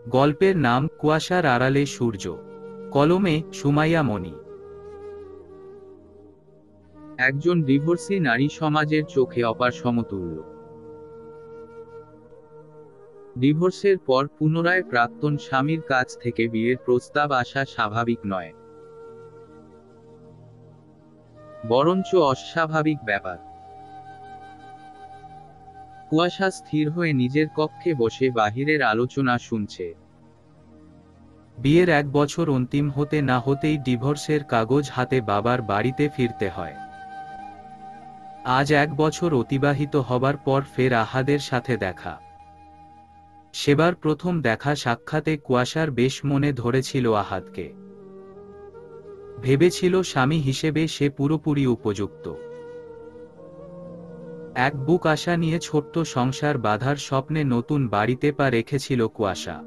গল্পের নাম কুয়াশার আড়ালে সূর্য। কলমে সুমাইয়া মনি। একজন ডিভোর্সি নারী সমাজের চোখে অপার সমতুল্য। ডিভোর্সের পর পুনরায় প্রাক্তন স্বামীর কাছ থেকে বিয়ের প্রস্তাব আসা স্বাভাবিক নয়, বরঞ্চ অস্বাভাবিক ব্যাপার। কুয়াশা স্থির হয়ে নিজের কক্ষে বসে বাহিরের আলোচনা শুনছে। বিয়ের 1 বছর অন্তিম হতে না হতেই ডিভোর্সের কাগজ হাতে বাবার বাড়িতে ফিরতে হয়। আজ 1 বছর অতিবাহিত হবার পর ফের আহাদের সাথে দেখা। সেবার প্রথম দেখা সাক্ষাতে কুয়াশার বেশ মনে ধরেছিল আহাদকে। ভেবেছিল স্বামী হিসেবে সে পুরোপুরি উপযুক্ত। এক বুক আশা নিয়ে ছোট্ট সংসার বাঁধার স্বপ্নে নতুন বাড়িতে পা রেখেছিল কুয়াশা।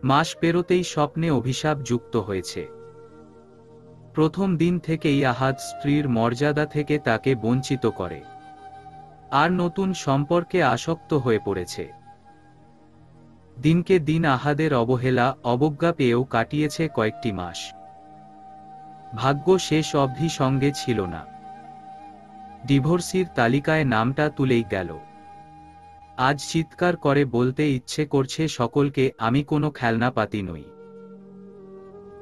মাস পেরোতেই স্বপ্নে অভিশাপ যুক্ত হয়েছে। প্রথম দিন থেকেই আহাদ স্ত্রীর মর্যাদা থেকে তাকে বঞ্চিত করে, আর নতুন সম্পর্কে আসক্ত হয়ে পড়েছে। দিনকে দিন আহাদের অবহেলা অবজ্ঞা পেয়েও কাটিয়েছে কয়েকটি মাস। ভাগ্য শেষ অবধি সঙ্গে ছিল না। ডিভোর্সির তালিকায় নামটা তুলেই গেল। আজ চিৎকার করে বলতে ইচ্ছে করছে সকলকে, আমি কোনো খেলনাপাতি নই।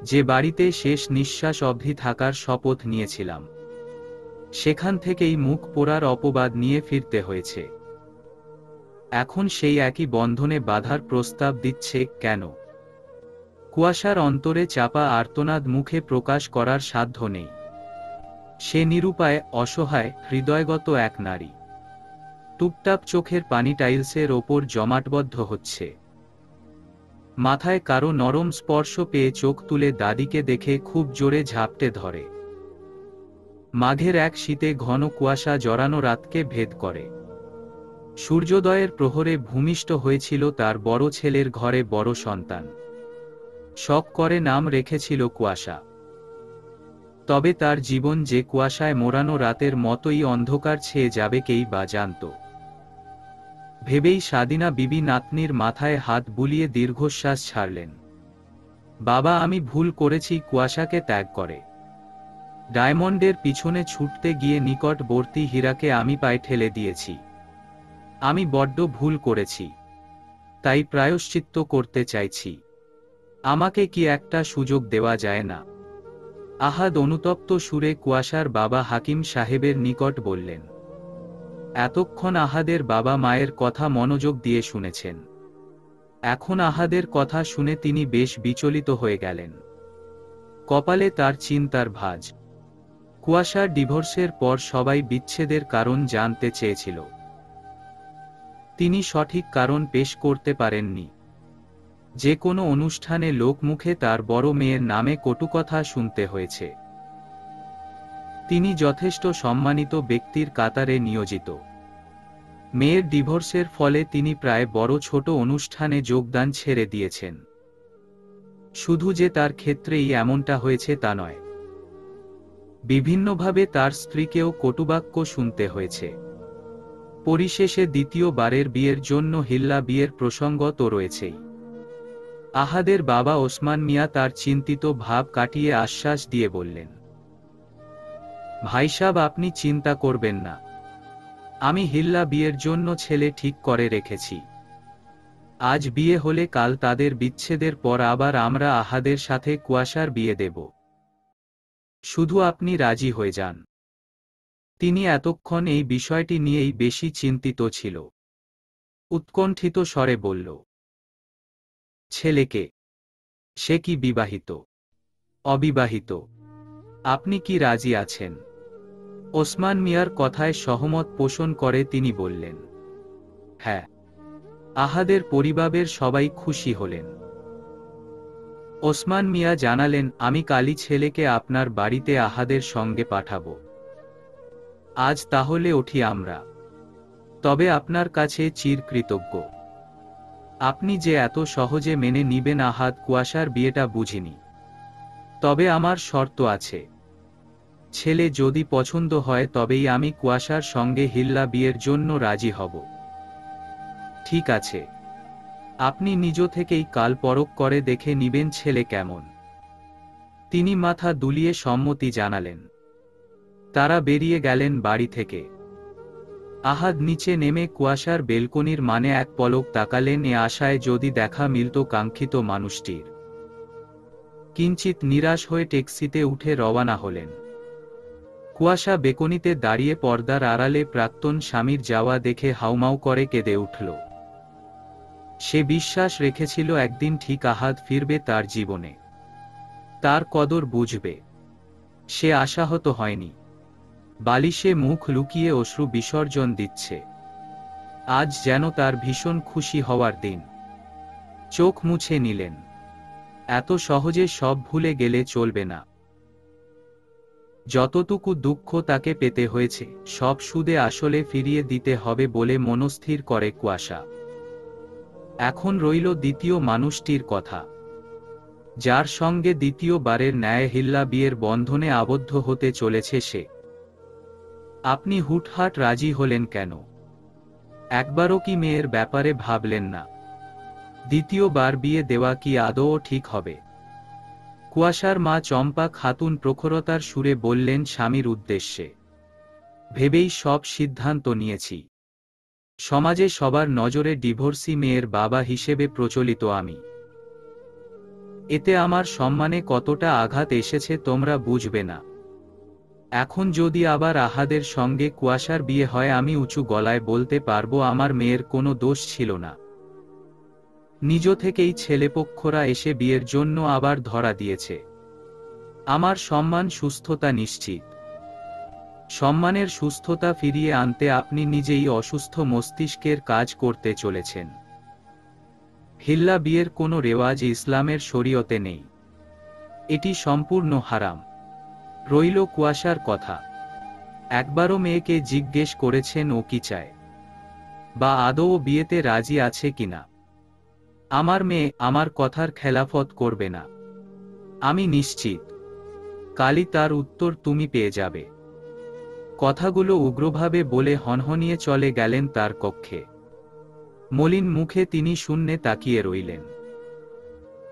যে বাড়িতে শেষ নিঃশ্বাস অবধি থাকার শপথ নিয়েছিলাম, সেখান থেকেই মুখ পোড়ার অপবাদ নিয়ে ফিরতে হয়েছে। এখন সেই একই বন্ধনে বাঁধার প্রস্তাব দিচ্ছে কেন? কুয়াশার অন্তরে চাপা আর্তনাদ মুখে প্রকাশ করার সাধ্য নেই। সে নিরুপায়, অসহায়, হৃদয়গত এক নারী। টুপটাপ চোখের পানি টাইলসের ওপর জমাটবদ্ধ হচ্ছে। মাথায় কারো নরম স্পর্শ পেয়ে চোখ তুলে দাদিকে দেখে খুব জোরে ঝাপটে ধরে। মাঘের এক শীতে ঘন কুয়াশা জড়ানো রাতকে ভেদ করে। সূর্যোদয়ের প্রহরে ভূমিষ্ঠ হয়েছিল তার বড় ছেলের ঘরে বড় সন্তান। শখ করে নাম রেখেছিল কুয়াশা। তবে তার জীবন যে কুয়াশায় মোড়ানো রাতের মতোই অন্ধকার ছেয়ে যাবে কেই বা জানত। ভেবেই সাদিনা বিবি নাতনির মাথায় হাত বুলিয়ে দীর্ঘশ্বাস ছাড়লেন। বাবা, আমি ভুল করেছি। কুয়াশাকে ত্যাগ করে ডায়মন্ডের পিছনে ছুটতে গিয়ে নিকটবর্তী হীরাকে আমি পায়ে ঠেলে দিয়েছি। আমি বড্ড ভুল করেছি, তাই প্রায়শ্চিত্ত করতে চাইছি। আমাকে কি একটা সুযোগ দেওয়া যায় না? আহাদ অনুতপ্ত সুরে কুয়াশার বাবা হাকিম সাহেবের নিকট বললেন। এতক্ষণ আহাদের বাবা মায়ের কথা মনোযোগ দিয়ে শুনেছেন। এখন আহাদের কথা শুনে তিনি বেশ বিচলিত হয়ে গেলেন। কপালে তার চিন্তার ভাঁজ। কুয়াশার ডিভোর্সের পর সবাই বিচ্ছেদের কারণ জানতে চেয়েছিল। তিনি সঠিক কারণ পেশ করতে পারেননি। যে কোনো অনুষ্ঠানে লোকমুখে তার বড় মেয়ের নামে কটুকথা শুনতে হয়েছে। তিনি যথেষ্ট সম্মানিত ব্যক্তির কাতারে নিয়োজিত। মেয়ের ডিভোর্সের ফলে তিনি প্রায় বড় ছোট অনুষ্ঠানে যোগদান ছেড়ে দিয়েছেন। শুধু যে তার ক্ষেত্রেই এমনটা হয়েছে তা নয়, বিভিন্নভাবে তার স্ত্রীকেও কটুবাক্য শুনতে হয়েছে। পরিশেষে দ্বিতীয়বারের বিয়ের জন্য হিল্লা বিয়ের প্রসঙ্গ তো রয়েছেই। আহাদের বাবা ওসমান মিয়া তার চিন্তিত ভাব কাটিয়ে আশ্বাস দিয়ে বললেন, ভাইসাব, আপনি চিন্তা করবেন না। আমি হিল্লা বিয়ের জন্য ছেলে ঠিক করে রেখেছি। আজ বিয়ে হলে কাল তাদের বিচ্ছেদের পর আবার আমরা আহাদের সাথে কুয়াশার বিয়ে দেব। শুধু আপনি রাজি হয়ে যান। তিনি এতক্ষণ এই বিষয়টি নিয়েই বেশি চিন্তিত ছিল। উৎকণ্ঠিত স্বরে বলল, ছেলেকে? সে কি বিবাহিত? অবিবাহিত? আপনি কি রাজি আছেন? ওসমান মিয়ার কথায় সহমত পোষণ করে তিনি বললেন, হ্যাঁ। আহাদের পরিবারের সবাই খুশি হলেন। ওসমান মিয়া জানালেন, আমি কালই ছেলেকে আপনার বাড়িতে আহাদের সঙ্গে পাঠাবো। আজ তাহলে উঠি আমরা। তবে আপনার কাছে চিরকৃতজ্ঞ। আপনি যে এত সহজে মেনে নিবেন আহাদ কুয়াশার বিয়েটা বুঝিনি। তবে আমার শর্ত আছে। ছেলে যদি পছন্দ হয় তবেই আমি কুয়াশার সঙ্গে হিল্লা বিয়ের জন্য রাজি হব। ঠিক আছে? আপনি নিজ থেকেই কাল পরখ করে দেখে নিবেন ছেলে কেমন। তিনি মাথা দুলিয়ে সম্মতি জানালেন। তারা বেরিয়ে গেলেন বাড়ি থেকে। আহাদ নিচে নেমে কুয়াশার বেলকনির মানে এক পলক তাকালেন, এ আশায় যদি দেখা মিলত কাঙ্ক্ষিত মানুষটির। কিঞ্চিত নিরাশ হয়ে ট্যাক্সিতে উঠে রওনা হলেন। কুয়াশা বেকনিতে দাঁড়িয়ে পর্দার আড়ালে প্রাক্তন স্বামীর যাওয়া দেখে হাউমাউ করে কেঁদে উঠল। সে বিশ্বাস রেখেছিল একদিন ঠিক আহাদ ফিরবে তার জীবনে, তার কদর বুঝবে। সে আশাহত হয়নি। বালিশে মুখ লুকিয়ে অশ্রু বিসর্জন দিচ্ছে। আজ যেন তার ভীষণ খুশি হওয়ার দিন। চোখ মুছে নিলেন। এত সহজে সব ভুলে গেলে চলবে না। যতটুকু দুঃখ তাকে পেতে হয়েছে সব সুদে আসলে ফিরিয়ে দিতে হবে বলে মনস্থির করে কুয়াশা। এখন রইল দ্বিতীয় মানুষটির কথা, যার সঙ্গে দ্বিতীয়বারের ন্যায় হিল্লা বিয়ের বন্ধনে আবদ্ধ হতে চলেছে সে। আপনি হুটহাট রাজি হলেন কেন? একবারও কি মেয়ের ব্যাপারে ভাবলেন না? দ্বিতীয়বার বিয়ে দেওয়া কি আদৌ ঠিক হবে? কুয়াশার মা চম্পা খাতুন প্রখরতার সুরে বললেন স্বামীর উদ্দেশ্যে, ভেবেই সব সিদ্ধান্ত নিয়েছি। সমাজে সবার নজরে ডিভোর্সি মেয়ের বাবা হিসেবে প্রচলিত আমি। এতে আমার সম্মানে কতটা আঘাত এসেছে তোমরা বুঝবে না। এখন যদি আবার আহাদের সঙ্গে কুয়াশার বিয়ে হয়, আমি উঁচু গলায় বলতে পারবো আমার মেয়ের কোনো দোষ ছিল না। নিজ থেকেই ছেলেপক্ষরা এসে বিয়ের জন্য আবার ধরা দিয়েছে। আমার সম্মান সুস্থতা নিশ্চিত। সম্মানের সুস্থতা ফিরিয়ে আনতে আপনি নিজেই অসুস্থ মস্তিষ্কের কাজ করতে চলেছেন। হিল্লা বিয়ের কোনো রেওয়াজ ইসলামের শরীয়তে নেই। এটি সম্পূর্ণ হারাম। রইল কুয়াশার কথা, একবারও মেয়েকে জিজ্ঞেস করেছেন ও কি চায়, বা আদৌ বিয়েতে রাজি আছে কিনা? আমার মেয়ে আমার কথার খেলাফত করবে না, আমি নিশ্চিত। কালই তার উত্তর তুমি পেয়ে যাবে। কথাগুলো উগ্রভাবে বলে হনহনিয়ে চলে গেলেন তার কক্ষে। মলিন মুখে তিনি শূন্যে তাকিয়ে রইলেন।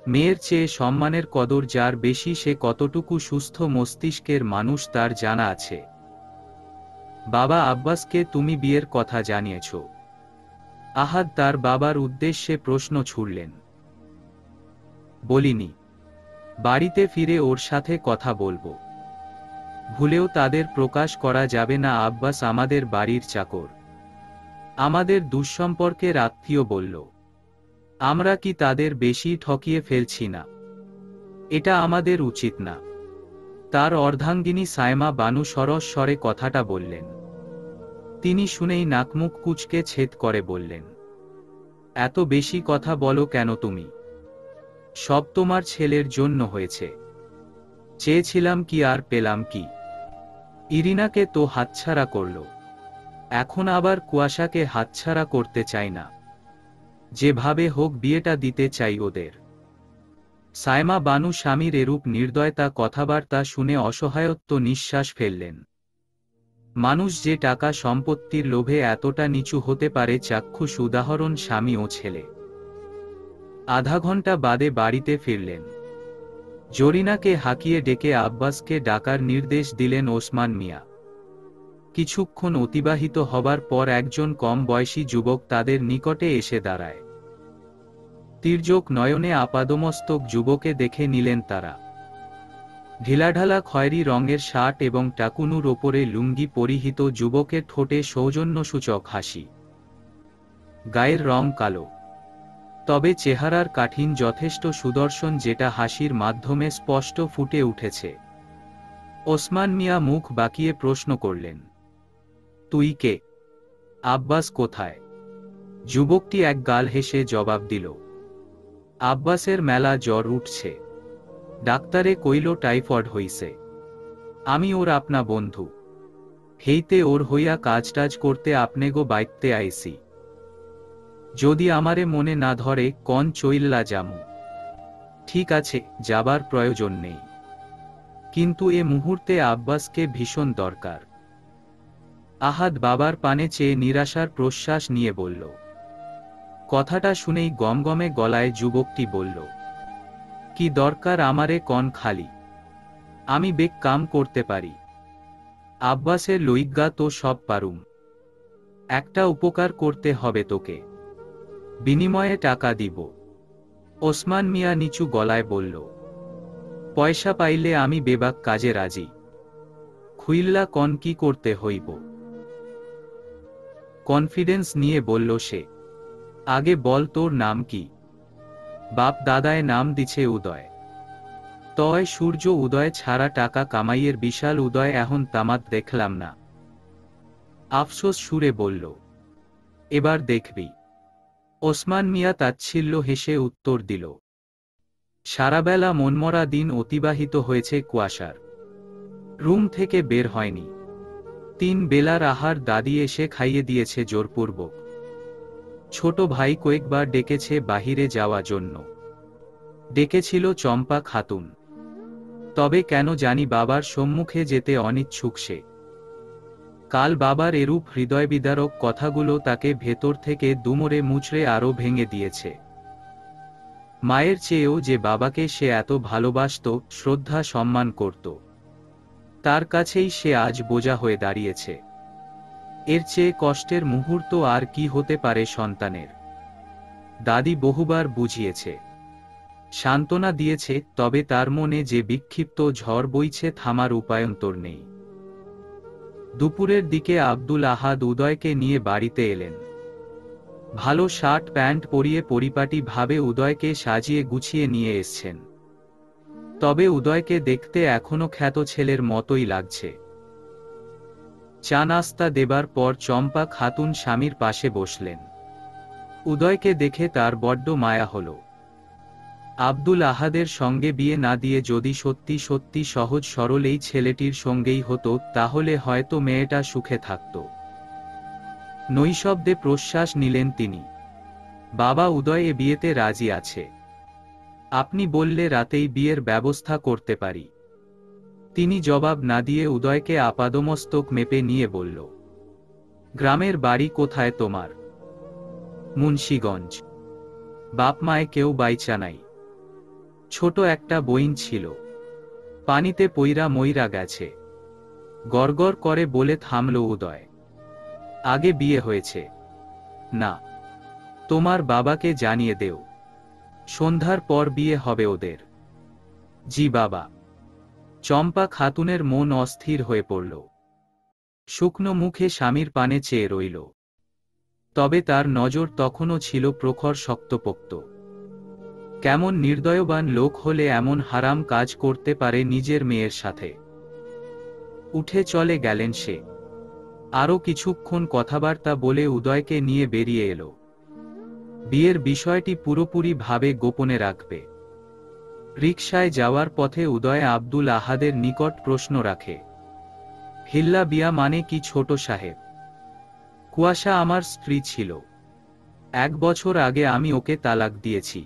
মেয়ের চেয়ে সম্মানের কদর যার বেশি, সে কতটুকু সুস্থ মস্তিষ্কের মানুষ তার জানা আছে। বাবা আব্বাসকে তুমি বিয়ের কথা জানিয়েছ? আহাদ তার বাবার উদ্দেশ্যে প্রশ্ন ছুড়লেন। বলিনি। বাড়িতে ফিরে ওর সাথে কথা বলবো। ভুলেও তাদের প্রকাশ করা যাবে না আব্বাস আমাদের বাড়ির চাকর, আমাদের দুঃসম্পর্কের আত্মীয় বলল। আমরা কি তাদের বেশি ঠকিয়ে ফেলছি না? এটা আমাদের উচিত না। তার অর্ধাঙ্গিনী সায়মা বানু সরস স্বরে কথাটা বললেন। তিনি শুনেই নাকমুখ কুঁচকে ছেদ করে বললেন, এত বেশি কথা বলো কেন তুমি? সব তোমার ছেলের জন্য হয়েছে। চেয়েছিলাম কি আর পেলাম কি? ইরিনাকে তো হাতছাড়া করল, এখন আবার কুয়াশাকে হাতছাড়া করতে চাই না। যেভাবে হোক বিয়েটা দিতে চাই ওদের। সায়মা বানু স্বামীর এরূপ নির্দয়তা কথাবার্তা শুনে অসহায়ত্ব নিঃশ্বাস ফেললেন। মানুষ যে টাকা সম্পত্তির লোভে এতটা নিচু হতে পারে চাক্ষুষ উদাহরণ স্বামী ও ছেলে। আধা ঘন্টা বাদে বাড়িতে ফিরলেন। জরিনাকে হাঁকিয়ে ডেকে আব্বাসকে ডাকার নির্দেশ দিলেন ওসমান মিয়া। কিছুক্ষণ অতিবাহিত হবার পর একজন কম বয়সী যুবক তাদের নিকটে এসে দাঁড়ায়। তির্যক নয়নে আপাদমস্তক যুবকে দেখে নিলেন তারা। ঢিলাঢালা খয়েরি রঙের শার্ট এবং টাকুনুর ওপরে লুঙ্গি পরিহিত যুবকের ঠোঁটে সৌজন্যসূচক হাসি। গায়ের রং কালো, তবে চেহারার কাঠিন যথেষ্ট সুদর্শন, যেটা হাসির মাধ্যমে স্পষ্ট ফুটে উঠেছে। ওসমান মিয়া মুখ বাঁকিয়ে প্রশ্ন করলেন, তুই কে? আব্বাস কোথায়? যুবকটি এক গাল হেসে জবাব দিল, আব্বাসের মেলা জ্বর উঠছে, ডাক্তারে কইল টাইফয়েড হইছে। আমি ওর আপনা বন্ধু, হেইতে ওর হইয়া কাজটাজ করতে আপনেগো বাইতে আইসি। যদি আমারে মনে না ধরে কন চইল্লা জামু। ঠিক আছে, যাবার প্রয়োজন নেই, কিন্তু এ মুহূর্তে আব্বাসকে ভীষণ দরকার। আহাদ বাবার পানে চেয়ে নিরাশার প্রশ্বাস নিয়ে বলল, কথাটা শুনেই গমগমে গলায় যুবকটি বলল, কি দরকার আমারে কন খালি, আমি বেক কাম করতে পারি। আব্বাসের লইগ্গা তো সব পারুম, একটা উপকার করতে হবে তোকে, বিনিময়ে টাকা দিব। ওসমান মিয়া নিচু গলায় বলল, পয়সা পাইলে আমি বেবাক কাজে রাজি। খুইল্লা কন কি করতে হইব? কনফিডেন্স নিয়ে বলল সে, আগে বল তোর নাম কি? বাপ দাদায় নাম দিছে উদয়। তয় সূর্য উদয় ছাড়া টাকা কামাইয়ের বিশাল উদয় এখন তামাত দেখলাম না। আফসোস সুরে বলল, এবার দেখবি। ওসমান মিয়া তাচ্ছিল্য হেসে উত্তর দিল, সারাবেলা মনমরা দিন অতিবাহিত হয়েছে কুয়াশার, রুম থেকে বের হয়নি। 3 বেলার আহার দাদি এসে খাইয়ে দিয়েছে জোরপূর্বক। ছোট ভাই কয়েকবার ডেকেছে বাহিরে যাওয়া জন্য, ডেকেছিল চম্পা খাতুন, তবে কেন জানি বাবার সম্মুখে যেতে অনিচ্ছুক সে। কাল বাবার এরূপ হৃদয়বিদারক কথাগুলো তাকে ভেতর থেকে দুমড়ে মুচড়ে আরো ভেঙে দিয়েছে। মায়ের চেয়েও যে বাবাকে সে এত ভালোবাসত, শ্রদ্ধা সম্মান করত, তার কাছেই সে আজ বোঝা হয়ে দাঁড়িয়েছে। এর চেয়ে কষ্টের মুহূর্ত আর কি হতে পারে সন্তানের? দাদি বহুবার বুঝিয়েছে, সান্ত্বনা দিয়েছে, তবে তার মনে যে বিক্ষিপ্ত ঝড় বইছে থামার উপায়ন্তর নেই। দুপুরের দিকে আব্দুল আহাদ উদয়কে নিয়ে বাড়িতে এলেন। ভালো শার্ট প্যান্ট পরিয়ে পরিপাটি ভাবে উদয়কে সাজিয়ে গুছিয়ে নিয়ে এসছেন। তবে উদয়কে দেখতে এখনো খ্যাত ছেলের মতোই লাগছে। চা নাস্তা দেবার পর চম্পা খাতুন স্বামীর পাশে বসলেন। উদয়কে দেখে তার বড্ড মায়া হল। আব্দুল আহাদের সঙ্গে বিয়ে না দিয়ে যদি সত্যি সত্যি সহজ সরল এই ছেলেটির সঙ্গেই হতো, তাহলে হয়তো মেয়েটা সুখে থাকত। নৈশব্দে প্রশ্বাস নিলেন তিনি। বাবা, উদয় এ বিয়েতে রাজি আছে। আপনি বললে রাতেই বিয়ের ব্যবস্থা করতে পারি। তিনি জবাব না দিয়ে উদয়কে আপাদমস্তক মেপে নিয়ে বলল, গ্রামের বাড়ি কোথায় তোমার? মুন্সিগঞ্জ। বাপ মায়ে কেউ বাইচা নাই? ছোট একটা বইন ছিল, পানিতে পইরা মইরা গেছে। গড়গড় করে বলে থামল উদয়। আগে বিয়ে হয়েছে? না। তোমার বাবাকে জানিয়ে দেও, সন্ধ্যার পর বিয়ে হবে ওদের। জি বাবা। চম্পা খাতুনের মন অস্থির হয়ে পড়ল। শুকনো মুখে স্বামীর পানে চেয়ে রইল। তবে তার নজর তখনও ছিল প্রখর শক্তপোক্ত। কেমন নির্দয়বান লোক হলে এমন হারাম কাজ করতে পারে নিজের মেয়ের সাথে? উঠে চলে গেলেন সে। আরও কিছুক্ষণ কথাবার্তা বলে উদয়কে নিয়ে বেরিয়ে এলো। বিয়ের বিষয়টি পুরোপুরি ভাবে গোপনে রাখবে। রিকশায় যাওয়ার পথে উদয় আব্দুল আহাদের নিকট প্রশ্ন রাখে, হিল্লা বিয়া মানে কি ছোট সাহেব? কুয়াশা আমার স্ত্রী ছিল। 1 বছর আগে আমি ওকে তালাক দিয়েছি।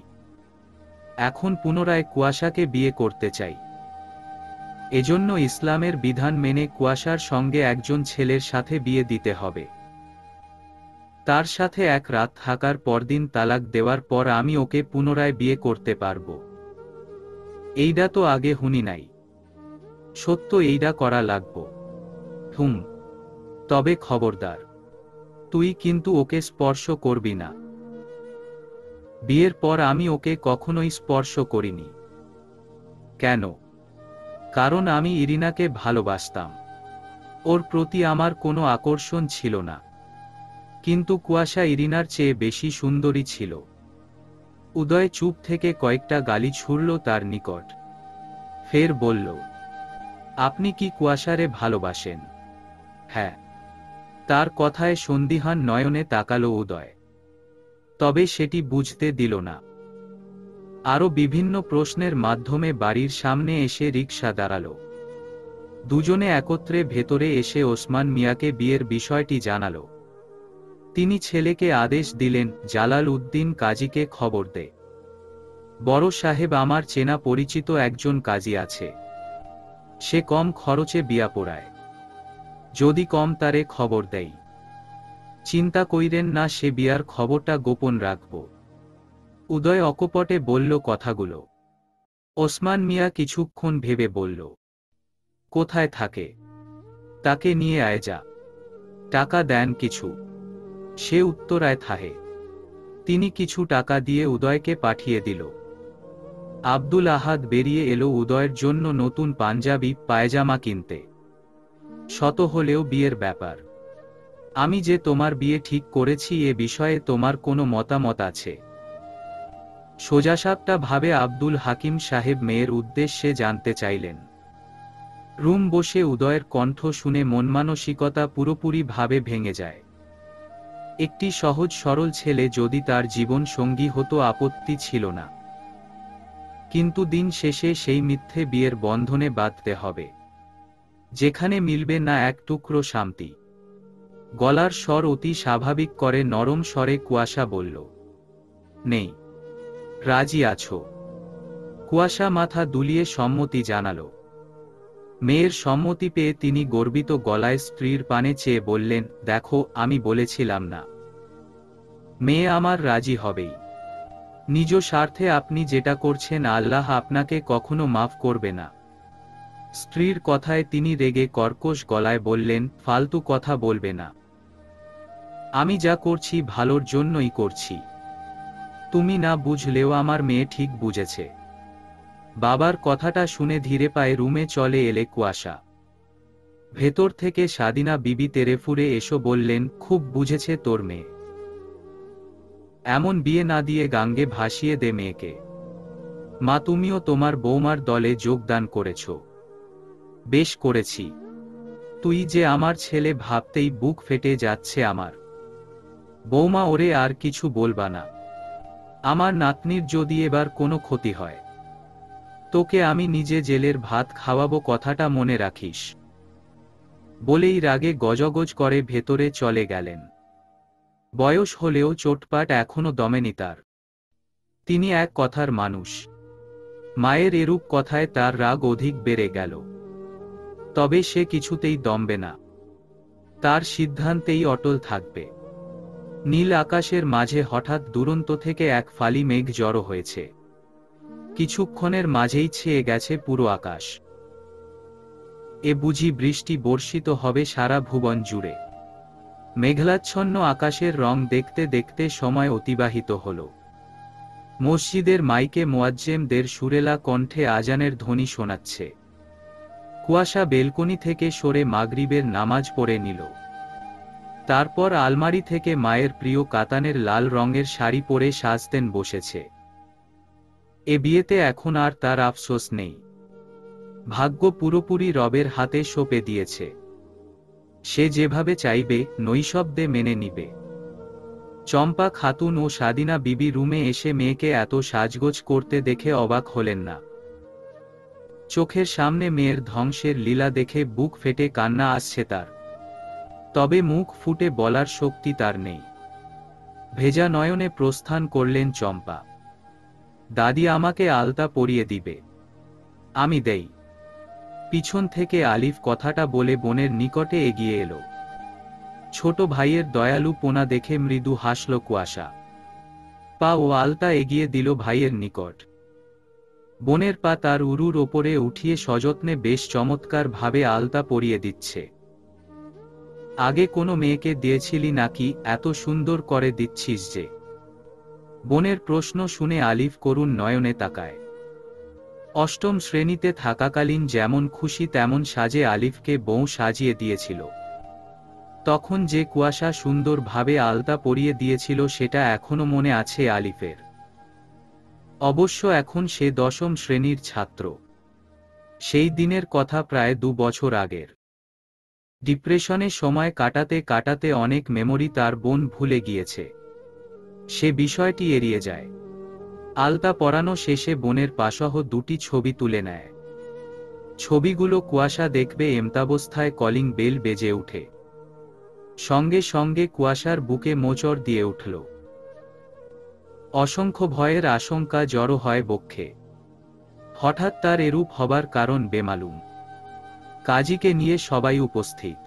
এখন পুনরায় কুয়াশাকে বিয়ে করতে চাই। এজন্য ইসলামের বিধান মেনে কুয়াশার সঙ্গে একজন ছেলের সাথে বিয়ে দিতে হবে। তার সাথে 1 রাত থাকার পরদিন তালাক দেওয়ার পর আমি ওকে পুনরায় বিয়ে করতে পারব। এইডা তো আগে হুনি নাই। সত্য এইডা করা লাগব। তবে খবরদার, তুই কিন্তু ওকে স্পর্শ করবি না। বিয়ের পর আমি ওকে কখনোই স্পর্শ করিনি। কেন? কারণ আমি ইরিনাকে ভালোবাসতাম। ওর প্রতি আমার কোনো আকর্ষণ ছিল না। কিন্তু কুয়াশা ইরিনার চেয়ে বেশি সুন্দরী ছিল। উদয় চুপ থেকে কয়েকটা গালি ছুড়ল তার নিকট। ফের বলল, আপনি কি কুয়াশারে ভালোবাসেন? হ্যাঁ। তার কথায় সন্দিহান নয়নে তাকালো উদয়। তবে সেটি বুঝতে দিল না। আরও বিভিন্ন প্রশ্নের মাধ্যমে বাড়ির সামনে এসে রিকশা দাঁড়ালো। দুজনে একত্রে ভেতরে এসে ওসমান মিয়াকে বিয়ের বিষয়টি জানালো। তিনি ছেলেকে আদেশ দিলেন, জালাল উদ্দিন কাজীকে খবর দে। বড় সাহেব, আমার চেনা পরিচিত একজন কাজী আছে, সে কম খরচে বিয়া পড়ায়। যদি কম তারে খবর দেই। চিন্তা কইরেন না, সে বিয়ার খবরটা গোপন রাখব। উদয় অকপটে বলল কথাগুলো। ওসমান মিয়া কিছুক্ষণ ভেবে বলল, কোথায় থাকে? তাকে নিয়ে আয় যা। টাকা দেন কিছু? সে উত্তরায় থাহে। তিনি কিছু টাকা দিয়ে উদয়কে পাঠিয়ে দিল। আব্দুল আহাদ বেরিয়ে এলো উদয়ের জন্য নতুন পাঞ্জাবি পায়জামা কিনতে। শত হলেও বিয়ের ব্যাপার। আমি যে তোমার বিয়ে ঠিক করেছি এ বিষয়ে তোমার কোনো মতামত আছে? সোজাসাপটা ভাবে আব্দুল হাকিম সাহেব মেয়ের উদ্দেশ্যে জানতে চাইলেন। রুম বসে উদয়ের কণ্ঠ শুনে মনমানসিকতা পুরোপুরি ভাবে ভেঙে যায়। একটি সহজ সরল ছেলে যদি তার জীবন সঙ্গী হতো আপত্তি ছিল না, কিন্তু দিন শেষে সেই মিথ্যে বিয়ের বন্ধনে বাঁধতে হবে, যেখানে মিলবে না এক টুকরো শান্তি। গলার স্বর অতি স্বাভাবিক করে নরম স্বরে কুয়াশা বলল, নেই। রাজি আছো? কুয়াশা মাথা দুলিয়ে সম্মতি জানালো। মেয়ের সম্মতি পেয়ে তিনি গর্বিত গলায় স্ত্রীর পানে চেয়ে বললেন, দেখো, আমি বলেছিলাম না? মেয়ে আমার রাজি হবেই। নিজ স্বার্থে আপনি যেটা করছেন আল্লাহ আপনাকে কখনো মাফ করবে না। স্ত্রীর কথায় তিনি রেগে কর্কশ গলায় বললেন, ফালতু কথা বলবে না। আমি যা করছি ভালোর জন্যই করছি। তুমি না বুঝলেও আমার মেয়ে ঠিক বুঝেছে। বাবার কথাটা শুনে ধীরে পায়ে রুমে চলে এলে কুয়াশা। ভেতর থেকে সাদিনা বিবি তেরে ফুরে এসো বললেন, খুব বুঝেছে তোর মেয়ে। এমন বিয়ে না দিয়ে গাঙ্গে ভাসিয়ে দে মেয়েকে। মা, তুমিও তোমার বৌমার দলে যোগদান করেছ। বেশ করেছি। তুই যে আমার ছেলে ভাবতেই বুক ফেটে যাচ্ছে আমার। বৌমা, ওরে আর কিছু বলবা না। আমার নাতনির যদি এবার কোনো ক্ষতি হয়, তোকে আমি নিজে জেলের ভাত খাওয়াবো, কথাটা মনে রাখিস। বলেই রাগে গজগজ করে ভেতরে চলে গেলেন। বয়স হলেও চোটপাট এখনো দমেনি তার। তিনি এক কথার মানুষ। মায়ের এরূপ কথায় তার রাগ অধিক বেড়ে গেল। তবে সে কিছুতেই দমবে না। তার সিদ্ধান্তেই অটল থাকবে। নীল আকাশের মাঝে হঠাৎ দুরন্ত থেকে এক ফালি মেঘ জড়ো হয়েছে। কিছুক্ষণের মাঝেই ছেয়ে গেছে পুরো আকাশ। এ বুঝি বৃষ্টি বর্ষিত হবে সারা ভুবন জুড়ে। মেঘলাচ্ছন্ন আকাশের রং দেখতে দেখতে সময় অতিবাহিত হল। মসজিদের মাইকে মুয়াজ্জেমদের সুরেলা কণ্ঠে আজানের ধ্বনি শোনাচ্ছে। কুয়াশা বেলকনি থেকে সরে মাগরিবের নামাজ পড়ে নিল। তারপর আলমারি থেকে মায়ের প্রিয় কাতানের লাল রঙের শাড়ি পরে সাজতেন বসেছে। এ বিয়েতে এখন আর তার আফসোস নেই। ভাগ্য পুরোপুরি রবের হাতে সঁপে দিয়েছে। সে যেভাবে চাইবে নৈশব্দে মেনে নিবে। চম্পা খাতুন ও সাদিনা বিবি রুমে এসে মেয়েকে এত সাজগোজ করতে দেখে অবাক হলেন না। চোখের সামনে মেয়ের ধ্বংসের লীলা দেখে বুক ফেটে কান্না আসছে তার। তবে মুখ ফুটে বলার শক্তি তার নেই। ভেজা নয়নে প্রস্থান করলেন চম্পা। দাদি আমাকে আলতা পরিয়ে দিবে। আমি দেই। পিছন থেকে আলিফ কথাটা বলে বোনের নিকটে এগিয়ে এলো। ছোট ভাইয়ের দয়ালু পোনা দেখে মৃদু হাসল কুয়াশা। পা ও আলতা এগিয়ে দিল ভাইয়ের নিকট। বোনের পা তার উরুর ওপরে উঠিয়ে সযত্নে বেশ চমৎকার ভাবে আলতা পরিয়ে দিচ্ছে। আগে কোনো মেয়েকে দিয়েছিলি নাকি এত সুন্দর করে দিচ্ছিস যে? বোনের প্রশ্ন শুনে আলিফ করুণ নয়নে তাকায়। অষ্টম শ্রেণীতে থাকাকালীন যেমন খুশি তেমন সাজে আলিফকে বউ সাজিয়ে দিয়েছিল। তখন যে কুয়াশা সুন্দর ভাবে আলতা পরিয়ে দিয়েছিল সেটা এখনো মনে আছে আলিফের। অবশ্য এখন সে দশম শ্রেণীর ছাত্র। সেই দিনের কথা প্রায় 2 বছর আগের। ডিপ্রেশনে সময় কাটাতে কাটাতে অনেক মেমোরি তার বোন ভুলে গিয়েছে। সে বিষয়টি এড়িয়ে যায়। আলতা পরানো শেষে বোনের পাসহ 2টি ছবি তুলে নেয়। ছবিগুলো কুয়াশা দেখবে এমতাবস্থায় কলিং বেল বেজে উঠে। সঙ্গে সঙ্গে কুয়াশার বুকে মোচড় দিয়ে উঠল। অসংখ্য ভয়ের আশঙ্কা জড়ো হয় বক্ষে। হঠাৎ তার এরূপ হবার কারণ বেমালুম। কাজীকে নিয়ে সবাই উপস্থিত।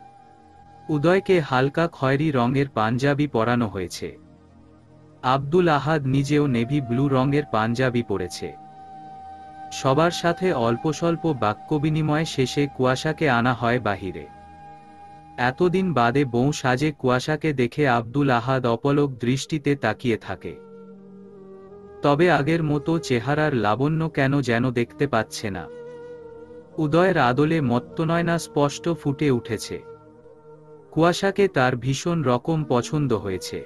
উদয়কে হালকা খয়েরি রঙের পাঞ্জাবি পরানো হয়েছে। আব্দুল আহাদ নিজেও নেভি ব্লু রঙের পাঞ্জাবি পরেছে। সবার সাথে অল্পস্বল্প বাক্যবিনিময় শেষে কুয়াশাকে আনা হয় বাহিরে। এতদিন বাদে বউ সাজে কুয়াশাকে দেখে আব্দুল আহাদ অপলক দৃষ্টিতে তাকিয়ে থাকে। তবে আগের মতো চেহারার লাবণ্য কেন যেন দেখতে পাচ্ছে না। উদয়ের আদলে মত্তনয়না স্পষ্ট ফুটে উঠেছে। কুয়াশাকে তার ভীষণ রকম পছন্দ হয়েছে।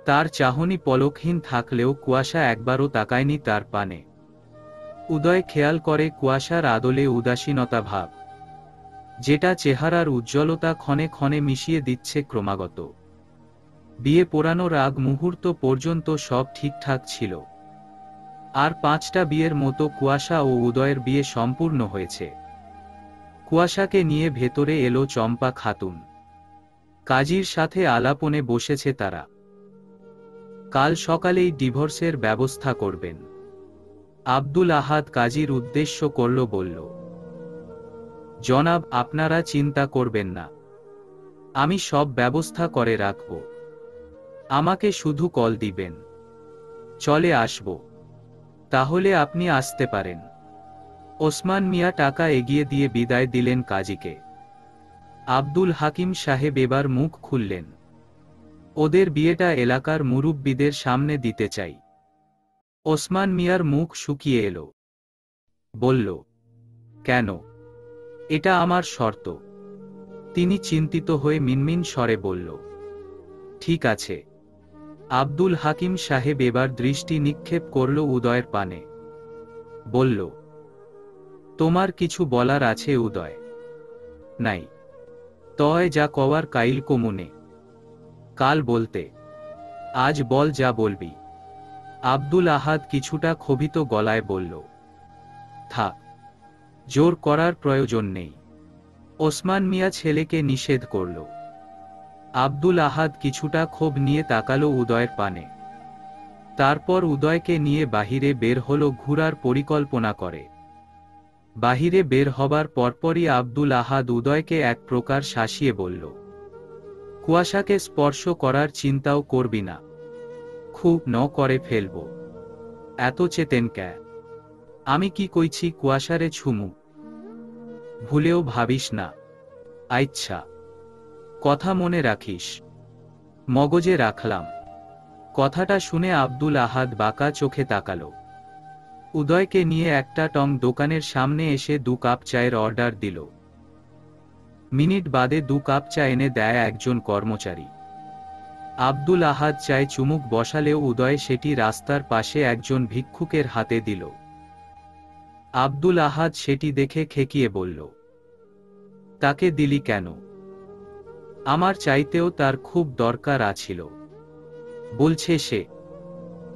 তার চাহনি পলকহীন থাকলেও কুয়াশা একবারও তাকায়নি তার পানে। উদয় খেয়াল করে কুয়াশার আদলে উদাসীনতা ভাব, যেটা চেহারার উজ্জ্বলতা ক্ষণে ক্ষণে মিশিয়ে দিচ্ছে ক্রমাগত। বিয়ে পোড়ানোর আগ মুহূর্ত পর্যন্ত সব ঠিকঠাক ছিল। আর 5টা বিয়ের মতো কুয়াশা ও উদয়ের বিয়ে সম্পূর্ণ হয়েছে। কুয়াশাকে নিয়ে ভেতরে এলো চম্পা খাতুন। কাজীর সাথে আলাপনে বসেছে তারা। কাল সকালেই ডিভোর্সের ব্যবস্থা করবেন। আব্দুল আহাদ কাজীর উদ্দেশ্য করল বলল, জনাব, আপনারা চিন্তা করবেন না, আমি সব ব্যবস্থা করে রাখব। আমাকে শুধু কল দিবেন, চলে আসব। তাহলে আপনি আসতে পারেন। ওসমান মিয়া টাকা এগিয়ে দিয়ে বিদায় দিলেন কাজীকে। আব্দুল হাকিম সাহেব এবার মুখ খুললেন, ওদের বিয়েটা এলাকার মুরুব্বিদের সামনে দিতে চাই। ওসমান মিয়ার মুখ শুকিয়ে এলো। বলল, কেন? এটা আমার শর্ত। তিনি চিন্তিত হয়ে মিনমিন স্বরে বলল, ঠিক আছে। আব্দুল হাকিম সাহেব এবার দৃষ্টি নিক্ষেপ করল উদয়ের পানে। বলল, তোমার কিছু বলার আছে উদয়? নাই। তয় যা কওয়ার কাইল কমুনে। কাল বলতে। আজ বল যা বলবি। আব্দুল আহাদ কিছুটা ক্ষোভিত গলায় বলল, থাক, জোর করার প্রয়োজন নেই। ওসমান মিয়া ছেলেকে নিষেধ করল। আব্দুল আহাদ কিছুটা ক্ষোভ নিয়ে তাকালো উদয়ের পানে। তারপর উদয়কে নিয়ে বাহিরে বের হলো ঘুরার পরিকল্পনা করে। বাহিরে বের হবার পরপরই আব্দুল আহাদ উদয়কে এক প্রকার শাসিয়ে বলল, কুয়াশাকে স্পর্শ করার চিন্তাও করবি না, খুব ন করে ফেলব। এত চেতেন ক্যা? আমি কি কইছি কুয়াশারে ছুমু? ভুলেও ভাবিস না। আচ্ছা, কথা মনে রাখিস। মগজে রাখলাম। কথাটা শুনে আব্দুল আহাদ বাঁকা চোখে তাকালো। উদয়কে নিয়ে একটা টং দোকানের সামনে এসে 2 কাপ চায়ের অর্ডার দিল। মিনিট বাদে 2 কাপ চা এনে দেয় একজন কর্মচারী। আব্দুল আহাদ চায়ে চুমুক বসালেও উদয় সেটি রাস্তার পাশে একজন ভিক্ষুকের হাতে দিল। আব্দুল আহাদ সেটি দেখে খেকিয়ে বলল, তাকে দিলি কেন? আমার চাইতেও তার খুব দরকার আছিল। বলছে সে,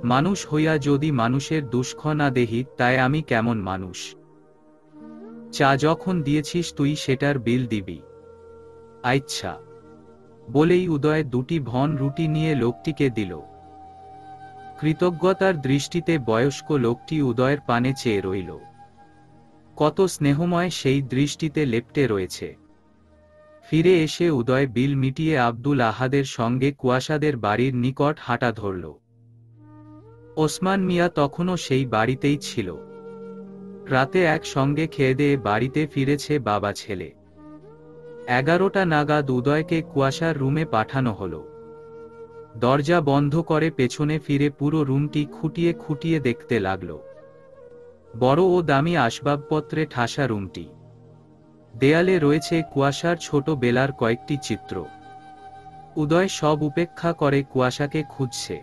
মানুষ হইয়া যদি মানুষের দুষ্খ না দেহি তাই আমি কেমন মানুষ? চা যখন দিয়েছিস তুই সেটার বিল দিবি। আচ্ছা। বলেই উদয় 2টি ভন রুটি নিয়ে লোকটিকে দিল। কৃতজ্ঞতার দৃষ্টিতে বয়স্ক লোকটি উদয়ের পানে চেয়ে রইল। কত স্নেহময় সেই দৃষ্টিতে লেপ্টে রয়েছে। ফিরে এসে উদয় বিল মিটিয়ে আব্দুল আহাদের সঙ্গে কুয়াশাদের বাড়ির নিকট হাঁটা ধরল। ওসমান মিয়া তখনও সেই বাড়িতেই ছিল। রাতে একসঙ্গে খেয়ে বাড়িতে ফিরেছে বাবা ছেলে। 11টা নাগাদ উদয়কে কুয়াশার রুমে পাঠানো হলো। দরজা বন্ধ করে পেছনে ফিরে পুরো রুমটি খুঁটিয়ে খুঁটিয়ে দেখতে লাগল। বড় ও দামি আসবাবপত্রে ঠাসা রুমটি। দেয়ালে রয়েছে কুয়াশার ছোট বেলার কয়েকটি চিত্র। উদয় সব উপেক্ষা করে কুয়াশাকে খুঁজছে।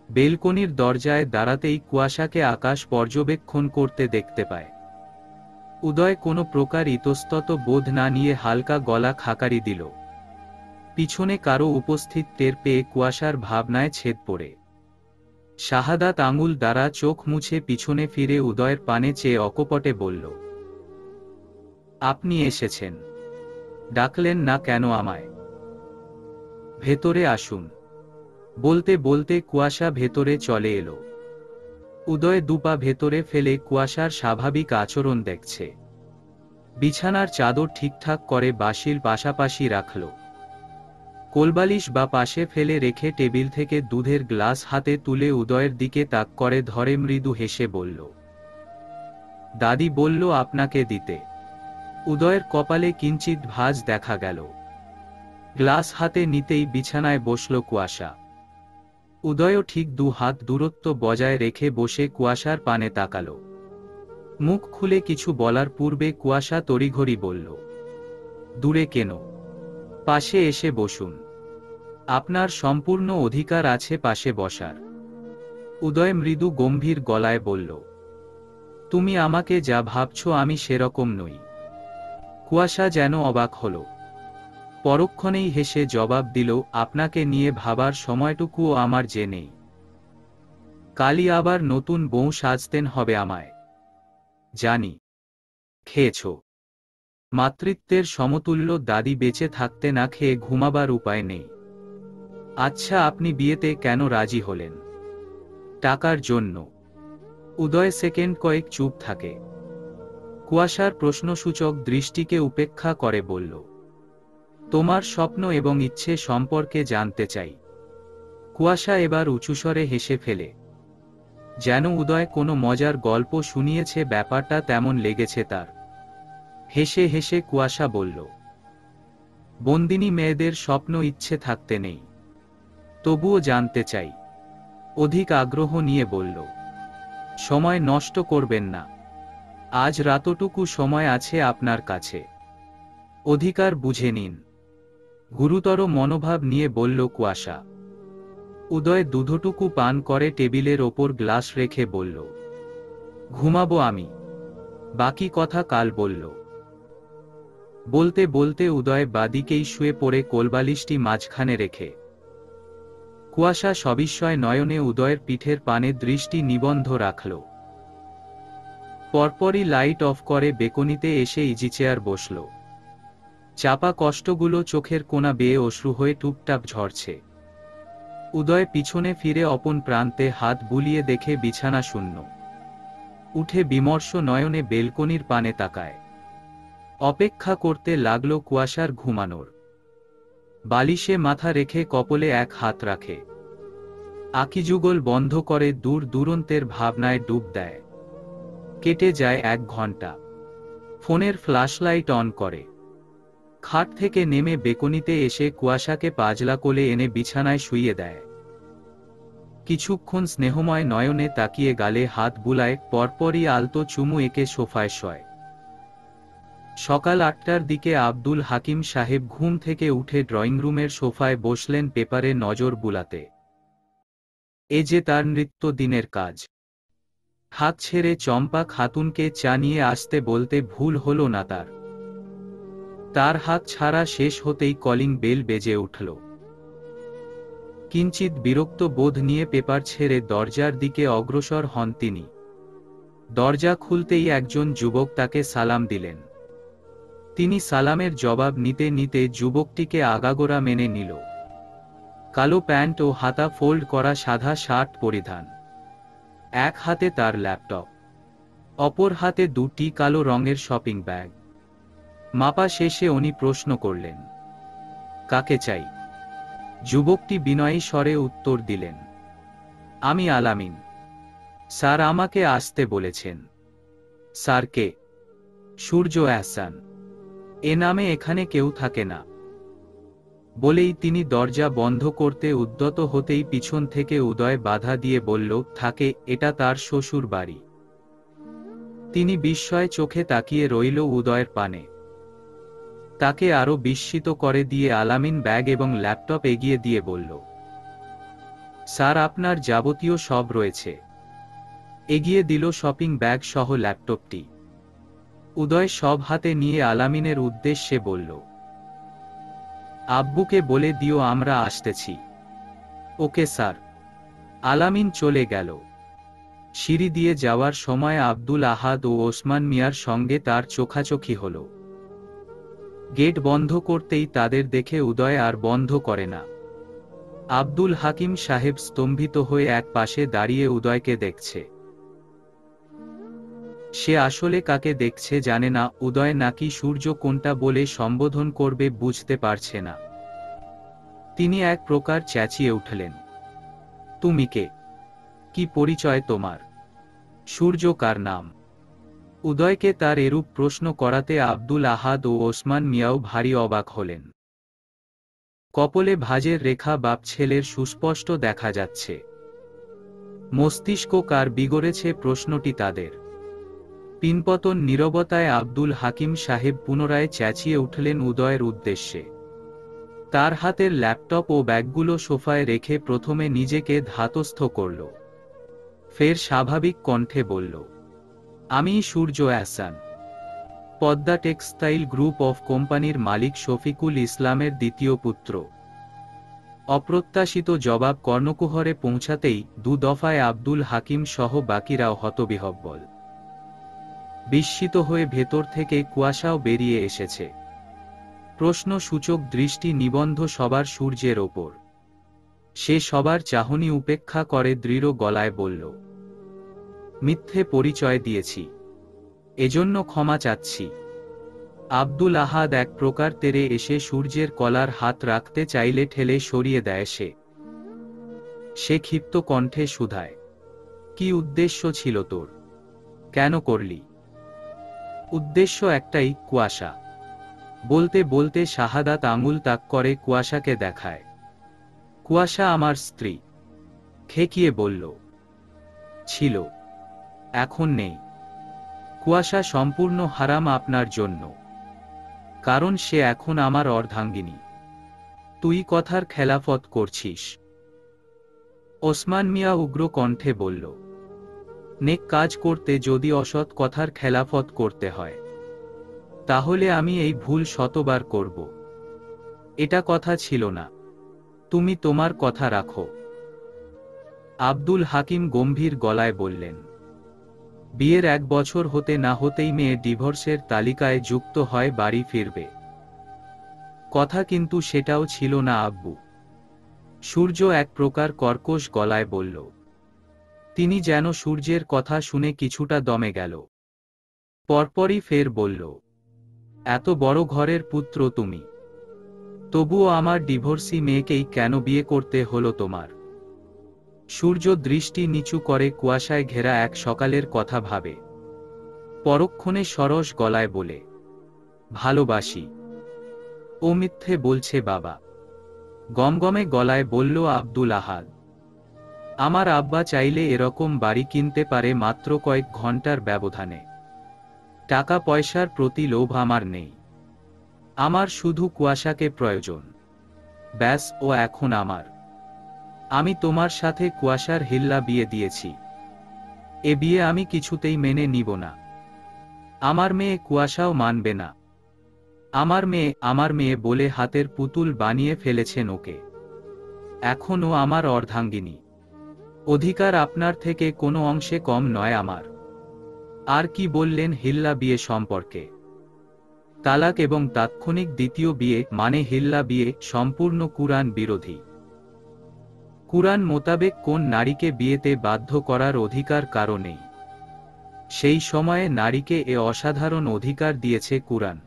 বেলকনির দরজায় দাঁড়াতেই কুয়াশাকে আকাশ পর্যবেক্ষণ করতে দেখতে পায়। উদয় কোনো প্রকার ইতস্তত বোধ না নিয়ে হালকা গলা খাকারি দিল। পিছনে কারো উপস্থিত টের পেয়ে কুয়াশার ভাবনায় ছেদ পড়ে। শাহাদাত আঙুল দ্বারা চোখ মুছে পিছনে ফিরে উদয়ের পানে চেয়ে অকপটে বলল, আপনি এসেছেন? ডাকলেন না কেন আমায়? ভেতরে আসুন। বলতে বলতে কুয়াশা ভেতরে চলে এলো। উদয় 2 পা ভেতরে ফেলে কুয়াশার স্বাভাবিক আচরণ দেখছে। বিছানার চাদর ঠিকঠাক করে বাসির পাশাপাশি রাখল। কোলবালিশ বা পাশে ফেলে রেখে টেবিল থেকে দুধের গ্লাস হাতে তুলে উদয়ের দিকে তাক করে ধরে মৃদু হেসে বলল, দাদি বলল আপনাকে দিতে। উদয়ের কপালে কিঞ্চিৎ ভাঁজ দেখা গেল। গ্লাস হাতে নিতেই বিছানায় বসল কুয়াশা। উদয়ও ঠিক 2 হাত দূরত্ব বজায় রেখে বসে কুয়াশার পানে তাকাল। মুখ খুলে কিছু বলার পূর্বে কুয়াশা তড়িঘড়ি বলল, দূরে কেন, পাশে এসে বসুন। আপনার সম্পূর্ণ অধিকার আছে পাশে বসার। উদয় মৃদু গম্ভীর গলায় বলল, তুমি আমাকে যা ভাবছো আমি সেরকম নই। কুয়াশা যেন অবাক হল। পরক্ষণেই হেসে জবাব দিল, আপনাকে নিয়ে ভাবার সময়টুকুও আমার যে নেই। কালই আবার নতুন বউ সাজতেন হবে আমায়। জানি। খেয়েছ। মাতৃত্বের সমতুল্য দাদি বেঁচে থাকতে না খেয়ে ঘুমাবার উপায় নেই। আচ্ছা, আপনি বিয়েতে কেন রাজি হলেন? টাকার জন্য। উদয় সেকেন্ড কয়েক চুপ থাকে। কুয়াশার প্রশ্নসূচক দৃষ্টিকে উপেক্ষা করে বলল, তোমার স্বপ্ন এবং ইচ্ছে সম্পর্কে জানতে চাই। কুয়াশা এবার উঁচুস্বরে হেসে ফেলে। যেন উদয় কোনো মজার গল্প শুনিয়েছে, ব্যাপারটা তেমন লেগেছে তার। হেসে হেসে কুয়াশা বলল, বন্দিনী মেয়েদের স্বপ্ন ইচ্ছে থাকতে নেই। তবুও জানতে চাই। অধিক আগ্রহ নিয়ে বলল, সময় নষ্ট করবেন না। আজ রাতটুকু সময় আছে আপনার কাছে। অধিকার বুঝে নিন। গুরুতর মনোভাব নিয়ে বলল কুয়াশা। উদয় দুধটুকু পান করে টেবিলের ওপর গ্লাস রেখে বলল, ঘুমাবো আমি, বাকি কথা কাল বলল। বলতে বলতে উদয় বাদিকেই শুয়ে পড়ে কোলবালিশটি মাঝখানে রেখে। কুয়াশা সবিস্ময় নয়নে উদয়ের পিঠের পানে দৃষ্টি নিবন্ধ রাখল। পরপরই লাইট অফ করে বেকনিতে এসে ইজিচেয়ার বসল। চাপা কষ্টগুলো চোখের কোণা বেয়ে অশ্রু হয়ে টুপটাপ ঝরছে। উদয় পিছনে ফিরে অপন প্রান্তে হাত বুলিয়ে দেখে বিছানা শূন্য। উঠে বিমর্ষ নয়নে বেলকনির পানে তাকায়। অপেক্ষা করতে লাগল কুয়াশার ঘুমানোর। বালিশে মাথা রেখে কপলে এক হাত রাখে। আঁকিযুগল বন্ধ করে দূর দূরন্তের ভাবনায় ডুব দেয়। কেটে যায় 1 ঘন্টা। ফোনের ফ্ল্যাশলাইট অন করে। খাট থেকে নেমে বেকনিতে এসে কুয়াশাকে পাজলা কোলে এনে বিছানায় শুইয়ে দেয়। কিছুক্ষণ স্নেহময় নয়নে তাকিয়ে গালে হাত বুলায়, পরপরই আলতো চুমু এঁকে সোফায় শয়। সকাল 8টার দিকে আব্দুল হাকিম সাহেব ঘুম থেকে উঠে ড্রয়িংরুমের সোফায় বসলেন পেপারে নজর বুলাতে। এ যে তার নিত্যদিনের কাজ। হাত ছেড়ে চম্পা খাতুনকে চা নিয়ে আসতে বলতে ভুল হল না তার। তার হাত ছাড়া শেষ হতেই কলিং বেল বেজে উঠল। কিঞ্চিৎ বিরক্ত বোধ নিয়ে পেপার ছেড়ে দরজার দিকে অগ্রসর হন তিনি। দরজা খুলতেই একজন যুবক তাকে সালাম দিলেন। তিনি সালামের জবাব নিতে নিতে যুবকটিকে আগাগোড়া মেনে নিল। কালো প্যান্ট ও হাতা ফোল্ড করা সাদা শার্ট পরিধান। এক হাতে তার ল্যাপটপ, অপর হাতে 2টি কালো রঙের শপিং ব্যাগ। মাপা শেষে উনি প্রশ্ন করলেন, কাকে চাই? যুবকটি বিনয়ী স্বরে উত্তর দিলেন, আমি আলামিন। স্যার আমাকে আসতে বলেছেন। স্যার কে? সূর্য আহসান। এ নামে এখানে কেউ থাকে না। বলেই তিনি দরজা বন্ধ করতে উদ্যত হতেই পিছন থেকে উদয় বাধা দিয়ে বলল, থাকে, এটা তার শ্বশুর বাড়ি। তিনি বিস্ময় চোখে তাকিয়ে রইল উদয়ের পানে। তাকে আরো বিস্মিত করে দিয়ে আলামিন ব্যাগ এবং ল্যাপটপ এগিয়ে দিয়ে বলল, স্যার আপনার যাবতীয় সব রয়েছে। এগিয়ে দিল শপিং ব্যাগ সহ ল্যাপটপটি। উদয় সব হাতে নিয়ে আলামিনের উদ্দেশ্যে বলল, আব্বুকে বলে দিও আমরা আসতেছি। Okay sir. আলামিন চলে গেল। সিঁড়ি দিয়ে যাওয়ার সময় আব্দুল আহাদ ও ওসমান মিয়ার সঙ্গে তার চোখাচোখি হল। গেট বন্ধ করতেই তাদের দেখে উদয় আর বন্ধ করে না। আব্দুল হাকিম সাহেব স্তম্ভিত হয়ে এক পাশে দাঁড়িয়ে উদয়কে দেখছে। সে আসলে কাকে দেখছে জানে না, উদয় নাকি সূর্য কোনটা বলে সম্বোধন করবে বুঝতে পারছে না। তিনি এক প্রকার চেঁচিয়ে উঠলেন, তুমি কে? কি পরিচয় তোমার? সূর্য কার নাম? উদয়কে তার এরূপ প্রশ্ন করাতে আব্দুল আহাদ ও ওসমান মিয়াও ভারী অবাক হলেন। কপলে ভাঁজের রেখা বাপ ছেলের সুস্পষ্ট দেখা যাচ্ছে। মস্তিষ্ক কার বিগড়েছে প্রশ্নটি তাদের। পিনপতন নীরবতায় আব্দুল হাকিম সাহেব পুনরায় চেঁচিয়ে উঠলেন উদয়ের উদ্দেশ্যে। তার হাতের ল্যাপটপ ও ব্যাগগুলো সোফায় রেখে প্রথমে নিজেকে ধাতস্থ করল, ফের স্বাভাবিক কণ্ঠে বলল, আমি Surya Ahsan, Padma textile group of কোম্পানির মালিক শফিকুল ইসলামের দ্বিতীয় পুত্র। অপ্রত্যাশিত জবাব কর্ণকুহরে পৌঁছাতেই দু দফায় আব্দুল হাকিম সহ বাকিরাও হতবিহ্বল। বিস্মিত হয়ে ভেতর থেকে কুয়াশাও বেরিয়ে এসেছে। প্রশ্নসূচক দৃষ্টি নিবন্ধ সবার সূর্যের ওপর। সে সবার চাহনি উপেক্ষা করে দৃঢ় গলায় বলল, মিথ্যে পরিচয় দিয়েছি, এজন্য ক্ষমা চাচ্ছি। আব্দুল আহাদ এক প্রকার তেরে এসে সূর্যের কলার হাত রাখতে চাইলে ঠেলে সরিয়ে দেয় সে ক্ষিপ্ত কণ্ঠে শুধায়, কি উদ্দেশ্য ছিল তোর? কেন করলি? উদ্দেশ্য একটাই, কুয়াশা। বলতে বলতে শাহাদাত আঙুল তাক করে কুয়াশাকে দেখায়। কুয়াশা আমার স্ত্রী। খেকিয়ে বলল, ছিল, এখন নেই। কুয়াশা সম্পূর্ণ হারাম আপনার জন্য, কারণ সে এখন আমার অর্ধাঙ্গিনী। তুই কথার খেলাফত করছিস। ওসমান মিয়া উগ্র কণ্ঠে বলল, নেক কাজ করতে যদি অসৎ কথার খেলাফত করতে হয়, তাহলে আমি এই ভুল শতবার করব। এটা কথা ছিল না, তুমি তোমার কথা রাখো। আব্দুল হাকিম গম্ভীর গলায় বললেন, বিয়ের 1 বছর হতে না হতেই মেয়ে ডিভোর্সের তালিকায় যুক্ত হয়, বাড়ি ফিরবে। কথা কিন্তু সেটাও ছিল না আব্বু। সূর্য এক প্রকার কর্কশ গলায় বলল। তিনি যেন সূর্যের কথা শুনে কিছুটা দমে গেল। পরপরই ফের বলল, এত বড় ঘরের পুত্র তুমি, তবুও আমার ডিভোর্সি মেয়েকেই কেন বিয়ে করতে হলো তোমার? সূর্য দৃষ্টি নিচু করে কুয়াশায় ঘেরা এক সকালের কথা ভাবে। পরক্ষণে সরস গলায় বলে, ভালোবাসি। ও মিথ্যে বলছে বাবা। গমগমে গলায় বলল আব্দুল আহাদ। আমার আব্বা চাইলে এরকম বাড়ি কিনতে পারে মাত্র কয়েক ঘন্টার ব্যবধানে। টাকা পয়সার প্রতি লোভ আমার নেই। আমার শুধু কুয়াশাকে প্রয়োজন, ব্যাস, ও এখন আমার। আমি তোমার সাথে কুয়াশার হিল্লা বিয়ে দিয়েছি। এ বিয়ে আমি কিছুতেই মেনে নিব না। আমার মেয়ে কুয়াশাও মানবে না। আমার মেয়ে বলে হাতের পুতুল বানিয়ে ফেলেছেন ওকে। এখনও আমার অর্ধাঙ্গিনী। অধিকার আপনার থেকে কোনো অংশে কম নয় আমার। আর কি বললেন হিল্লা বিয়ে সম্পর্কে? তালাক এবং তাৎক্ষণিক দ্বিতীয় বিয়ে মানে হিল্লা বিয়ে সম্পূর্ণ কুরআন বিরোধী। কুরআন মোতাবেক কোন নারীকে বিয়েতে বাধ্য করার অধিকার কারো নেই। সেই সময়ে নারীকে এ অসাধারণ অধিকার দিয়েছে কুরআন।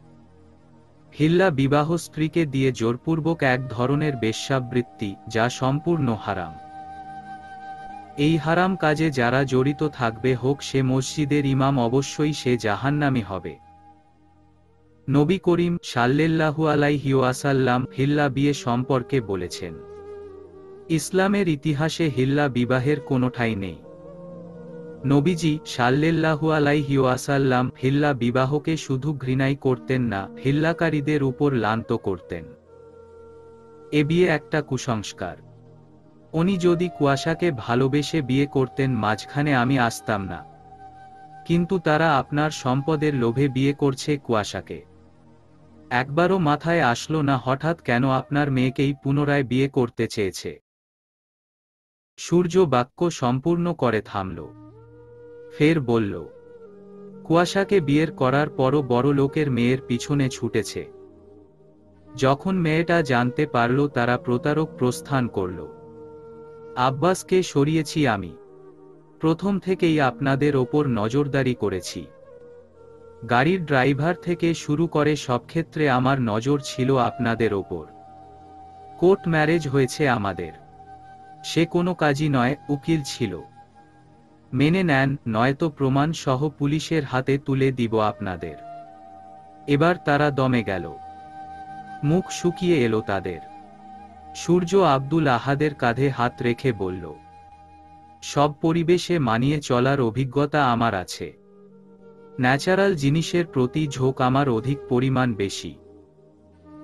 হিল্লা বিবাহ স্ত্রীকে দিয়ে জোরপূর্বক এক ধরনের বেশ্যাবৃত্তি, যা সম্পূর্ণ হারাম। এই হারাম কাজে যারা জড়িত থাকবে, হোক সে মসজিদের ইমাম, অবশ্যই সে জাহান্নামী হবে। নবী করিম সাল্লাল্লাহু আলাইহি ওয়াসাল্লাম হিল্লা বিয়ে সম্পর্কে বলেছেন, ইসলামের ইতিহাসে হিল্লা বিবাহের কোনো ঠাঁই নেই। নবীজি সাল্লাল্লাহু আলাইহি ওয়াসাল্লাম হিল্লা বিবাহকে শুধু ঘৃণাই করতেন না, হিল্লাকারীদের উপর লানত করতেন। এ বিয়ে একটা কুসংস্কার। উনি যদি কুয়াশাকে ভালোবেসে বিয়ে করতেন, মাঝখানে আমি আসতাম না। কিন্তু তারা আপনার সম্পদের লোভে বিয়ে করছে কুয়াশাকে। একবারও মাথায় আসলো না হঠাৎ কেন আপনার মেয়েকেই পুনরায় বিয়ে করতে চেয়েছে? সূর্য বাক্য সম্পূর্ণ করে থামল। ফের বলল, কুয়াশাকে বিয়ের করার পরও বড় লোকের মেয়ের পিছনে ছুটেছে। যখন মেয়েটা জানতে পারল তারা প্রতারক, প্রস্থান করল। আব্বাসকে সরিয়েছি আমি। প্রথম থেকেই আপনাদের ওপর নজরদারি করেছি। গাড়ির ড্রাইভার থেকে শুরু করে সব ক্ষেত্রে আমার নজর ছিল আপনাদের ওপর। কোর্ট ম্যারেজ হয়েছে আমাদের। সে কোনো কাজই নয়, উকিল ছিল। মেনে নেন, নয়তো প্রমাণ সহ পুলিশের হাতে তুলে দিব আপনাদের। এবার তারা দমে গেল। মুখ শুকিয়ে এলো তাদের। সূর্য আব্দুল আহাদের কাঁধে হাত রেখে বলল, সব পরিবেশে মানিয়ে চলার অভিজ্ঞতা আমার আছে। ন্যাচারাল জিনিসের প্রতি ঝোঁক আমার অধিক পরিমাণ বেশি।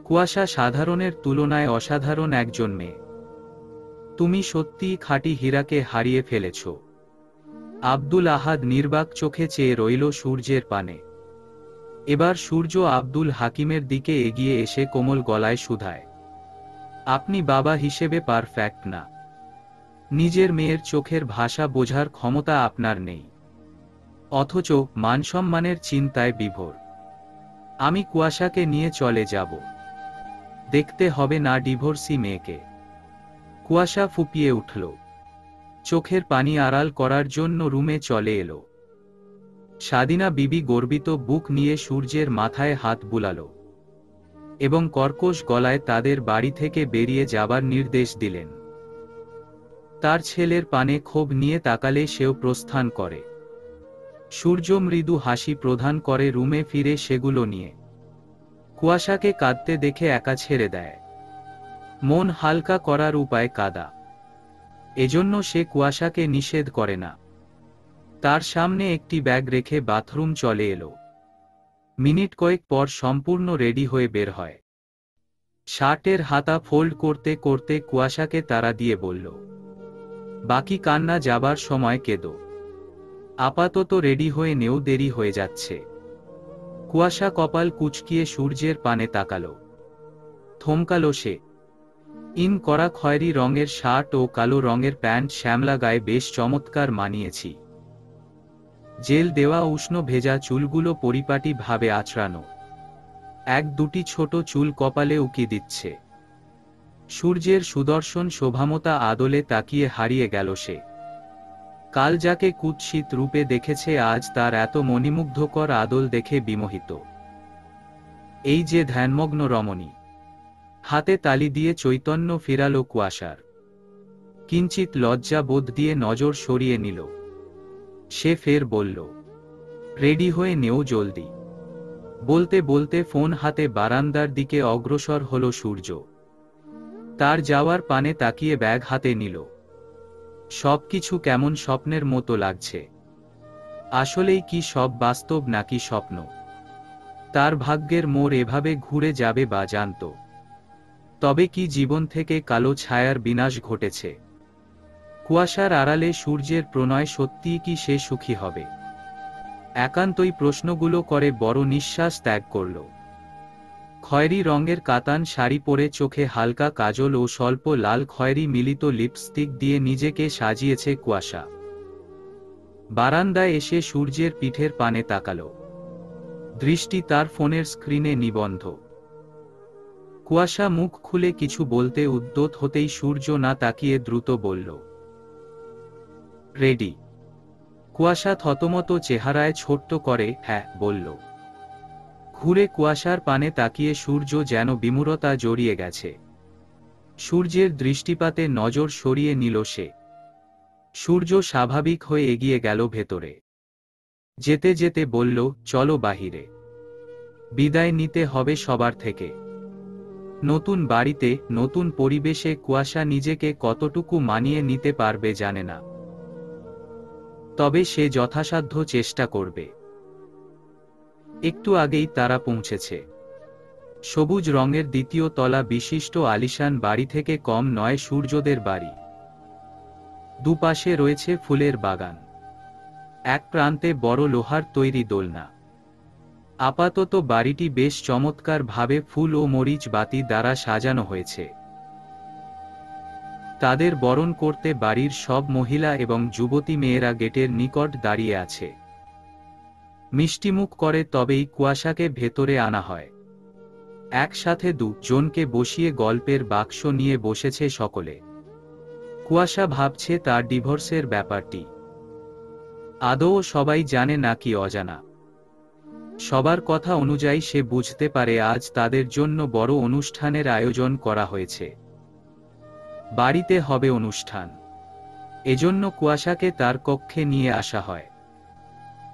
কুয়াশা সাধারণের তুলনায় অসাধারণ একজন মেয়ে। তুমি সত্যিই খাঁটি হীরাকে হারিয়ে ফেলেছ। আব্দুল আহাদ নির্বাক চোখে চেয়ে রইল সূর্যের পানে। এবার সূর্য আব্দুল হাকিমের দিকে এগিয়ে এসে কোমল গলায় শুধায়, আপনি বাবা হিসেবে পারফেক্ট না। নিজের মেয়ের চোখের ভাষা বোঝার ক্ষমতা আপনার নেই, অথচ মানসম্মানের চিন্তায় বিভোর। আমি কুয়াশাকে নিয়ে চলে যাব। দেখতে হবে না ডিভোর্সি মেয়েকে। কুয়াশা ফুপিয়ে উঠল। চোখের পানি আড়াল করার জন্য রুমে চলে এলো। সাদিনা বিবি গর্বিত বুক নিয়ে সূর্যের মাথায় হাত বুলাল এবং কর্কশ গলায় তাদের বাড়ি থেকে বেরিয়ে যাবার নির্দেশ দিলেন। তার ছেলের পানে ক্ষোভ নিয়ে তাকালে সেও প্রস্থান করে। সূর্য মৃদু হাসি প্রদান করে রুমে ফিরে সেগুলো নিয়ে। কুয়াশাকে কাঁদতে দেখে একা ছেড়ে দেয়। মন হালকা করার উপায় কাঁদা। এজন্য সে কুয়াশাকে নিষেধ করে না। তার সামনে একটি ব্যাগ রেখে বাথরুম চলে এলো। মিনিট কয়েক পর সম্পূর্ণ রেডি হয়ে বের হয়। শার্টের হাতা ফোল্ড করতে করতে কুয়াশাকে তাড়া দিয়ে বলল, বাকি কান্না যাবার সময় কেঁদো। আপাতত রেডি হয়ে নেও, দেরি হয়ে যাচ্ছে। কুয়াশা কপাল কুঁচকিয়ে সূর্যের পানে তাকালো। থমকালো সে। ইন করা খয়েরি রঙের শার্ট ও কালো রঙের প্যান্ট শ্যামলা গায়ে বেশ চমৎকার মানিয়েছি। জেল দেওয়া উষ্ণ ভেজা চুলগুলো পরিপাটি ভাবে আঁচড়ানো। এক দুটি ছোট চুল কপালে উকি দিচ্ছে। সূর্যের সুদর্শন শোভামতা আদলে তাকিয়ে হারিয়ে গেল সে। কাল যাকে কুৎসিত রূপে দেখেছে আজ তার এত মণিমুগ্ধকর আদল দেখে বিমোহিত। এই যে ধ্যানমগ্ন রমণী। হাতে তালি দিয়ে চৈতন্য ফিরালো কুয়াশার। কিঞ্চিত লজ্জা বোধ দিয়ে নজর সরিয়ে নিল। সে ফের বলল, রেডি হয়ে নেও জলদি। বলতে বলতে ফোন হাতে বারান্দার দিকে অগ্রসর হল সূর্য। তার যাওয়ার পানে তাকিয়ে ব্যাগ হাতে নিল। সবকিছু কেমন স্বপ্নের মতো লাগছে। আসলেই কি সব বাস্তব নাকি স্বপ্ন? তার ভাগ্যের মোড় এভাবে ঘুরে যাবে বা জানত? তবে কি জীবন থেকে কালো ছায়ার বিনাশ ঘটেছে? কুয়াশার আড়ালে সূর্যের প্রণয় সত্যিই কি সে সুখী হবে? একান্তই প্রশ্নগুলো করে বড় নিঃশ্বাস ত্যাগ করল। খয়েরি রঙের কাতান শাড়ি পরে চোখে হালকা কাজল ও স্বল্প লাল খয়েরি মিলিত লিপস্টিক দিয়ে নিজেকে সাজিয়েছে কুয়াশা। বারান্দায় এসে সূর্যের পিঠের পানে তাকালো। দৃষ্টি তার ফোনের স্ক্রিনে নিবন্ধ। কুয়াশা মুখ খুলে কিছু বলতে উদ্যত হতেই সূর্য না তাকিয়ে দ্রুত বলল, রেডি। কুয়াশা থতমত চেহারায় ছোট্ট করে হ্যাঁ বলল। ঘুরে কুয়াশার পানে তাকিয়ে সূর্য যেন বিমূঢ়তা জড়িয়ে গেছে। সূর্যের দৃষ্টিপাতে নজর সরিয়ে নিল সে। সূর্য স্বাভাবিক হয়ে এগিয়ে গেল ভেতরে। যেতে যেতে বলল, চলো বাহিরে। বিদায় নিতে হবে সবার থেকে। নতুন বাড়িতে নতুন পরিবেশে কুয়াশা নিজেকে কতটুকু মানিয়ে নিতে পারবে জানে না। তবে সে যথাসাধ্য চেষ্টা করবে। একটু আগেই তারা পৌঁছেছে। সবুজ রঙের দ্বিতীয় তলা বিশিষ্ট আলিশান বাড়ি থেকে কম নয় সূর্যদের বাড়ি। দুপাশে রয়েছে ফুলের বাগান। এক প্রান্তে বড় লোহার তৈরি দোলনা। আপাতত বাড়িটি বেশ চমৎকার ভাবে ফুল ও মরিচ বাতি দ্বারা সাজানো হয়েছে। তাদের বরণ করতে বাড়ির সব মহিলা এবং যুবতী মেয়েরা গেটের নিকট দাঁড়িয়ে আছে। মিষ্টিমুখ করে তবেই কুয়াশাকে ভেতরে আনা হয়। একসাথে দুজনকে বসিয়ে গল্পের বাক্স নিয়ে বসেছে সকলে। কুয়াশা ভাবছে তার ডিভোর্সের ব্যাপারটি আদৌ সবাই জানে নাকি অজানা। সবার কথা অনুযায়ী সে বুঝতে পারে আজ তাদের জন্য বড় অনুষ্ঠানের আয়োজন করা হয়েছে। বাড়িতে হবে অনুষ্ঠান, এজন্য কুয়াশাকে তার কক্ষে নিয়ে আসা হয়।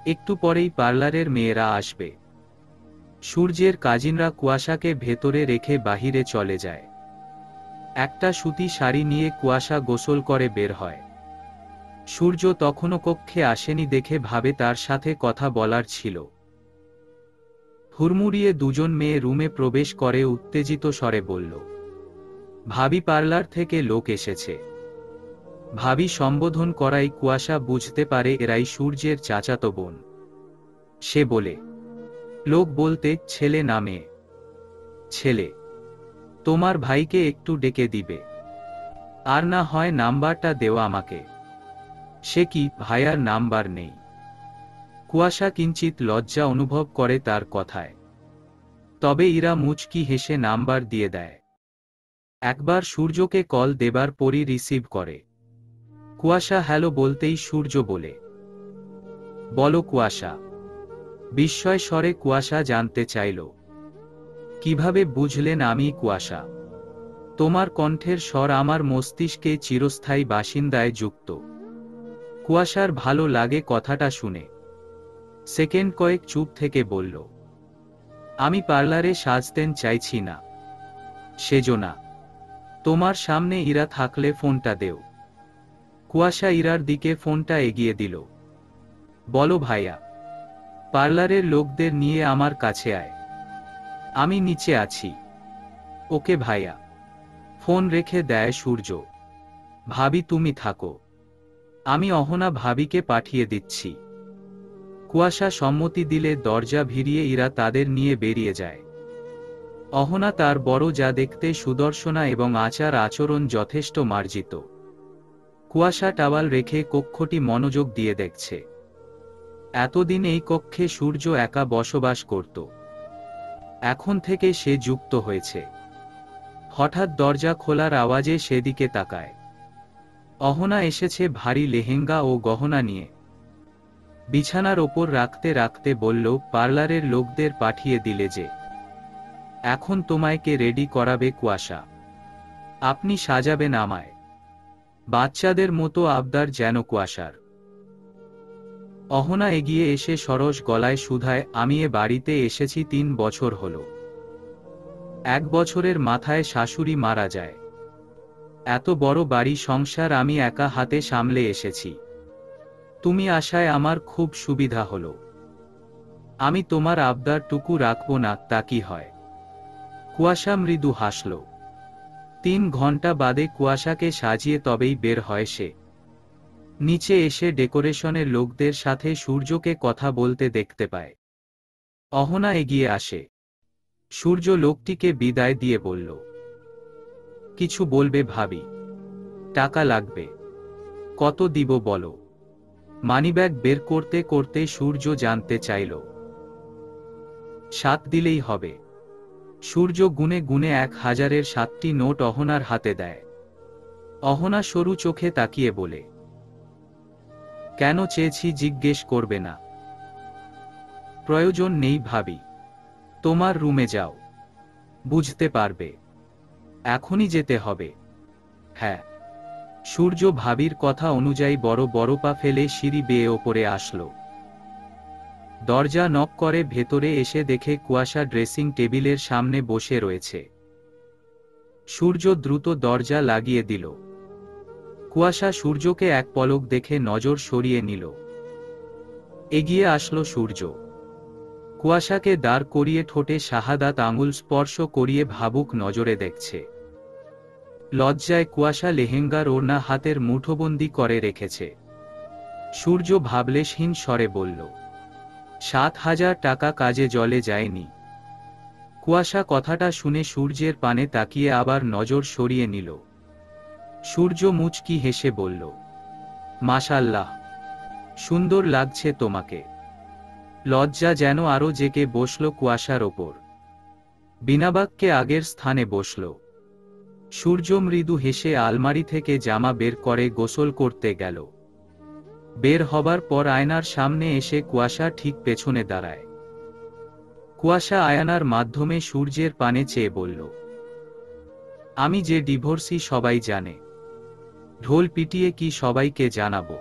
একটু পরেই পার্লারের মেয়েরা আসবে। সূর্যের কাজিনরা কুয়াশাকে ভেতরে রেখে বাহিরে চলে যায়। একটা সুতি শাড়ি নিয়ে কুয়াশা গোসল করে বের হয়। সূর্য তখনও কক্ষে আসেনি দেখে ভাবে তার সাথে কথা বলার ছিল। হুড়মুড়িয়ে দুজন মেয়ে রুমে প্রবেশ করে উত্তেজিত স্বরে বলল, ভাবি পার্লার থেকে লোক এসেছে। ভাবি সম্বোধন করাই কুয়াশা বুঝতে পারে এরাই সূর্যের চাচাতো বোন। সে বলে, লোক বলতে ছেলে না মেয়ে? ছেলে। তোমার ভাইকে একটু ডেকে দিবে? আর না হয় নাম্বারটা দেওয়া আমাকে। সে কি, ভাইয়ার নাম্বার নেই? কুয়াশা কিঞ্চিত লজ্জা অনুভব করে তার কথায়। তবে ইরা মুচকি হেসে নাম্বার দিয়ে দেয়। একবার সূর্যকে কল দেবার পরই রিসিভ করে। কুয়াশা হ্যালো বলতেই সূর্য বলে, বলো কুয়াশা। বিস্ময় স্বরে কুয়াশা জানতে চাইল, কিভাবে বুঝলেন আমি কুয়াশা? তোমার কণ্ঠের স্বর আমার মস্তিষ্কে চিরস্থায়ী বাসিন্দায় যুক্ত। কুয়াশার ভালো লাগে কথাটা শুনে। সেকেন্ড কয়েক চুপ থেকে বলল, আমি পার্লারে সাজতেন চাইছি না। সেজো না। তোমার সামনে ইরা থাকলে ফোনটা দেও। কুয়াশা ইরার দিকে ফোনটা এগিয়ে দিল। বলো ভাইয়া, পার্লারের লোকদের নিয়ে আমার কাছে আয়। আমি নিচে আছি। ওকে ভাইয়া। ফোন রেখে দেয় সূর্য। ভাবি তুমি থাকো, আমি অহনা ভাবিকে পাঠিয়ে দিচ্ছি। কুয়াশা সম্মতি দিলে দরজা ভিড়িয়ে ইরা তাদের নিয়ে বেরিয়ে যায়। অহনা তার বড় যা দেখতে সুদর্শনা এবং আচার আচরণ যথেষ্ট মার্জিত। কুয়াশা টাওয়াল রেখে কক্ষটি মনোযোগ দিয়ে দেখছে। এতদিন এই কক্ষে সূর্য একা বসবাস করত। এখন থেকে সে যুক্ত হয়েছে। হঠাৎ দরজা খোলার আওয়াজে সেদিকে তাকায়। অহনা এসেছে ভারী লেহেঙ্গা ও গহনা নিয়ে। বিছানার ওপর রাখতে রাখতে বলল, পার্লারের লোকদের পাঠিয়ে দিলে যে? এখন তোমায় কে রেডি করাবে কুয়াশা? আপনি সাজাবেন আমায়? বাচ্চাদের মতো আবদার যেন কুয়াশার। অহনা এগিয়ে এসে সরস গলায় শুধায়, আমি এ বাড়িতে এসেছি 3 বছর হল। 1 বছরের মাথায় শাশুড়ি মারা যায়। এত বড় বাড়ি সংসার আমি একা হাতে সামলে এসেছি। তুমি আসায় আমার খুব সুবিধা হলো। আমি তোমার আবদারটুকু রাখবো না তা কি হয়? কুয়াশা মৃদু হাসল। 3 ঘন্টা বাদে কুয়াশাকে সাজিয়ে তবেই বের হয় সে। নিচে এসে ডেকোরেশনের লোকদের সাথে সূর্যকে কথা বলতে দেখতে পায়। অহনা এগিয়ে আসে। সূর্য লোকটিকে বিদায় দিয়ে বলল, কিছু বলবে ভাবি? টাকা লাগবে। কত দিব বলো? মানিব্যাগ বের করতে করতে সূর্য জানতে চাইল। 7 দিলেই হবে। সূর্য গুনে গুনে 1000-এর 7টি নোট অহনার হাতে দেয়। অহনা সরু চোখে তাকিয়ে বলে, কেন চেয়েছি জিজ্ঞেস করবে না? প্রয়োজন নেই ভাবি। তোমার রুমে যাও, বুঝতে পারবে। এখনই যেতে হবে? হ্যাঁ। সূর্য ভাবির কথা অনুযায়ী বড় বড় পা ফেলে সিঁড়ি বেয়ে ওপরে আসলো। দরজা নক করে ভেতরে এসে দেখে কুয়াশা ড্রেসিং টেবিলের সামনে বসে রয়েছে। সূর্য দ্রুত দরজা লাগিয়ে দিল। কুয়াশা সূর্যকে এক পলক দেখে নজর সরিয়ে নিল। এগিয়ে আসলো সূর্য। কুয়াশাকে দাঁড় করিয়ে ঠোঁটে শাহাদাত আঙুল স্পর্শ করিয়ে ভাবুক নজরে দেখছে। লজ্জায় কুয়াশা লেহেঙ্গার ওড়না হাতের মুঠোবন্দি করে রেখেছে। সূর্য ভাবলেশহীন স্বরে বলল, 7000 টাকা কাজে জলে যায়নি। কুয়াশা কথাটা শুনে সূর্যের পানে তাকিয়ে আবার নজর সরিয়ে নিল। সূর্য মুচকি হেসে বলল, মাশাআল্লাহ, সুন্দর লাগছে তোমাকে। লজ্জা যেন আরো জেগে বসল কুয়াশার ওপর। বিনাবাক্যে আগের স্থানে বসল। সূর্য মৃদু হেসে আলমারি থেকে জামা বের করে গোসল করতে গেল। বের হবার পর আয়নার সামনে এসে কুয়াশা ঠিক পেছনে দাঁড়ায়। কুয়াশা আয়নার মাধ্যমে সূর্যের পানে চেয়ে বলল, আমি যে ডিভোর্সি সবাই জানে, ঢোল পিটিয়ে কি সবাইকে জানাবো?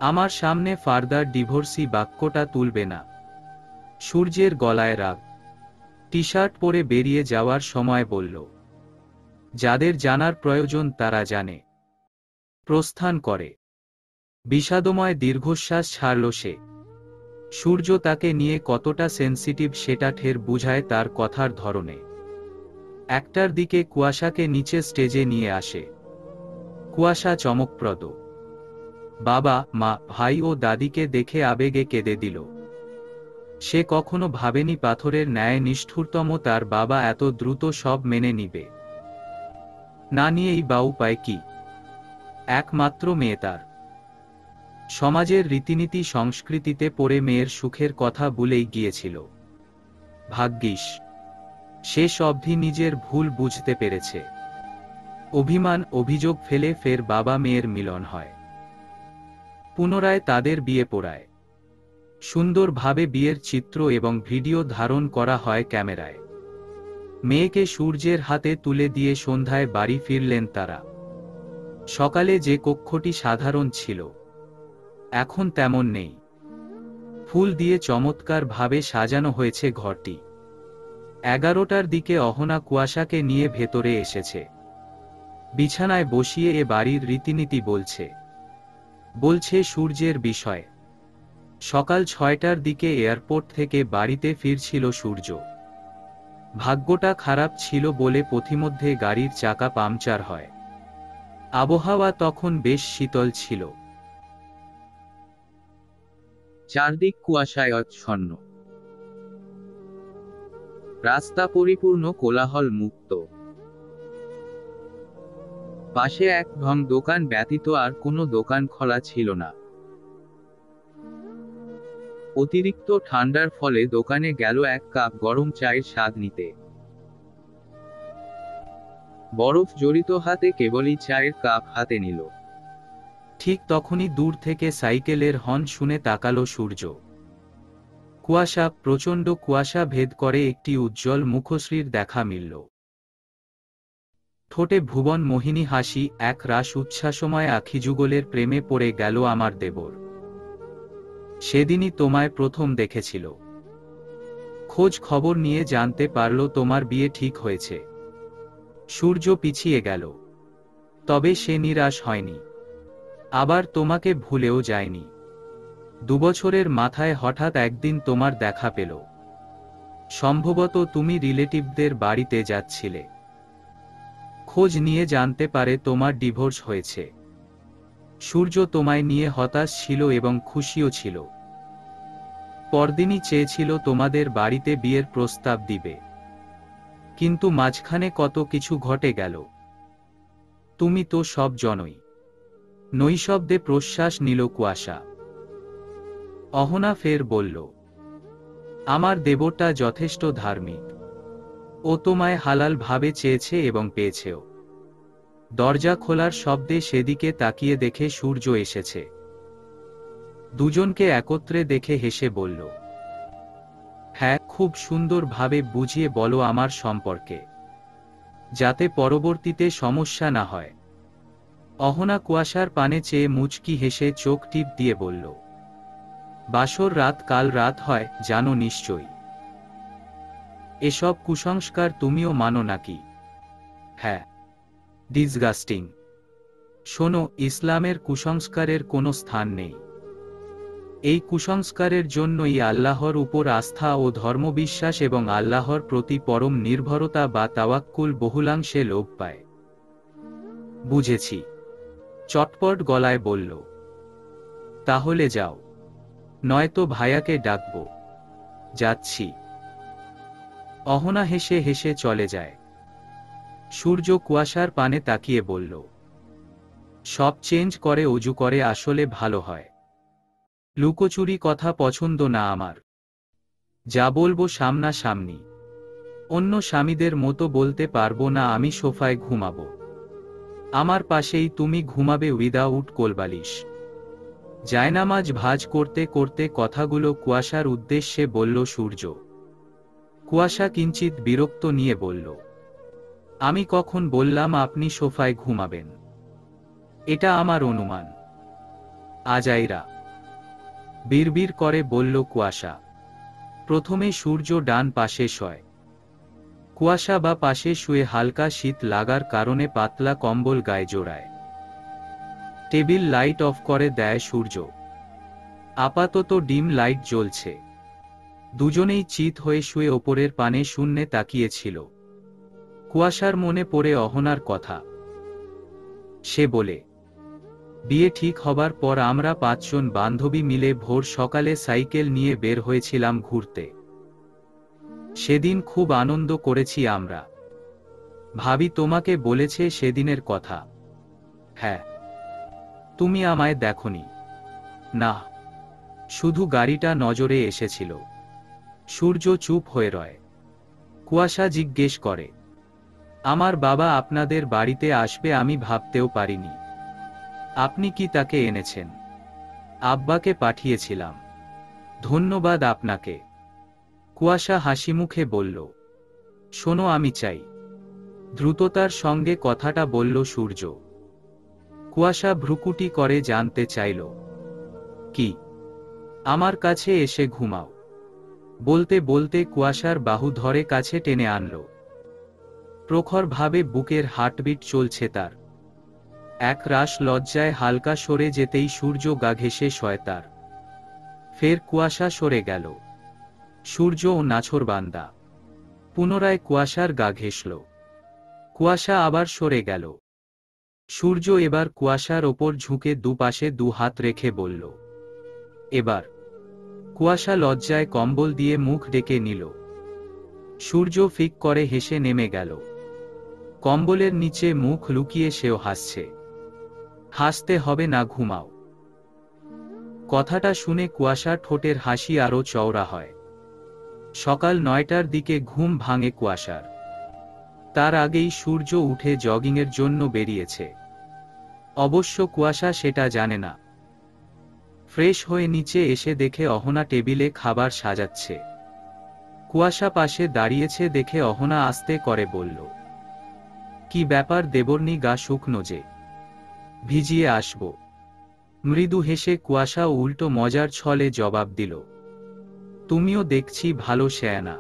আমার সামনে ফার্দার ডিভোর্সি বাক্যটা তুলবে না। সূর্যের গলায় রাগ। টি শার্ট পরে বেরিয়ে যাওয়ার সময় বলল, যাদের জানার প্রয়োজন তারা জানে। প্রস্থান করে। বিষাদময় দীর্ঘশ্বাস ছাড়ল সে। সূর্য তাকে নিয়ে কতটা সেন্সিটিভ সেটা ঠের বুঝায় তার কথার ধরনে। একটার দিকে কুয়াশাকে নিচে স্টেজে নিয়ে আসে। কুয়াশা চমকপ্রদ। বাবা, মা, ভাই ও দাদিকে দেখে আবেগে কেঁদে দিল। সে কখনো ভাবেনি পাথরের ন্যায় নিষ্ঠুরতম তার বাবা এত দ্রুত সব মেনে নিবে। না নিয়েই বা উপায় কি? একমাত্র মেয়ে তার। সমাজের রীতিনীতি সংস্কৃতিতে পড়ে মেয়ের সুখের কথা ভুলেই গিয়েছিল। ভাগ্যিস শেষ অবধি নিজের ভুল বুঝতে পেরেছে। অভিমান অভিযোগ ফেলে ফের বাবা মেয়ের মিলন হয়। পুনরায় তাদের বিয়ে পড়ায়। সুন্দরভাবে বিয়ের চিত্র এবং ভিডিও ধারণ করা হয় ক্যামেরায়। মেয়েকে সূর্যের হাতে তুলে দিয়ে সন্ধ্যায় বাড়ি ফিরলেন তারা। সকালে যে কক্ষটি সাধারণ ছিল, এখন তেমন নেই। ফুল দিয়ে চমৎকারভাবে সাজানো হয়েছে ঘরটি। 11টার দিকে অহনা কুয়াশাকে নিয়ে ভেতরে এসেছে। বিছানায় বসিয়ে এ বাড়ির রীতিনীতি বলছে সূর্যের বিষয়ে। সকাল 6টার দিকে এয়ারপোর্ট থেকে বাড়িতে ফিরছিল সূর্য। ভাগ্যটা খারাপ ছিল বলে পথিমধ্যে গাড়ির চাকা পাংচার হয়। আবহাওয়া তখন বেশ শীতল ছিল। চারদিক কুয়াশায় আচ্ছন্ন। রাস্তা পরিপূর্ণ কোলাহল মুক্ত। পাশে এক ঢং দোকান ব্যতীত আর কোনো দোকান খোলা ছিল না। অতিরিক্ত ঠান্ডার ফলে দোকানে গেল এক কাপ গরম চায়ের স্বাদ নিতে। বরফ জড়িত হাতে কেবলই চায়ের কাপ হাতে নিল। ঠিক তখনই দূর থেকে সাইকেলের হর্ন শুনে তাকালো সূর্য। কুয়াশা, প্রচণ্ড কুয়াশা ভেদ করে একটি উজ্জ্বল মুখশ্রীর দেখা মিলল। ঠোঁটে ভুবন মোহিনী হাসি, এক রাস উচ্ছ্বাসময় আখিযুগলের প্রেমে পড়ে গেল আমার দেবর। সেদিনই তোমায় প্রথম দেখেছিল। খোঁজ খবর নিয়ে জানতে পারল তোমার বিয়ে ঠিক হয়েছে। সূর্য পিছিয়ে গেল। তবে সে নিরাশ হয়নি। আবার তোমাকে ভুলেও যায়নি। 2 বছরের মাথায় হঠাৎ একদিন তোমার দেখা পেল। সম্ভবত তুমি রিলেটিভদের বাড়িতে যাচ্ছিলে। খোঁজ নিয়ে জানতে পারে তোমার ডিভোর্স হয়েছে। সূর্য তোমায় নিয়ে হতাশ ছিল এবং খুশিও ছিল। পরদিনই চেয়েছিল তোমাদের বাড়িতে বিয়ের প্রস্তাব দিবে। কিন্তু মাঝখানে কত কিছু ঘটে গেল। তুমি তো সব জনই। নৈশব্দে প্রশ্বাস নিল কুয়াশা। অহনা ফের বলল, আমার দেবরটা যথেষ্ট ধার্মিক। ও তোমায় হালাল ভাবে চেয়েছে এবং পেয়েছেও। দরজা খোলার শব্দে সেদিকে তাকিয়ে দেখে সূর্য এসেছে। দুজনকে একত্রে দেখে হেসে বলল, হ্যাঁ, খুব সুন্দরভাবে বুঝিয়ে বলো আমার সম্পর্কে, যাতে পরবর্তীতে সমস্যা না হয়। অহনা কুয়াশার পানে চেয়ে মুচকি হেসে চোখ টিপ দিয়ে বলল, বাসর রাত কাল রাত হয়, জানো নিশ্চয়ই। এসব কুসংস্কার তুমিও মানো নাকি? হ্যাঁ, ডিসগাস্টিং। শোনো, ইসলামের কুসংস্কারের কোনো স্থান নেই। এই কুসংস্কারের জন্যই আল্লাহর উপর আস্থা ও ধর্মবিশ্বাস এবং আল্লাহর প্রতি পরম নির্ভরতা বা তাওয়াক্কুল বহুলাংশে লোপ পায়। বুঝেছি, চটপট গলায় বলল। তাহলে যাও, নয়তো ভাইয়াকে ডাকব। যাচ্ছি। অহনা হেসে হেসে চলে যায়। সূর্য কুয়াশার পানে তাকিয়ে বলল, সব চেঞ্জ করে অজু করে আসলে ভালো হয়। লুকোচুরি কথা পছন্দ না আমার। যা বলবো সামনাসামনি। অন্য স্বামীদের মতো বলতে পারবো না আমি সোফায় ঘুমাবো। আমার পাশেই তুমি ঘুমাবে উইদাউট কোলবালিশ। জায়নামাজ ভাঁজ করতে করতে কথাগুলো কুয়াশার উদ্দেশ্যে বলল সূর্য। কুয়াশা কিঞ্চিত বিরক্ত নিয়ে বলল, আমি কখন বললাম আপনি সোফায় ঘুমাবেন? এটা আমার অনুমান। আজাইরা বিড়বিড় করে বলল কুয়াশা। প্রথমে সূর্য ডান পাশে শয়। কুয়াশা বা পাশে শুয়ে হালকা শীত লাগার কারণে পাতলা কম্বল গায়ে জোড়ায়। টেবিল লাইট অফ করে দেয় সূর্য। আপাতত ডিম লাইট জ্বলছে। দুজনেই চিত হয়ে শুয়ে ওপরের পানে শূন্যে তাকিয়েছিল। কুয়াশার মনে পড়ে অহনার কথা। সে বলে, বিয়ে ঠিক হবার পর আমরা 5 জন বান্ধবী মিলে ভোর সকালে সাইকেল নিয়ে বের হয়েছিলাম ঘুরতে। সেদিন খুব আনন্দ করেছি আমরা। ভাবি তোমাকে বলেছে সেদিনের কথা? হ্যাঁ। তুমি আমায় দেখোনি? না, শুধু গাড়িটা নজরে এসেছিল। সূর্য চুপ হয়ে রয়। কুয়াশা জিজ্ঞেস করে, আমার বাবা আপনাদের বাড়িতে আসবে আমি ভাবতেও পারিনি। আপনি কি তাকে এনেছেন? আব্বাকে পাঠিয়েছিলাম। ধন্যবাদ আপনাকে। কুয়াশা হাসিমুখে বলল, শোনো আমি চাই। দ্রুততার সঙ্গে কথাটা বলল সূর্য। কুয়াশা ভ্রুকুটি করে জানতে চাইল, কি? আমার কাছে এসে ঘুমাও। বলতে বলতে কুয়াশার বাহু ধরে কাছে টেনে আনল। প্রখরভাবে বুকের হার্টবিট চলছে তার। এক রাশ লজ্জায় হালকা সরে যেতেই সূর্য গা ঘেঁষে শয় তার। ফের কুয়াশা সরে গেল। সূর্য ও নাছোড়বান্দা। পুনরায় কুয়াশার গা ঘেঁষল। কুয়াশা আবার সরে গেল। সূর্য এবার কুয়াশার ওপর ঝুঁকে দুপাশে 2 হাত রেখে বলল, এবার। কুয়াশা লজ্জায় কম্বল দিয়ে মুখ ডেকে নিল। সূর্য ফিক করে হেসে নেমে গেল। কম্বলের নিচে মুখ লুকিয়ে সেও হাসছে। হাসতে হবে না, ঘুমাও। কথাটা শুনে কুয়াশার ঠোঁটের হাসি আরো চওড়া হয়। সকাল 9টার দিকে ঘুম ভাঙে কুয়াশার। তার আগেই সূর্য উঠে জগিংয়ের জন্য বেরিয়েছে। অবশ্য কুয়াশা সেটা জানে না। ফ্রেশ হয়ে নিচে এসে দেখে অহনা টেবিলে খাবার সাজাচ্ছে। কুয়াশা পাশে দাঁড়িয়েছে দেখে অহনা আস্তে করে বলল, কি ব্যাপার দেবর্ণী, গা শুকনো যে? ভিজিয়ে আসব। মৃদু হেসে কুয়াশা উল্টো মজার ছলে জবাব দিল, তুমিও দেখছি ভালো শেয়ানা।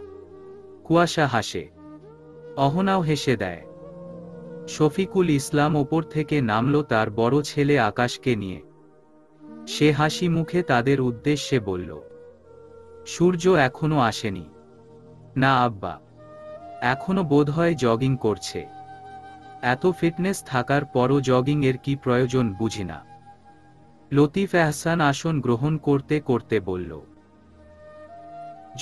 কুয়াশা হাসে। অহনাও হেসে দেয়। শফিকুল ইসলাম ওপর থেকে নামল তার বড় ছেলে আকাশকে নিয়ে। সে হাসি মুখে তাদের উদ্দেশ্যে বলল, সূর্য এখনো আসেনি? না আব্বা, এখনো বোধহয় জগিং করছে। এত ফিটনেস থাকার পরও জগিং এর কি প্রয়োজন বুঝি না। লতিফ এহসান আসন গ্রহণ করতে করতে বলল,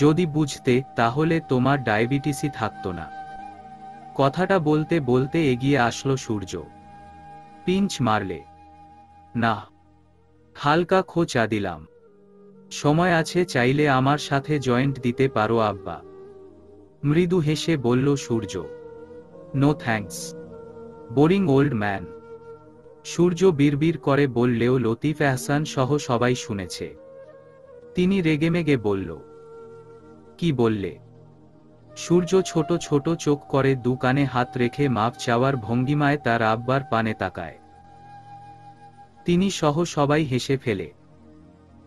যদি বুঝতে তাহলে তোমার ডায়াবেটিসই থাকতো না। কথাটা বলতে বলতে এগিয়ে আসলো সূর্য। পিঞ্চ মারলে? না, হালকা খোঁচা দিলাম। সময় আছে, চাইলে আমার সাথে জয়েন্ট দিতে পারো আব্বা। মৃদু হেসে বলল Surya. No thanks, boring old man. Surya বিড়বিড় করে বললেও লতিফ এহসান সহ সবাই শুনেছে। তিনি রেগেমেগে বলল, কি বললে? সূর্য ছোট ছোট চোখ করে 2 কানে হাত রেখে মাপ চাওয়ার ভঙ্গিমায় তার আব্বার পানে তাকায়। তিনি সহ সবাই হেসে ফেলে।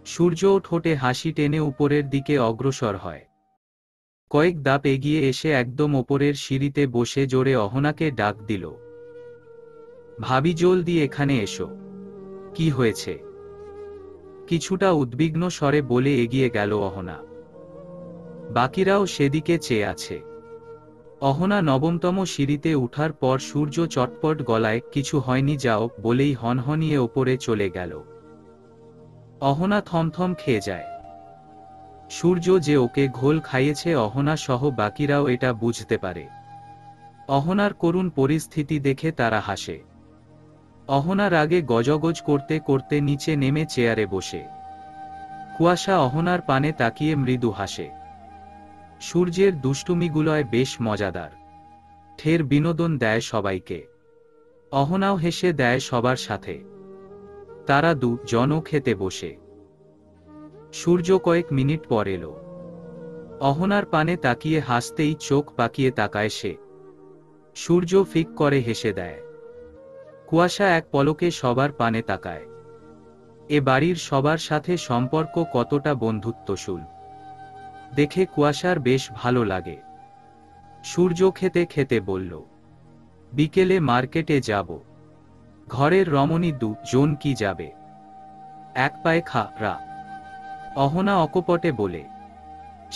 সূর্যও ঠোঁটে হাসি টেনে উপরের দিকে অগ্রসর হয়। কয়েক ধাপ এগিয়ে এসে একদম ওপরের সিঁড়িতে বসে জোরে অহনাকে ডাক দিল, ভাবি জলদি এখানে এসো। কি হয়েছে? কিছুটা উদ্বিগ্ন স্বরে বলে এগিয়ে গেল অহনা। বাকিরাও সেদিকে চেয়ে আছে। অহনা 9তম সিঁড়িতে উঠার পর সূর্য চটপট গলায়, কিছু হয়নি যাও বলেই হনহনিয়ে ওপরে চলে গেল। অহনা থমথম খেয়ে যায়। সূর্য যে ওকে ঘোল খাইয়েছে অহনা সহ বাকিরাও এটা বুঝতে পারে। অহনার করুণ পরিস্থিতি দেখে তারা হাসে। অহনা রাগে গজগজ করতে করতে নিচে নেমে চেয়ারে বসে। কুয়াশা অহনার পানে তাকিয়ে মৃদু হাসে। সূর্যের দুষ্টুমিগুলোয় বেশ মজাদার। ঠের বিনোদন দেয় সবাইকে। অহনাও হেসে দেয় সবার সাথে। তারা 2 জনও খেতে বসে। সূর্য কয়েক মিনিট পর এলো। অহনার পানে তাকিয়ে হাসতেই চোখ পাকিয়ে তাকায় সে। সূর্য ফিক করে হেসে দেয়। কুয়াশা এক পলকে সবার পানে তাকায়। এ বাড়ির সবার সাথে সম্পর্ক কতটা বন্ধুত্বশীল দেখে কুয়াশার বেশ ভালো লাগে। সূর্য খেতে খেতে বলল, বিকেলে মার্কেটে যাব। ঘরের রমণী জন কি যাবে? এক পায়ে খাড়া। অহনা অকপটে বলে,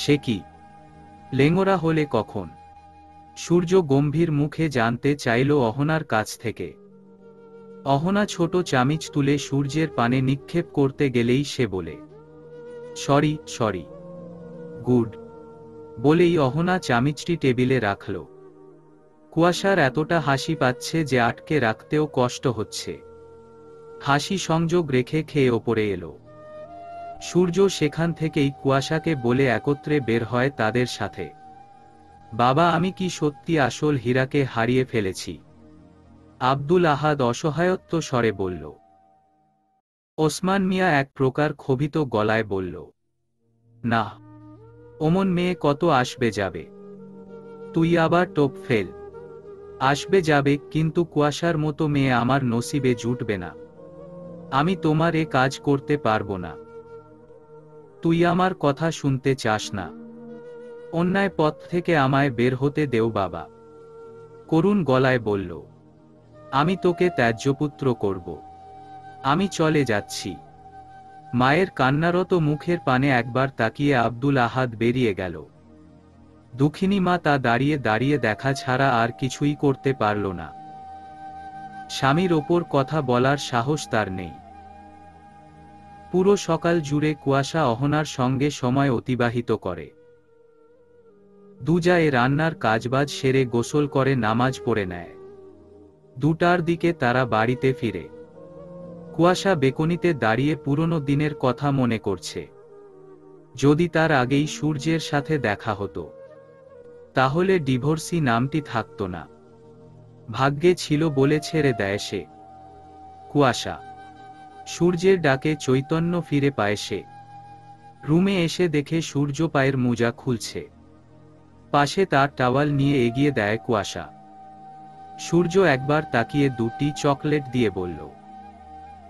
সে কি? লেঙ্গরা হলে কখন? সূর্য গম্ভীর মুখে জানতে চাইল অহনার কাছ থেকে। অহনা ছোট চামিচ তুলে সূর্যের পানে নিক্ষেপ করতে গেলেই সে বলে, সরি সরি। গুড। বলেই অহনা চামিচটি টেবিলে রাখল। কুয়াশার এতটা হাসি পাচ্ছে যে আটকে রাখতেও কষ্ট হচ্ছে। হাসি সংযোগ রেখে খেয়ে ওপরে এলো। সূর্য সেখান থেকেই কুয়াশাকে বলে একত্রে বের হয় তাদের সাথে। বাবা, আমি কি সত্যি আসল হীরাকে হারিয়ে ফেলেছি? আব্দুল আহাদ অসহায়ত্ব স্বরে বলল। ওসমান মিয়া এক প্রকার ক্ষোভিত গলায় বলল, না, ওমন মেয়ে কত আসবে যাবে। তুই আবার টোপ ফেল। আসবে যাবে, কিন্তু কুয়াশার মতো মেয়ে আমার নসিবে জুটবে না। আমি তোমার এ কাজ করতে পারবো না। তুই আমার কথা শুনতে চাস না? অন্যায় পথ থেকে আমায় বের হতে দেও বাবা। করুণ গলায় বলল, আমি তোকে ত্যায্যপুত্র করব। আমি চলে যাচ্ছি। মায়ের কান্নারত মুখের পানে একবার তাকিয়ে আব্দুল আহাদ বেরিয়ে গেল। দুঃখিনী মা তা দাঁড়িয়ে দাঁড়িয়ে দেখা ছাড়া আর কিছুই করতে পারল না। স্বামীর ওপর কথা বলার সাহস তার নেই। পুরো সকাল জুড়ে কুয়াশা অহনার সঙ্গে সময় অতিবাহিত করে। দুজায়ে রান্নার কাজবাজ সেরে গোসল করে নামাজ পড়ে নেয়। 2টার দিকে তারা বাড়িতে ফিরে। কুয়াশা বেকনিতে দাঁড়িয়ে পুরনো দিনের কথা মনে করছে। যদি তার আগেই সূর্যের সাথে দেখা হতো, তাহলে ডিভোর্সি নামটি থাকতো না। ভাগ্যে ছিল বলে ছেড়ে দেয় সে। কুয়াশা। সূর্যের ডাকে চৈতন্য ফিরে পায় সে। রুমে এসে দেখে সূর্য পায়ের মোজা খুলছে। পাশে তার টাওয়াল নিয়ে এগিয়ে দেয় কুয়াশা। সূর্য একবার তাকিয়ে 2টি চকলেট দিয়ে বলল,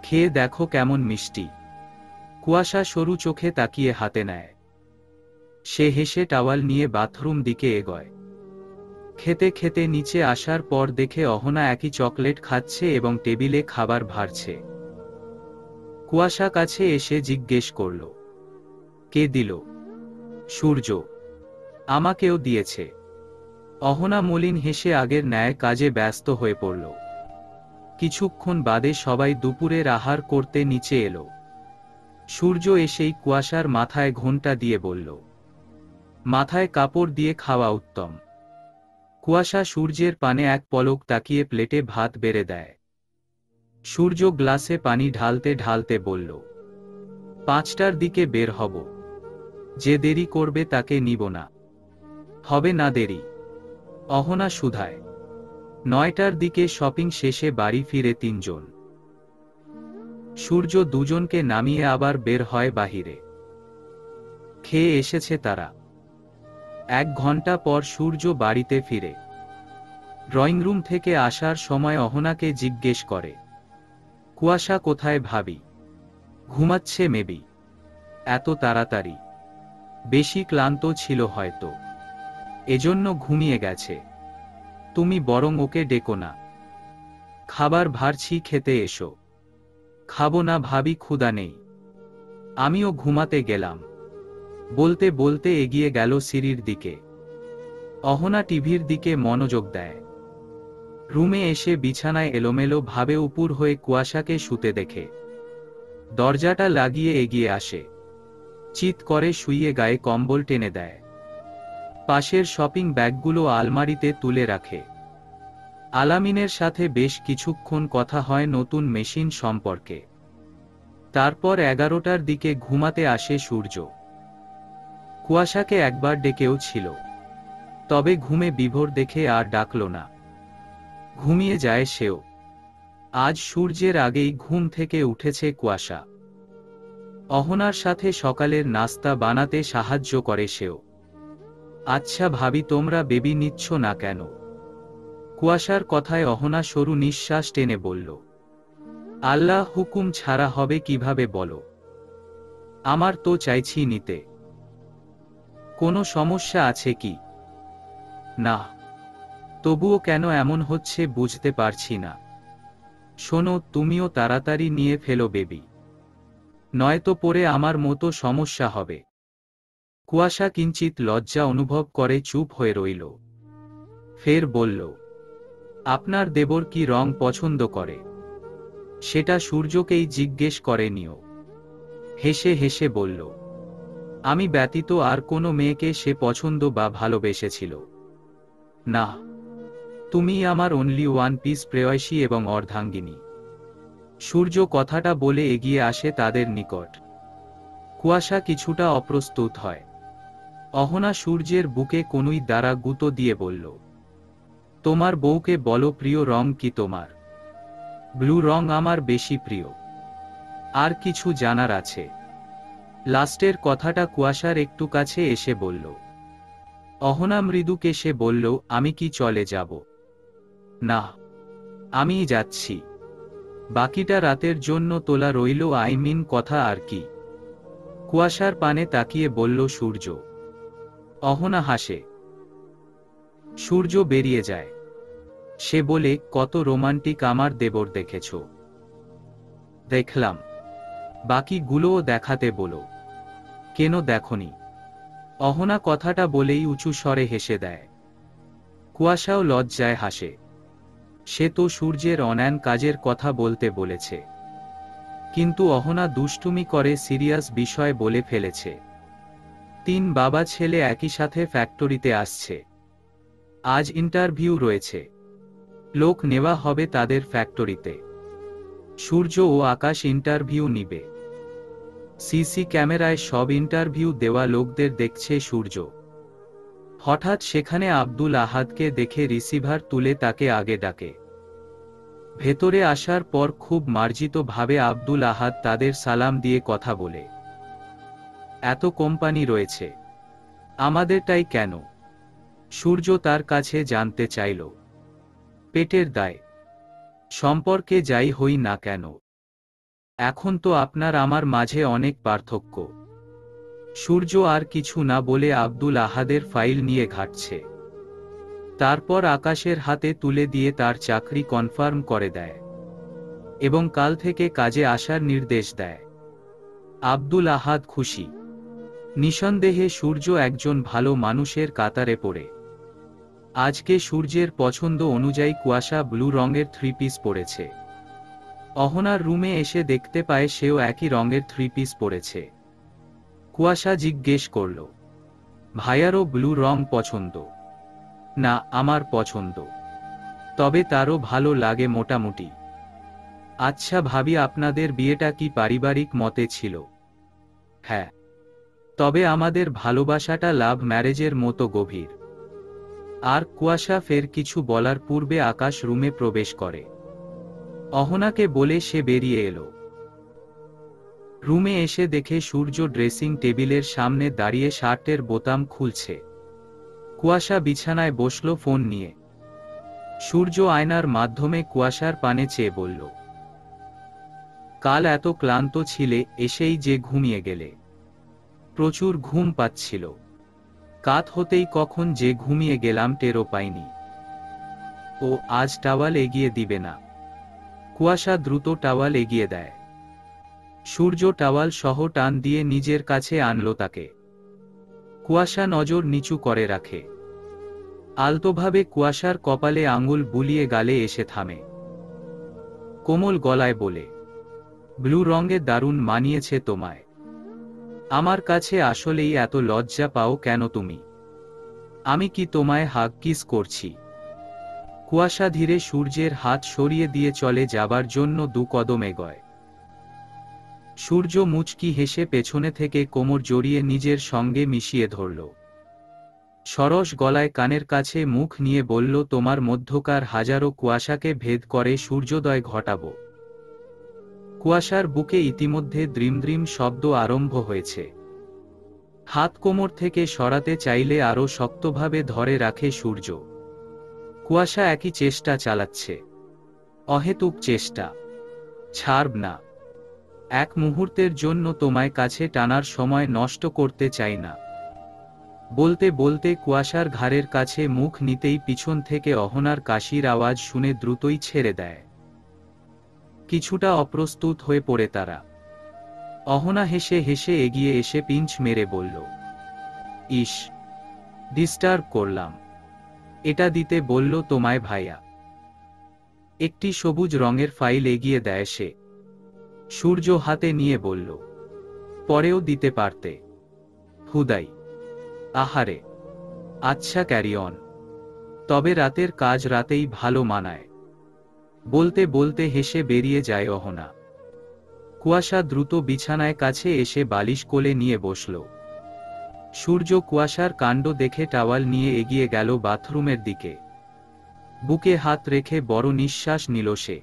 খেয়ে দেখো কেমন মিষ্টি। কুয়াশা সরু চোখে তাকিয়ে হাতে নেয়। সে হেসে টাওয়াল নিয়ে বাথরুম দিকে এগোয়। খেতে খেতে নিচে আসার পর দেখে অহনা একই চকলেট খাচ্ছে এবং টেবিলে খাবার ভারছে। কুয়াশা কাছে এসে জিজ্ঞেস করল, কে দিল? সূর্য। আমাকেও দিয়েছে। অহনা মলিন হেসে আগের ন্যায় কাজে ব্যস্ত হয়ে পড়ল। কিছুক্ষণ বাদে সবাই দুপুরের আহার করতে নিচে এলো। সূর্য এসেই কুয়াশার মাথায় ঘোমটা দিয়ে বলল, মাথায় কাপড় দিয়ে খাওয়া উত্তম। কুয়াশা সূর্যের পানে এক পলক তাকিয়ে প্লেটে ভাত বেড়ে দেয়। সূর্য গ্লাসে পানি ঢালতে ঢালতে বলল, 5টার দিকে বের হব। যে দেরি করবে তাকে নিব না। হবে না দেরি। অহনা শুধায়। 9টার দিকে শপিং শেষে বাড়ি ফিরে 3 জন। সূর্য 2 জনকে নামিয়ে আবার বের হয় বাহিরে। খেয়ে এসেছে তারা। 1 ঘন্টা পর সূর্য বাড়িতে ফিরে। ড্রয়িং রুম থেকে আসার সময় অহনাকে জিজ্ঞেস করে, কুয়াশা কোথায় ভাবি? ঘুমাচ্ছে মেবি। এত তাড়াতাড়ি? বেশি ক্লান্ত ছিল হয়তো, এজন্য ঘুমিয়ে গেছে। তুমি বরং ওকে ডেকো না। খাবার ভারছি, খেতে এসো। খাবো না ভাবি, ক্ষুধা নেই। আমিও ঘুমাতে গেলাম। বলতে বলতে এগিয়ে গেল সিঁড়ির দিকে। অহনা টিভির দিকে মনোযোগ দেয়। রুমে এসে বিছানায় এলোমেলো ভাবে উপুর হয়ে কুয়াশাকে শুতে দেখে। দরজাটা লাগিয়ে এগিয়ে আসে। চিৎ করে শুইয়ে গায়ে কম্বল টেনে দেয়। পাশের শপিং ব্যাগগুলো আলমারিতে তুলে রাখে। আলামিনের সাথে বেশ কিছুক্ষণ কথা হয় নতুন মেশিন সম্পর্কে। তারপর 11টার দিকে ঘুমাতে আসে সূর্য। কুয়াশাকে একবার ডেকেও ছিল, তবে ঘুমে বিভোর দেখে আর ডাকল না। ঘুমিয়ে যায় সেও। আজ সূর্যের আগেই ঘুম থেকে উঠেছে কুয়াশা। অহনার সাথে সকালের নাস্তা বানাতে সাহায্য করে সেও। আচ্ছা ভাবি, তোমরা বেবি নিচ্ছ না কেন? কুয়াশার কথায় অহনা সরু নিঃশ্বাস টেনে বলল, আল্লাহ হুকুম ছাড়া হবে কিভাবে বলো? আমার তো চাইছি নিতে। কোনো সমস্যা আছে কি? না। তবুও কেন এমন হচ্ছে বুঝতে পারছি না। শোনো, তুমিও তাড়াতাড়ি নিয়ে ফেলো বেবি, নয়তো পরে আমার মতো সমস্যা হবে। কুয়াশা কিঞ্চিত লজ্জা অনুভব করে চুপ হয়ে রইল। ফের বলল, আপনার দেবর কি রং পছন্দ করে? সেটা সূর্যকেই জিজ্ঞেস করে নিও। হেসে হেসে বলল, আমি ব্যতীত আর কোনো মেয়েকে সে পছন্দ বা ভালোবেসেছিল না। তুমি আমার অনলি ওয়ান পিস প্রেয়সী এবং অর্ধাঙ্গিনী। সূর্য কথাটা বলে এগিয়ে আসে তাদের নিকট। কুয়াশা কিছুটা অপ্রস্তুত হয়। অহনা সূর্যের বুকে কনুই দ্বারা গুঁতো দিয়ে বলল, তোমার বউকে বলো প্রিয় রং কি তোমার? ব্লু রং আমার বেশি প্রিয়। আর কিছু জানার আছে? লাস্টের কথাটা কুয়াশার একটু কাছে এসে বলল। অহনা মৃদু কেশে বলল, আমি কি চলে যাব? না, আমিই যাচ্ছি। বাকিটা রাতের জন্য তোলা রইল, কথা আর কি। কুয়াশার পানে তাকিয়ে বলল সূর্য। অহনা হাসে। সূর্য বেরিয়ে যায়। সে বলে, কত রোমান্টিক আমার দেবর দেখেছ? দেখলাম। বাকিগুলোও দেখাতে বলো। কেন দেখনি? অহনা কথাটা বলেই উঁচু স্বরে হেসে দেয়। কুয়াশাও লজ্জায় হাসে। সে তো সূর্যের অন্যান কাজের কথা বলতে বলেছে, কিন্তু অহনা দুষ্টুমি করে সিরিয়াস বিষয় বলে ফেলেছে। 3 বাবা ছেলে একই সাথে ফ্যাক্টরিতে আসছে। আজ ইন্টারভিউ রয়েছে। লোক নেওয়া হবে তাদের ফ্যাক্টরিতে। সূর্য ও আকাশ ইন্টারভিউ নিবে। সিসি ক্যামেরায় সব ইন্টারভিউ দেওয়া লোকদের দেখছে সূর্য। হঠাৎ সেখানে আব্দুল আহাদকে দেখে রিসিভার তুলে তাকে আগে ডাকে। ভেতরে আসার পর খুব মার্জিত ভাবে আব্দুল আহাদ তাদের সালাম দিয়ে কথা বলে। এত কোম্পানি রয়েছে, আমাদেরটাই কেন? সূর্য তার কাছে জানতে চাইল। পেটের দায়। সম্পর্কে যাই হই না কেন, এখন তো আপনার আমার মাঝে অনেক পার্থক্য। সূর্য আর কিছু না বলে আব্দুল আহাদের ফাইল নিয়ে ঘাটছে। তারপর আকাশের হাতে তুলে দিয়ে তার চাকরি কনফার্ম করে দেয় এবং কাল থেকে কাজে আসার নির্দেশ দেয়। আব্দুল আহাদ খুশি। নিঃসন্দেহে সূর্য একজন ভালো মানুষের কাতারে পড়ে। আজকে সূর্যের পছন্দ অনুযায়ী কুয়াশা ব্লু রঙের 3 পিস পরেছে। অহনার রুমে এসে দেখতে পায় সেও একই রঙের 3 পিস পরেছে। কুয়াশা জিজ্ঞেস করল, ভাইয়ারও ব্লু রং পছন্দ? না, আমার পছন্দ, তবে তারও ভালো লাগে মোটামুটি। আচ্ছা ভাবি, আপনাদের বিয়েটা কি পারিবারিক মতে ছিল? হ্যাঁ, তবে আমাদের ভালোবাসাটা লাভ ম্যারেজের মতো গভীর। আর কুয়াশা ফের কিছু বলার পূর্বে আকাশ রুমে প্রবেশ করে। অহনাকে বলে সে বেরিয়ে এলো। রুমে এসে দেখে সূর্য ড্রেসিং টেবিলের সামনে দাঁড়িয়ে শার্টের বোতাম খুলছে। কুয়াশা বিছানায় বসল ফোন নিয়ে। সূর্য আয়নার মাধ্যমে কুয়াশার পানে চেয়ে বলল, কাল এত ক্লান্ত ছিলে, এসেই যে ঘুমিয়ে গেলে। প্রচুর ঘুম পাচ্ছিল। কাত হতেই কখন যে ঘুমিয়ে গেলাম টেরও পাইনি। ও আজ টাওয়াল এগিয়ে দিবে না? কুয়াশা দ্রুত টাওয়াল এগিয়ে দেয়। সূর্য টাওয়াল সহ টান দিয়ে নিজের কাছে আনলো তাকে। কুয়াশা নজর নিচু করে রাখে। আলতোভাবে কুয়াশার কপালে আঙুল বুলিয়ে গালে এসে থামে। কোমল গলায় বলে, ব্লু রঙে দারুণ মানিয়েছে তোমায়। আমার কাছে আসলেই এত লজ্জা পাও কেন তুমি? আমি কি তোমায় হাগ কিস করছি? কুয়াশা ধীরে সূর্যের হাত সরিয়ে দিয়ে চলে যাবার জন্য 2 কদম এগোয়। সূর্য মুচকি হেসে পেছনে থেকে কোমর জড়িয়ে নিজের সঙ্গে মিশিয়ে ধরল। সরস গলায় কানের কাছে মুখ নিয়ে বলল, তোমার মধ্যকার হাজারো কুয়াশাকে ভেদ করে সূর্যোদয় ঘটাবো। কুয়াশার বুকে ইতিমধ্যে দ্রিম দ্রিম শব্দ আরম্ভ হয়েছে। হাত কোমর থেকে সরাতে চাইলে আরো শক্তভাবে ধরে রাখে সূর্য। কুয়াশা একই চেষ্টা চালাচ্ছে, অহেতুক চেষ্টা। ছাড়ব না। এক মুহূর্তের জন্য তোমায় কাছে টানার সময় নষ্ট করতে চাই না। বলতে বলতে কুয়াশার ঘাড়ের কাছে মুখ নিতেই পিছন থেকে অহনার কাশির আওয়াজ শুনে দ্রুতই ছেড়ে দেয়। কিছুটা অপ্রস্তুত হয়ে পড়ে তারা। অহনা হেসে হেসে এগিয়ে এসে পিঞ্চ মেরে বলল, ইস, ডিস্টার্ব করলাম। এটা দিতে বলল তোমায় ভাইয়া। একটি সবুজ রঙের ফাইল এগিয়ে দেয় সে। সূর্য হাতে নিয়ে বলল, পরেও দিতে পারতে। হুদাই। আহারে। আচ্ছা, ক্যারি অন। তবে রাতের কাজ রাতেই ভালো মানায়। বলতে বলতে হেসে বেরিয়ে যায় অহনা। কুয়াশা দ্রুত বিছানায় কাছে এসে বালিশ কোলে নিয়ে বসল। সূর্য কুয়াশার কাণ্ড দেখে টাওয়াল নিয়ে এগিয়ে গেল বাথরুমের দিকে। বুকে হাত রেখে বড় নিঃশ্বাস নিল সে।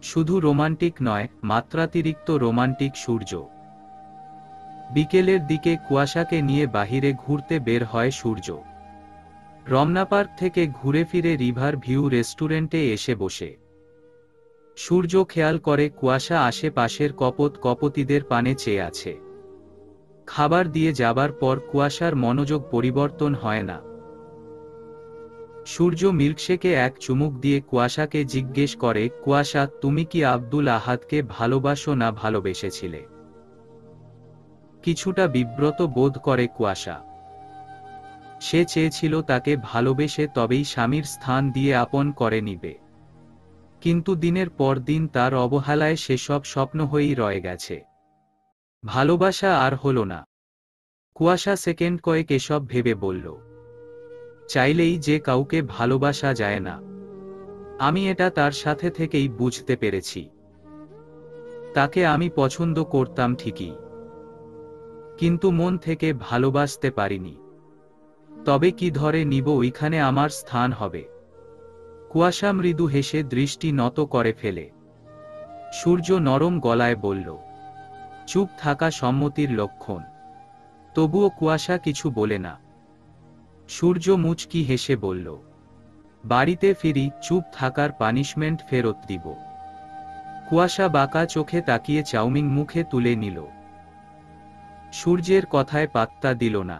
শুধু রোমান্টিক নয়, মাত্রাতিরিক্ত রোমান্টিক সূর্য। বিকেলের দিকে কুয়াশাকে নিয়ে বাহিরে ঘুরতে বের হয় সূর্য। রমনা পার্ক থেকে ঘুরে ফিরে রিভার ভিউ রেস্টুরেন্টে এসে বসে। সূর্য খেয়াল করে কুয়াশা আশেপাশের কপতিদের পানে চেয়ে আছে। খাবার দিয়ে যাবার পর কুয়াশার মনোযোগ পরিবর্তন হয় না। সূর্য মিল্কশেকে এক চুমুক দিয়ে কুয়াশাকে জিজ্ঞেস করে, কুয়াশা, তুমি কি আব্দুল আহাদকে ভালোবাসো না ভালোবেসেছিলে? কিছুটা বিব্রত বোধ করে কুয়াশা। সে চেয়েছিল তাকে ভালোবেসে তবেই স্বামীর স্থান দিয়ে আপন করে নিবে। কিন্তু দিনের পর দিন তার অবহেলায় সেসব স্বপ্ন হয়েই রয়ে গেছে। ভালোবাসা আর হলো না। কুয়াশা সেকেন্ড কয়েক এসব ভেবে বলল, চাইলেই যে কাউকে ভালোবাসা যায় না। আমি এটা তার সাথে থেকেই বুঝতে পেরেছি। তাকে আমি পছন্দ করতাম ঠিকই, কিন্তু মন থেকে ভালোবাসতে পারিনি। তবে কি ধরে নিব ওইখানে আমার স্থান হবে? কুয়াশা মৃদু হেসে দৃষ্টি নত করে ফেলে। সূর্য নরম গলায় বলল, চুপ থাকা সম্মতির লক্ষণ। তবুও কুয়াশা কিছু বলে না। সূর্য মুচকি হেসে বলল, বাড়িতে ফিরি, চুপ থাকার পানিশমেন্ট ফেরত দিব। কুয়াশা বাঁকা চোখে তাকিয়ে চাউমিন মুখে তুলে নিল। সূর্যের কথায় পাত্তা দিল না।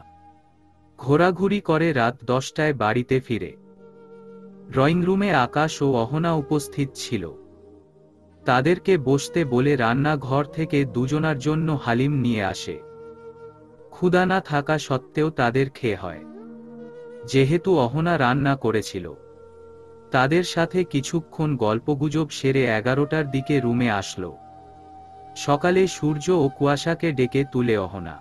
ঘোরাঘুরি করে রাত 10টায় বাড়িতে ফিরে। ড্রয়িং রুমে আকাশ ও অহনা উপস্থিত ছিল। তাদেরকে বসতে বলে রান্নাঘর থেকে দুজনার জন্য হালিম নিয়ে আসে। ক্ষুধা না থাকা সত্ত্বেও তাদের খেয়ে হয়। যেহেতু অহনা রান্না করেছিল, তাদের সাথে কিছুক্ষণ গল্পগুজব সেরে 11টার দিকে রুমে আসলো। সকালে সূর্য ও কুয়াশাকে ডেকে তুলে অহনা।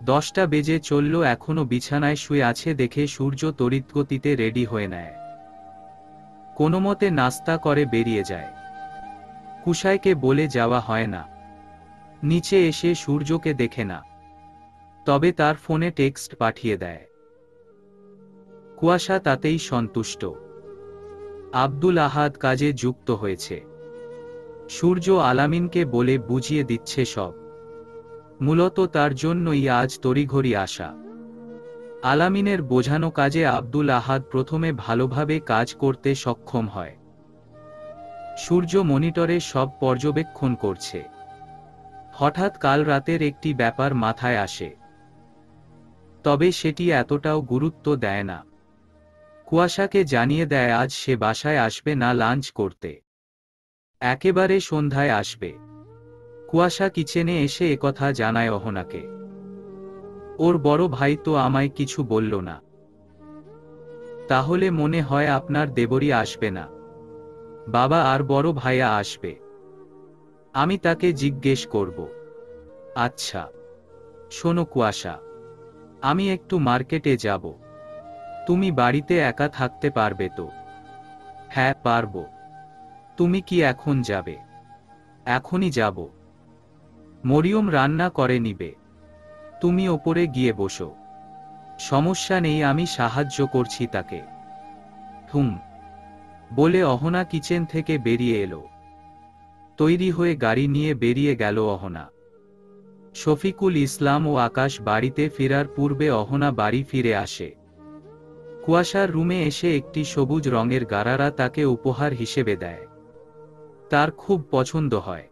10টা বেজে চলল, এখনো বিছানায় শুয়ে আছে দেখে সূর্য তড়িৎগতিতে রেডি হয়ে নেয়। কোনোমতে নাস্তা করে বেরিয়ে যায়। কুশাইকে বলে যাওয়া হয় না। নিচে এসে সূর্যকে দেখে না, তবে তার ফোনে টেক্সট পাঠিয়ে দেয়। কুয়াশা তাতেই সন্তুষ্ট। আব্দুল আহাদ কাজে যুক্ত হয়েছে। সূর্য আলামিনকে বলে বুঝিয়ে দিচ্ছে সব। মূলত তার জন্যই আজ তড়িঘড়ি আসা। আলামিনের বোঝানো কাজে আব্দুল আহাদ প্রথমে ভালোভাবে কাজ করতে সক্ষম হয়। সূর্য মনিটরে সব পর্যবেক্ষণ করছে। হঠাৎ কাল রাতের একটি ব্যাপার মাথায় আসে, তবে সেটি এতটাও গুরুত্ব দেয় না। কুয়াশাকে জানিয়ে দেয় আজ সে বাসায় আসবে না লাঞ্চ করতে, একেবারে সন্ধ্যায় আসবে। কুয়াশা কিচেনে এসে একথা জানায় অহনাকে। ওর বড় ভাই তো আমায় কিছু বলল না। তাহলে মনে হয় আপনার দেবরী আসবে না? বাবা আর বড় ভাইয়া আসবে। আমি তাকে জিজ্ঞেস করব। আচ্ছা। শোনো কুয়াশা, আমি একটু মার্কেটে যাব। তুমি বাড়িতে একা থাকতে পারবে তো? হ্যাঁ, পারবো। তুমি কি এখন যাবে? এখনই যাব। মরিয়ম রান্না করে নিবে। তুমি ওপরে গিয়ে বসো। সমস্যা নেই, আমি সাহায্য করছি তাকে। হুম। বলে অহনা কিচেন থেকে বেরিয়ে এলো। তৈরি হয়ে গাড়ি নিয়ে বেরিয়ে গেল অহনা। শফিকুল ইসলাম ও আকাশ বাড়িতে ফেরার পূর্বে অহনা বাড়ি ফিরে আসে। কুয়াশার রুমে এসে একটি সবুজ রঙের গারারা তাকে উপহার হিসেবে দেয়। তার খুব পছন্দ হয়।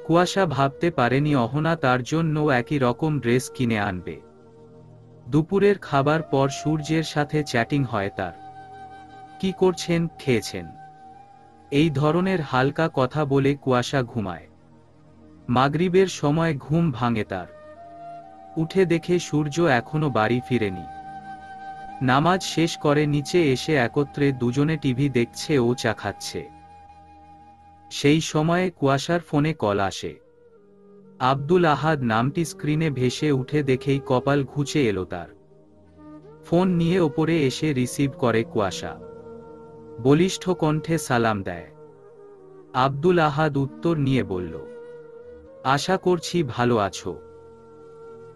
কুয়াশা ভাবতে পারেনি অহনা তার জন্য একই রকম ড্রেস কিনে আনবে। দুপুরের খাবার পর সূর্যের সাথে চ্যাটিং হয় তার। কি করছেন, খেয়েছেন? এই ধরনের হালকা কথা বলে কুয়াশা ঘুমায়। মাগরিবের সময় ঘুম ভাঙে তার। উঠে দেখে সূর্য এখনো বাড়ি ফিরেনি। নামাজ শেষ করে নিচে এসে একত্রে দুজনে টিভি দেখছে ও চা খাচ্ছে। সেই সময়ে কুয়াশার ফোনে কল আসে। আব্দুল আহাদ নামটি স্ক্রিনে ভেসে উঠে দেখেই কপাল ঘুচে এলো তার। ফোন নিয়ে ওপরে এসে রিসিভ করে কুয়াশা। বলিষ্ঠ কণ্ঠে সালাম দেয়। আব্দুল আহাদ উত্তর নিয়ে বলল, আশা করছি ভালো আছো।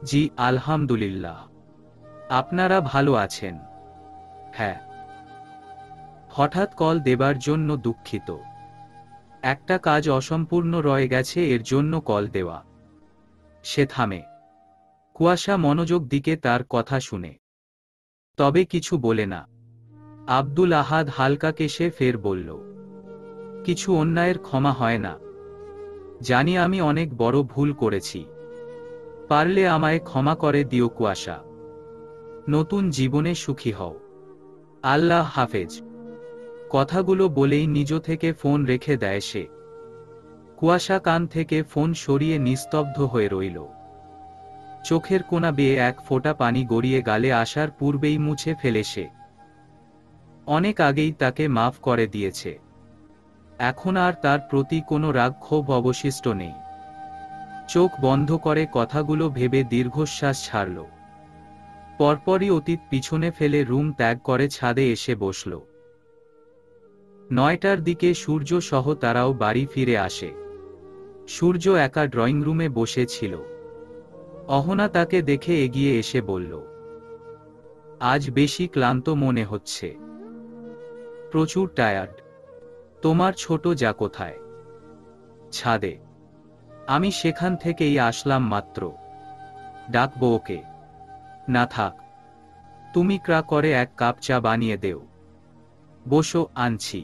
জি আলহামদুলিল্লাহ। আপনারা ভালো আছেন? হ্যাঁ। হঠাৎ কল দেবার জন্য দুঃখিত। একটা কাজ অসম্পূর্ণ রয়ে গেছে, এর জন্য কল দেওয়া। সে থামে। কুয়াশা মনোযোগ দিকে তার কথা শুনে, তবে কিছু বলে না। আব্দুল আহাদ হালকা কেশে ফের বলল, কিছু অন্যায়ের ক্ষমা হয় না। জানি আমি অনেক বড় ভুল করেছি। পারলে আমায় ক্ষমা করে দিও কুয়াশা। নতুন জীবনে সুখী হও। আল্লাহ হাফেজ। কথাগুলো বলেই নিজ থেকে ফোন রেখে দেয় সে। কুয়াশা কান থেকে ফোন সরিয়ে নিস্তব্ধ হয়ে রইল। চোখের কোণা বেয়ে এক ফোঁটা পানি গড়িয়ে গালে আসার পূর্বেই মুছে ফেলে সে। অনেক আগেই তাকে মাফ করে দিয়েছে। এখন আর তার প্রতি কোনো রাগ ক্ষোভ অবশিষ্ট নেই। চোখ বন্ধ করে কথাগুলো ভেবে দীর্ঘশ্বাস ছাড়ল। পরপরই অতীত পিছনে ফেলে রুম ত্যাগ করে ছাদে এসে বসল। 9টার দিকে সূর্য সহ তারাও বাড়ি ফিরে আসে। সূর্য একা ড্রয়িং রুমে বসে ছিল। অহনা তাকে দেখে এগিয়ে এসে বলল, আজ বেশি ক্লান্ত মনে হচ্ছে। প্রচুর টায়ার্ড। তোমার ছোট যা কোথায়? ছাদে। আমি সেখান থেকেই আসলাম মাত্র। ডাকবো ওকে? না থাক, তুমি ক্রা করে এক কাপ চা বানিয়ে দেও। বসো, আনছি।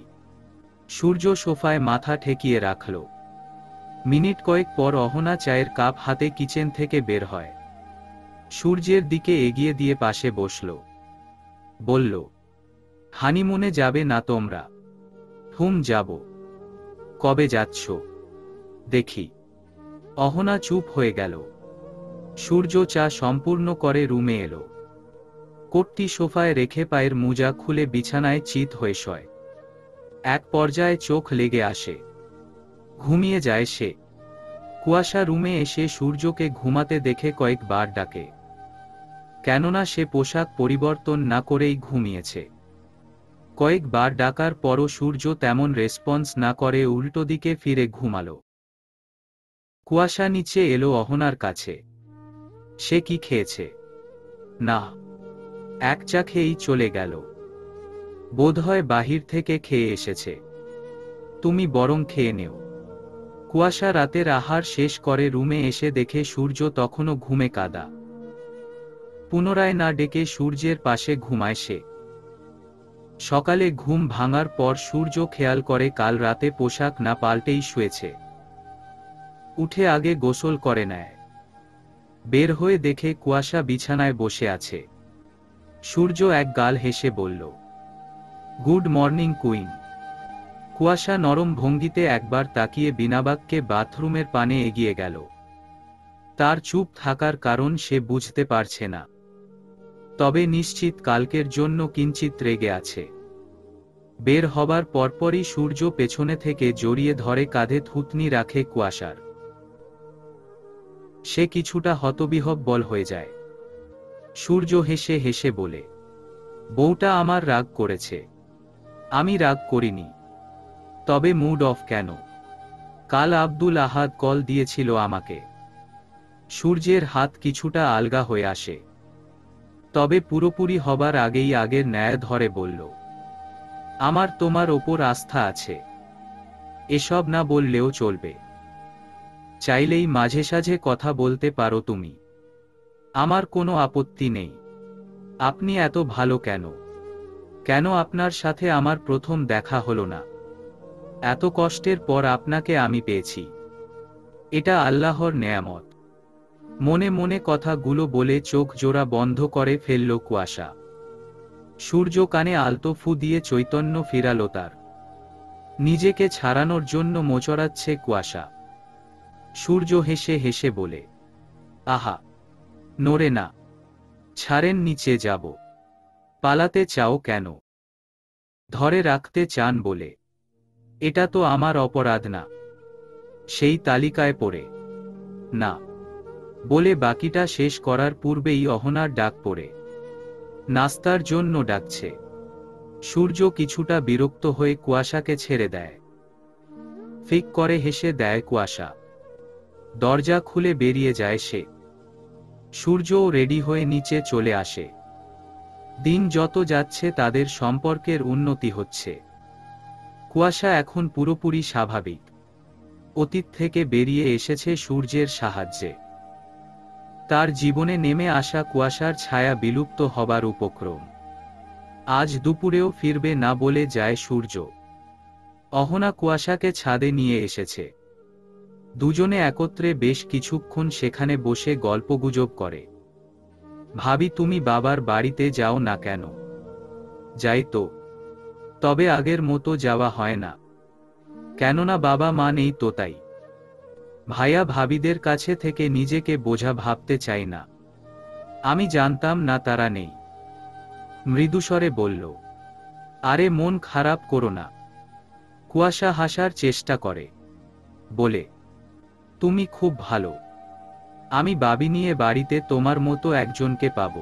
সূর্য সোফায় মাথা ঠেকিয়ে রাখল। মিনিট কয়েক পর অহনা চায়ের কাপ হাতে কিচেন থেকে বের হয়। সূর্যের দিকে এগিয়ে দিয়ে পাশে বসল। বলল, হানিমুনে যাবে না তোমরা? যাব। কবে যাচ্ছ? দেখি। অহনা চুপ হয়ে গেল। সূর্য চা সম্পূর্ণ করে রুমে এলো। কোটটি সোফায় রেখে পায়ের মোজা খুলে বিছানায় চিত হয়ে শয়। এক পর্যায়ে চোখ লেগে আসে। ঘুমিয়ে যায় সে। কুয়াশা রুমে এসে সূর্যকে ঘুমাতে দেখে কয়েকবার ডাকে, কেননা সে পোশাক পরিবর্তন না করেই ঘুমিয়েছে। কয়েকবার ডাকার পরও সূর্য তেমন রেসপন্স না করে উল্টো দিকে ফিরে ঘুমালো। কুয়াশা নিচে এলো অহনার কাছে। সে কি খেয়েছে? না, এক চা খেয়েই চলে গেল। বোধহয় বাহির থেকে খেয়ে এসেছে। তুমি বরং খেয়ে নেও। কুয়াশা রাতের আহার শেষ করে রুমে এসে দেখে সূর্য তখনও ঘুমে কাদা। পুনরায় না ডেকে সূর্যের পাশে ঘুমায় সে। সকালে ঘুম ভাঙার পর সূর্য খেয়াল করে কাল রাতে পোশাক না পাল্টেই শুয়েছে। উঠে আগে গোসল করে নেয়। বের হয়ে দেখে কুয়াশা বিছানায় বসে আছে। সূর্য এক গাল হেসে বলল, গুড মর্নিং কুইন। কুয়াশা নরম ভঙ্গিতে একবার তাকিয়ে বিনাবাক্যে বাথরুমের পানে এগিয়ে গেল। তার চুপ থাকার কারণ সে বুঝতে পারছে না, তবে নিশ্চিত কালকের জন্য কিঞ্চিত রেগে আছে। বের হবার পরপরই সূর্য পেছনে থেকে জড়িয়ে ধরে, কাঁধে থুতনি রাখে কুয়াশার। সে কিছুটা হতবিহ্বল হয়ে যায়। সূর্য হেসে হেসে বলে, বউটা আমার রাগ করেছে। আমি রাগ করিনি। তবে মুড অফ কেন? কাল আব্দুল আহাদ কল দিয়েছিল আমাকে। সূর্যের হাত কিছুটা আলগা হয়ে আসে, তবে পুরোপুরি হবার আগেই আগের ন্যায় ধরে বলল, আমার তোমার ওপর আস্থা আছে। এসব না বললেও চলবে। চাইলেই মাঝে সাঝে কথা বলতে পারো তুমি। আমার কোনো আপত্তি নেই। আপনি এত ভালো কেন? কেন আপনার সাথে আমার প্রথম দেখা হলো না? এত কষ্টের পর আপনাকে আমি পেয়েছি। এটা আল্লাহর নেয়ামত। মনে মনে কথাগুলো বলে চোখ জোড়া বন্ধ করে ফেলল কুয়াশা। সূর্য কানে আলতো ফু দিয়ে চৈতন্য ফিরালো তার। নিজেকে ছাড়ানোর জন্য মোচড়াচ্ছে কুয়াশা। সূর্য হেসে হেসে বলে, আহা, নড়ে না। ছাড়েন, নিচে যাব। পালাতে চাও কেন? ধরে রাখতে চান বলে। এটা তো আমার অপরাধ না। সেই তালিকায় পড়ে না বলে বাকিটা শেষ করার পূর্বেই অহনার ডাক পড়ে নাস্তার জন্য ডাকছে। সূর্য কিছুটা বিরক্ত হয়ে কুয়াশাকে ছেড়ে দেয়। ফিক করে হেসে দেয় কুয়াশা। দরজা খুলে বেরিয়ে যায় সে। সূর্যও রেডি হয়ে নিচে চলে আসে। দিন যত যাচ্ছে তাদের সম্পর্কের উন্নতি হচ্ছে। কুয়াশা এখন পুরোপুরি স্বাভাবিক। অতীত থেকে বেরিয়ে এসেছে সূর্যের সাহায্যে। তার জীবনে নেমে আসা কুয়াশার ছায়া বিলুপ্ত হবার উপক্রম। আজ দুপুরেও ফিরবে না বলে যায় সূর্য। অহনা কুয়াশাকে ছাদে নিয়ে এসেছে। দুজনে একত্রে বেশ কিছুক্ষণ সেখানে বসে গল্পগুজব করে। ভাবি, তুমি বাবার বাড়িতে যাও না কেন? যাই তো, তবে আগের মতো যাওয়া হয় না। কেননা বাবা মা নেই তো তাই। ভাইয়া ভাবিদের কাছে থেকে নিজেকে বোঝা ভাবতে চাই না। আমি জানতাম না তারা নেই। মৃদুস্বরে বলল, আরে মন খারাপ করো না। কুয়াশা হাসার চেষ্টা করে বলে, তুমি খুব ভালো। আমি ভাবি নিয়ে বাড়িতে তোমার মতো একজনকে পাব।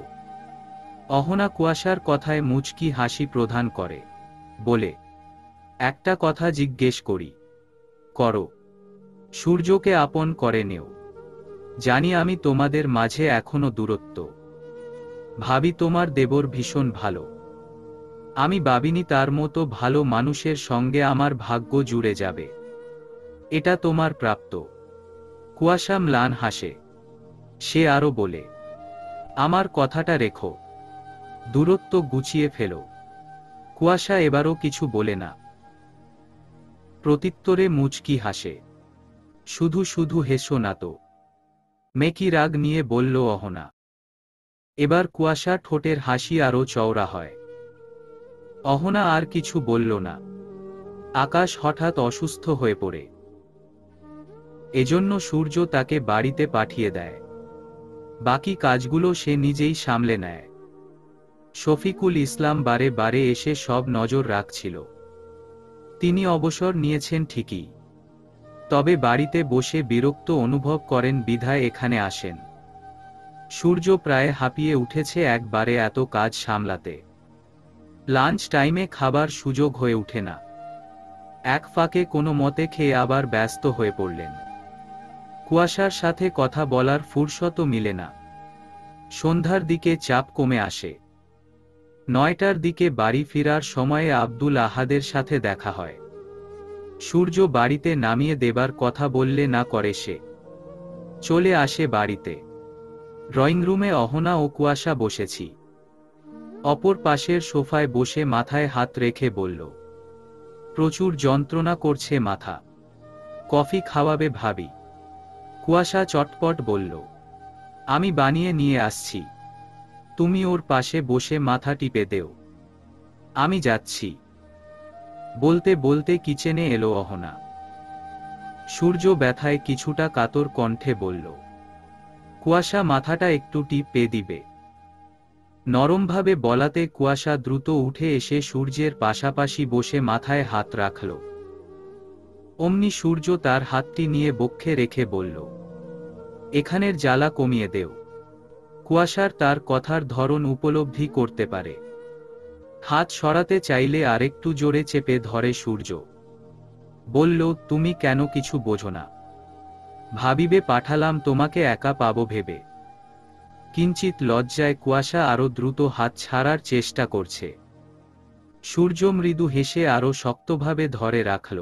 অহনা কুয়াশার কথায় মুচকি হাসি প্রদান করে বলে, একটা কথা জিজ্ঞেস করি? করো। সূর্যকে আপন করে নেও। জানি আমি তোমাদের মাঝে এখনো দূরত্ব। ভাবি তোমার দেবর ভীষণ ভালো। আমি ভাবিনি তার মতো ভালো মানুষের সঙ্গে আমার ভাগ্য জুড়ে যাবে। এটা তোমার প্রাপ্ত। কুয়াশা ম্লান হাসে। সে আরো বলে, আমার কথাটা রেখো। দূরত্ব গুছিয়ে ফেলো। কুয়াশা এবারও কিছু বলে না। প্রত্যুত্তরে মুচকি হাসে। শুধু শুধু হেসো না তো। মেকি রাগ নিয়ে বলল অহনা। এবার কুয়াশা ঠোঁটের হাসি আরো চওড়া হয়। অহনা আর কিছু বলল না। আকাশ হঠাৎ অসুস্থ হয়ে পড়ে। এজন্য সূর্য তাকে বাড়িতে পাঠিয়ে দেয়। বাকি কাজগুলো সে নিজেই সামলে নেয়। শফিকুল ইসলাম বারে বারে এসে সব নজর রাখছিল। তিনি অবসর নিয়েছেন ঠিকই, তবে বাড়িতে বসে বিরক্ত অনুভব করেন বিধায় এখানে আসেন। সূর্য প্রায় হাঁপিয়ে উঠেছে একবারে এত কাজ সামলাতে। লাঞ্চ টাইমে খাবার সুযোগ হয়ে ওঠে না। এক ফাঁকে কোনো মতে খেয়ে আবার ব্যস্ত হয়ে পড়লেন। কুয়াশার সাথে কথা বলার ফুরসতও মিলে না। সন্ধ্যার দিকে চাপ কমে আসে। 9টার দিকে বাড়ি ফেরার সময়ে আব্দুল আহাদের সাথে দেখা হয়। সূর্য বাড়িতে নামিয়ে দেবার কথা বললে না করে সে। চলে আসে বাড়িতে। ড্রয়িং রুমে অহনা ও কুয়াশা বসেছি। অপর পাশের সোফায় বসে মাথায় হাত রেখে বলল, প্রচুর যন্ত্রণা করছে মাথা। কফি খাওয়াবে ভাবি? কুয়াশা চটপট বলল, আমি বানিয়ে নিয়ে আসছি। তুমি ওর পাশে বসে মাথা টিপে দেও। আমি যাচ্ছি। বলতে বলতে কিচেনে এলো অহনা। সূর্য ব্যথায় কিছুটা কাতর কণ্ঠে বলল, কুয়াশা মাথাটা একটু টিপে দিবে? নরমভাবে বলাতে কুয়াশা দ্রুত উঠে এসে সূর্যের পাশাপাশি বসে মাথায় হাত রাখল। অমনি সূর্য তার হাতটি নিয়ে বক্ষে রেখে বলল, এখানের জ্বালা কমিয়ে দেও। কুয়াশার তার কথার ধরন উপলব্ধি করতে পারে। হাত সরাতে চাইলে আরেকটু জোরে চেপে ধরে সূর্য। বলল, তুমি কেন কিছু বোঝো না? ভাবিবে পাঠালাম তোমাকে একা পাবো ভেবে। কিঞ্চিত লজ্জায় কুয়াশা আরো দ্রুত হাত ছাড়ার চেষ্টা করছে। সূর্য মৃদু হেসে আরো শক্তভাবে ধরে রাখল।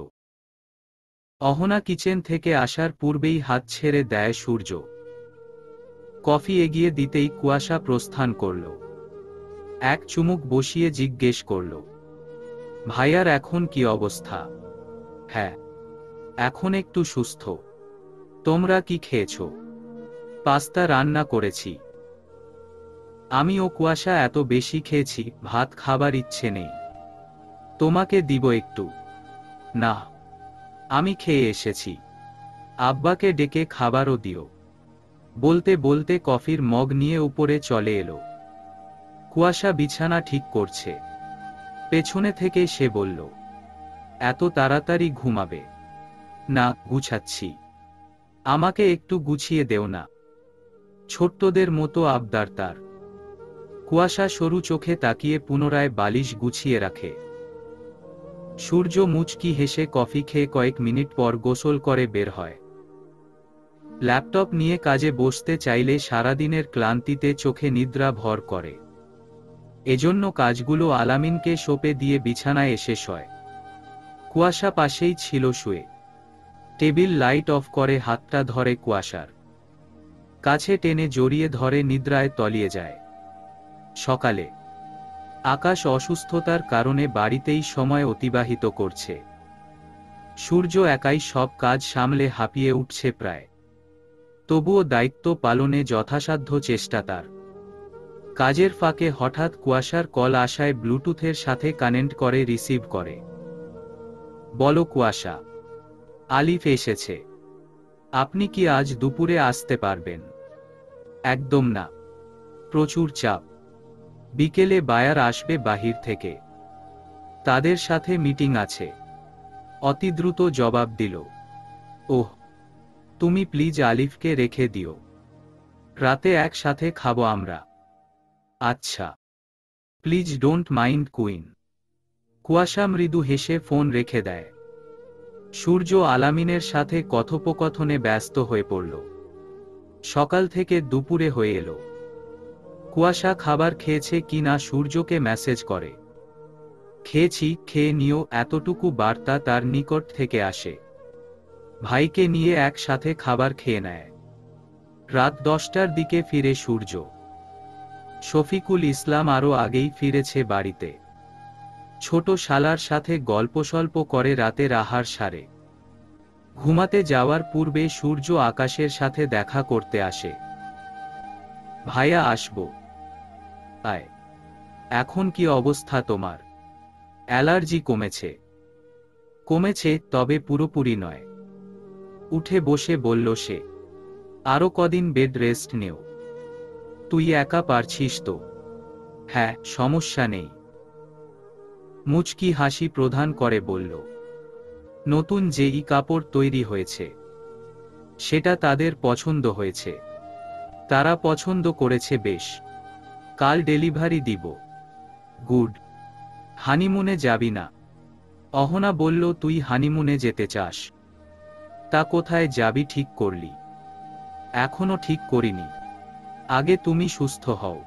অহনা কিচেন থেকে আসার পূর্বেই হাত ছেড়ে দেয় সূর্য। কফি এগিয়ে দিতেই কুয়াশা প্রস্থান করল। এক চুমুক বসিয়ে জিজ্ঞেস করল, ভাইয়ার এখন কি অবস্থা? হ্যাঁ, এখন একটু সুস্থ। তোমরা কি খেয়েছ? পাস্তা রান্না করেছি। আমি ও কুয়াশা এত বেশি খেয়েছি, ভাত খাবার ইচ্ছে নেই। তোমাকে দিব একটু? না, আমি খেয়ে এসেছি। আব্বাকে ডেকে খাবারও দিও। বলতে বলতে কফির মগ নিয়ে উপরে চলে এলো। কুয়াশা বিছানা ঠিক করছে। পেছনে থেকে সে বলল, এত তাড়াতাড়ি ঘুমাবে? না, গুছাচ্ছি। আমাকে একটু গুছিয়ে দেও না। ছোট্টদের মতো আবদার তার। কুয়াশা সরু চোখে তাকিয়ে পুনরায় বালিশ গুছিয়ে রাখে। সূর্য মুচকি হেসে কফি খেয়ে কয়েক মিনিট পর গোসল করে বের হয়। ল্যাপটপ নিয়ে কাজে বসতে চাইলে সারাদিনের ক্লান্তিতে চোখে নিদ্রা ভর করে। এজন্য কাজগুলো আলামিনকে সঁপে দিয়ে বিছানায় এসে শয়। কুয়াশা পাশেই ছিল শুয়ে। টেবিল লাইট অফ করে হাতটা ধরে কুয়াশার। কাছে টেনে জড়িয়ে ধরে নিদ্রায় তলিয়ে যায়। সকালে আকাশ অসুস্থতার কারণে বাড়িতেই সময় অতিবাহিত করছে। সূর্য একাই সব কাজ সামলে হাঁপিয়ে উঠছে প্রায়। তবুও দায়িত্ব পালনে যথাসাধ্য চেষ্টা তার। কাজের ফাঁকে হঠাৎ কুয়াশার কল আসায় ব্লুটুথের সাথে কানেক্ট করে রিসিভ করে। বলো কুয়াশা, আলিফ এসেছে। আপনি কি আজ দুপুরে আসতে পারবেন? একদম না, প্রচুর চাপ। বিকেলে বায়ার আসবে বাহির থেকে, তাদের সাথে মিটিং আছে। অতি দ্রুত জবাব দিল, ওহ, তুমি প্লিজ আলিফকে রেখে দিও। রাতে একসাথে খাবো আমরা। আচ্ছা, প্লিজ ডোন্ট মাইন্ড কুইন। কুয়াশা মৃদু হেসে ফোন রেখে দেয়। সূর্য আলামিনের সাথে কথোপকথনে ব্যস্ত হয়ে পড়ল। সকাল থেকে দুপুরে হয়ে এলো। কুয়াশা খাবার খেয়েছে কি না সূর্যকে মেসেজ করে। খেয়েছি, খেয়ে নিও, এতটুকু বার্তা তার নিকট থেকে আসে। ভাইকে নিয়ে একসাথে খাবার খেয়ে নেয়। রাত 10টার দিকে ফিরে সূর্য। শফিকুল ইসলাম আরও আগেই ফিরেছে বাড়িতে। ছোট শালার সাথে গল্পসল্প করে রাতের আহার সারে। ঘুমাতে যাওয়ার পূর্বে সূর্য আকাশের সাথে দেখা করতে আসে। ভাইয়া আসবো। আয়। এখন কি অবস্থা তোমার? অ্যালার্জি কমেছে? কমেছে, তবে পুরোপুরি নয়। উঠে বসে বলল সে। আরো কদিন বেড রেস্ট নেও। তুই একা পারছিস তো? হ্যাঁ, সমস্যা নেই। মুচকি হাসি প্রদান করে বলল, নতুন যেই কাপড় তৈরি হয়েছে সেটা তাদের পছন্দ হয়েছে। তারা পছন্দ করেছে বেশ। কাল ডেলিভারি দিব। গুড। হানিমুনে যাবি না? অহনা বলল, তুই হানিমুনে যেতে চাস? তা কোথায় যাবি ঠিক করলি? এখনো ঠিক করিনি। আগে তুমি সুস্থ হও,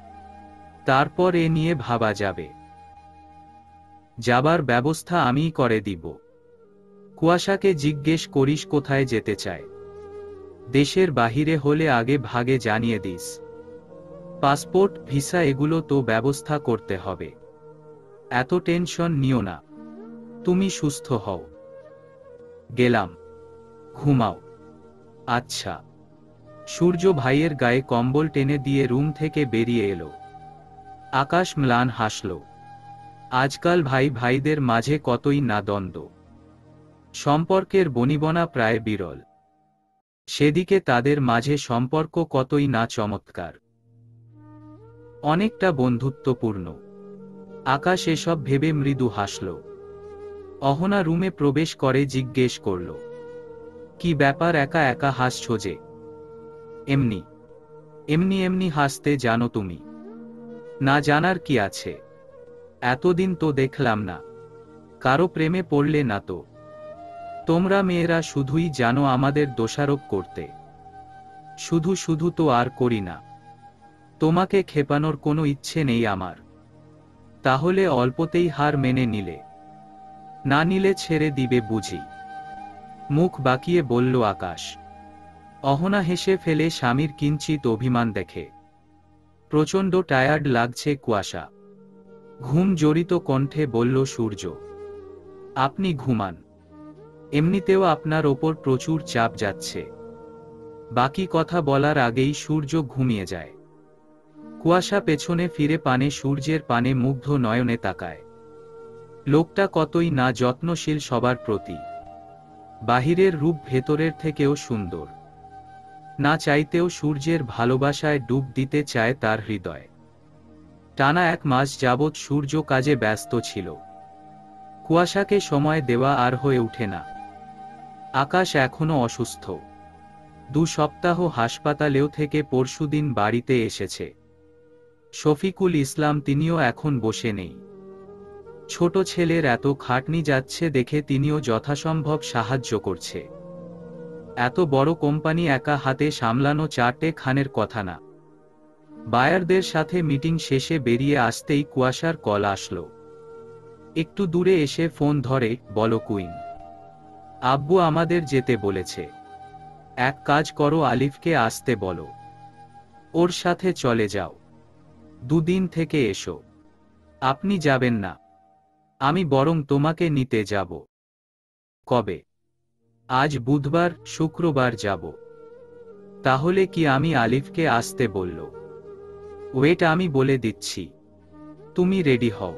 তারপর এ নিয়ে ভাবা যাবে। যাবার ব্যবস্থা আমিই করে দিব। কুয়াশাকে জিজ্ঞেস করিস কোথায় যেতে চায়। দেশের বাহিরে হলে আগে ভাগে জানিয়ে দিস। পাসপোর্ট, ভিসা এগুলো তো ব্যবস্থা করতে হবে। এত টেনশন নিও না, তুমি সুস্থ হও। গেলাম, ঘুমাও। আচ্ছা। সূর্য ভাইয়ের গায়ে কম্বল টেনে দিয়ে রুম থেকে বেরিয়ে এলো। আকাশ ম্লান হাসল। আজকাল ভাই ভাইদের মাঝে কতই না দ্বন্দ্ব। সম্পর্কের বনিবনা প্রায় বিরল। সেদিকে তাদের মাঝে সম্পর্ক কতই না চমৎকার, অনেকটা বন্ধুত্বপূর্ণ। আকাশ এসব ভেবে মৃদু হাসল। অহনা রুমে প্রবেশ করে জিজ্ঞেস করল, কি ব্যাপার একা একা হাসছ যে? এমনি এমনি এমনি হাসতে জানো তুমি? না জানার কি আছে? এতদিন তো দেখলাম না। কারো প্রেমে পড়লে না তো? তোমরা মেয়েরা শুধুই জানো আমাদের দোষারোপ করতে। শুধু শুধু তো আর করি না। তোমাকে খেপানোর কোনো ইচ্ছে নেই আমার। তাহলে অল্পতেই হার মেনে নিলে? না নিলে ছেড়ে দিবে বুঝি? মুখ বাঁকিয়ে বলল আকাশ। অহনা হেসে ফেলে স্বামীর কিঞ্চিত অভিমান দেখে। প্রচণ্ড টায়ার্ড লাগছে কুয়াশা। ঘুম জড়িত কণ্ঠে বলল সূর্য। আপনি ঘুমান, এমনিতেও আপনার ওপর প্রচুর চাপ যাচ্ছে। বাকি কথা বলার আগেই সূর্য ঘুমিয়ে যায়। কুয়াশা পেছনে ফিরে পানে সূর্যের পানে মুগ্ধ নয়নে তাকায়। লোকটা কতই না যত্নশীল সবার প্রতি। বাহিরের রূপ ভেতরের থেকেও সুন্দর। না চাইতেও সূর্যের ভালোবাসায় ডুব দিতে চায় তার হৃদয়। টানা 1 মাস যাবৎ সূর্য কাজে ব্যস্ত ছিল। কুয়াশাকে সময় দেওয়া আর হয়ে ওঠে না। আকাশ এখনো অসুস্থ। 2 সপ্তাহ হাসপাতালেও থেকে পরশুদিন বাড়িতে এসেছে। শফিকুল ইসলাম তিনিও এখন বসে নেই। ছোট ছেলের এত খাটনি যাচ্ছে দেখে তিনিও যথাসম্ভব সাহায্য করছে। এত বড় কোম্পানি একা হাতে সামলানো 4টে খানের কথা না। বায়ারদের সাথে মিটিং শেষে বেরিয়ে আসতেই কুয়াশার কল আসলো। একটু দূরে এসে ফোন ধরে, বলো কুইন, আব্বু আমাদের যেতে বলেছে। এক কাজ করো, আলিফকে আসতে বলো। ওর সাথে চলে যাও। 2 দিন থেকে এসো। আপনি যাবেন না? আমি বরং তোমাকে নিতে যাব। কবে? আজ বুধবার, শুক্রবার যাব। তাহলে কি আমি আলিফকে আসতে বলল? ওয়েট, আমি বলে দিচ্ছি। তুমি রেডি হও।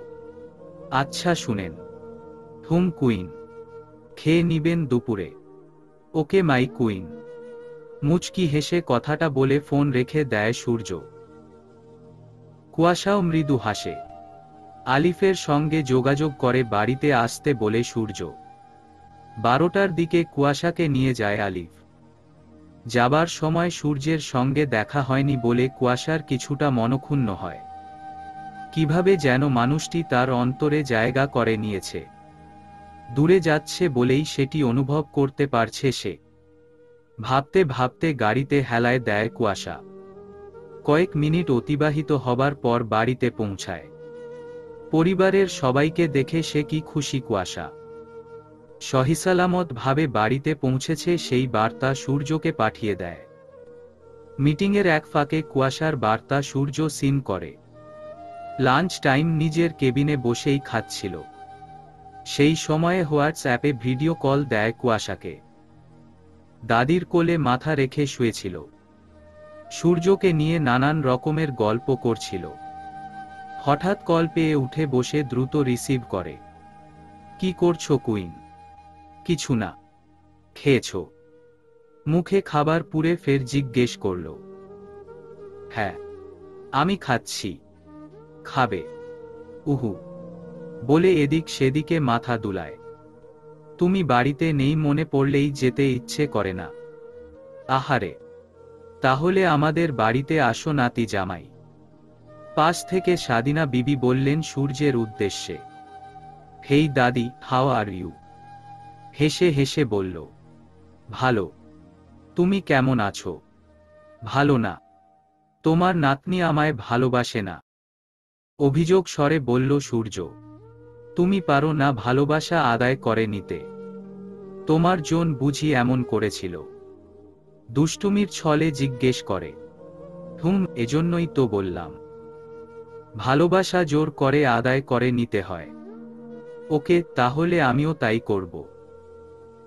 আচ্ছা শুনেন। কুইন, খেয়ে নিবেন দুপুরে? ওকে মাই কুইন। মুচকি হেসে কথাটা বলে ফোন রেখে দেয় সূর্য। কুয়াশাও মৃদু হাসে। আলিফের সঙ্গে যোগাযোগ করে বাড়িতে আসতে বলে সূর্য। 12টার দিকে কুয়াশাকে নিয়ে যায় আলিফ। যাবার সময় সূর্যের সঙ্গে দেখা হয়নি বলে কুয়াশার কিছুটা মনক্ষুণ্ণ হয়। কিভাবে যেন মানুষটি তার অন্তরে জায়গা করে নিয়েছে। দূরে যাচ্ছে বলেই সেটি অনুভব করতে পারছে সে। ভাবতে ভাবতে গাড়িতে হেলায় দেয় কুয়াশা। কয়েক মিনিট অতিবাহিত হবার পর বাড়িতে পৌঁছায়। পরিবারের সবাইকে দেখে সে কি খুশি কুয়াশা। সহিসালামত ভাবে বাড়িতে পৌঁছেছে সেই বার্তা সূর্যকে পাঠিয়ে দেয়। মিটিংয়ের এক ফাঁকে কুয়াশার বার্তা সূর্য সিন করে। লাঞ্চ টাইম নিজের কেবিনে বসেই খাচ্ছিল। সেই সময়ে হোয়াটসঅ্যাপে ভিডিও কল দেয় কুয়াশাকে। দাদির কোলে মাথা রেখে শুয়েছিল। সূর্যকে নিয়ে নানান রকমের গল্প করছিল। হঠাৎ কল পেয়ে উঠে বসে দ্রুত রিসিভ করে। কি করছো কুইন? কিছু না। খেয়েছো? মুখে খাবার পুরে ফের জিজ্ঞেস করল। হ্যাঁ, আমি খাচ্ছি। খাবে? উহু বলে এদিক সেদিকে মাথা দুলায়। তুমি বাড়িতে নেই মনে পড়লেই যেতে ইচ্ছে করে না। আহারে, তাহলে আমাদের বাড়িতে আসো নাতি জামাই। পাশ থেকে সাদিনা বিবি বললেন সূর্যের উদ্দেশ্যে। হেই দাদি, হাউ আর ইউ? হেসে হেসে বলল, ভালো। তুমি কেমন আছো? ভালো না। তোমার নাতনি আমায় ভালোবাসে না। অভিযোগ স্বরে বলল সূর্য। তুমি পারো না ভালোবাসা আদায় করে নিতে। তোমার জোন বুঝি এমন করেছিল? দুষ্টুমির ছলে জিজ্ঞেস করে। এজন্যই তো বললাম, ভালোবাসা জোর করে আদায় করে নিতে হয়। ওকে, তাহলে আমিও তাই করব।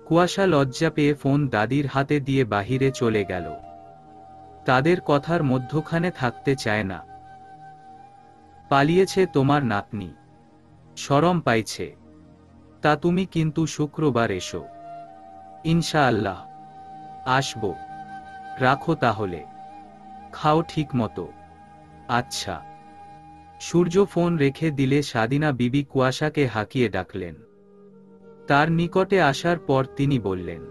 কুয়াশা লজ্জা পেয়ে ফোন দাদির হাতে দিয়ে বাহিরে চলে গেল। তাদের কথার মধ্যখানে থাকতে চায় না। পালিয়েছে তোমার নাতনি, শরম পাইছে। তা তুমি কিন্তু শুক্রবার এসো। ইনশাআল্লাহ আসব। রাখো তাহলে। খাও ঠিক মতো। আচ্ছা। সূর্য ফোন রেখে দিলে সাদিনা বিবি কুয়াশাকে হাঁকিয়ে ডাকলেন। তার নিকটে আসার পর তিনি বললেন,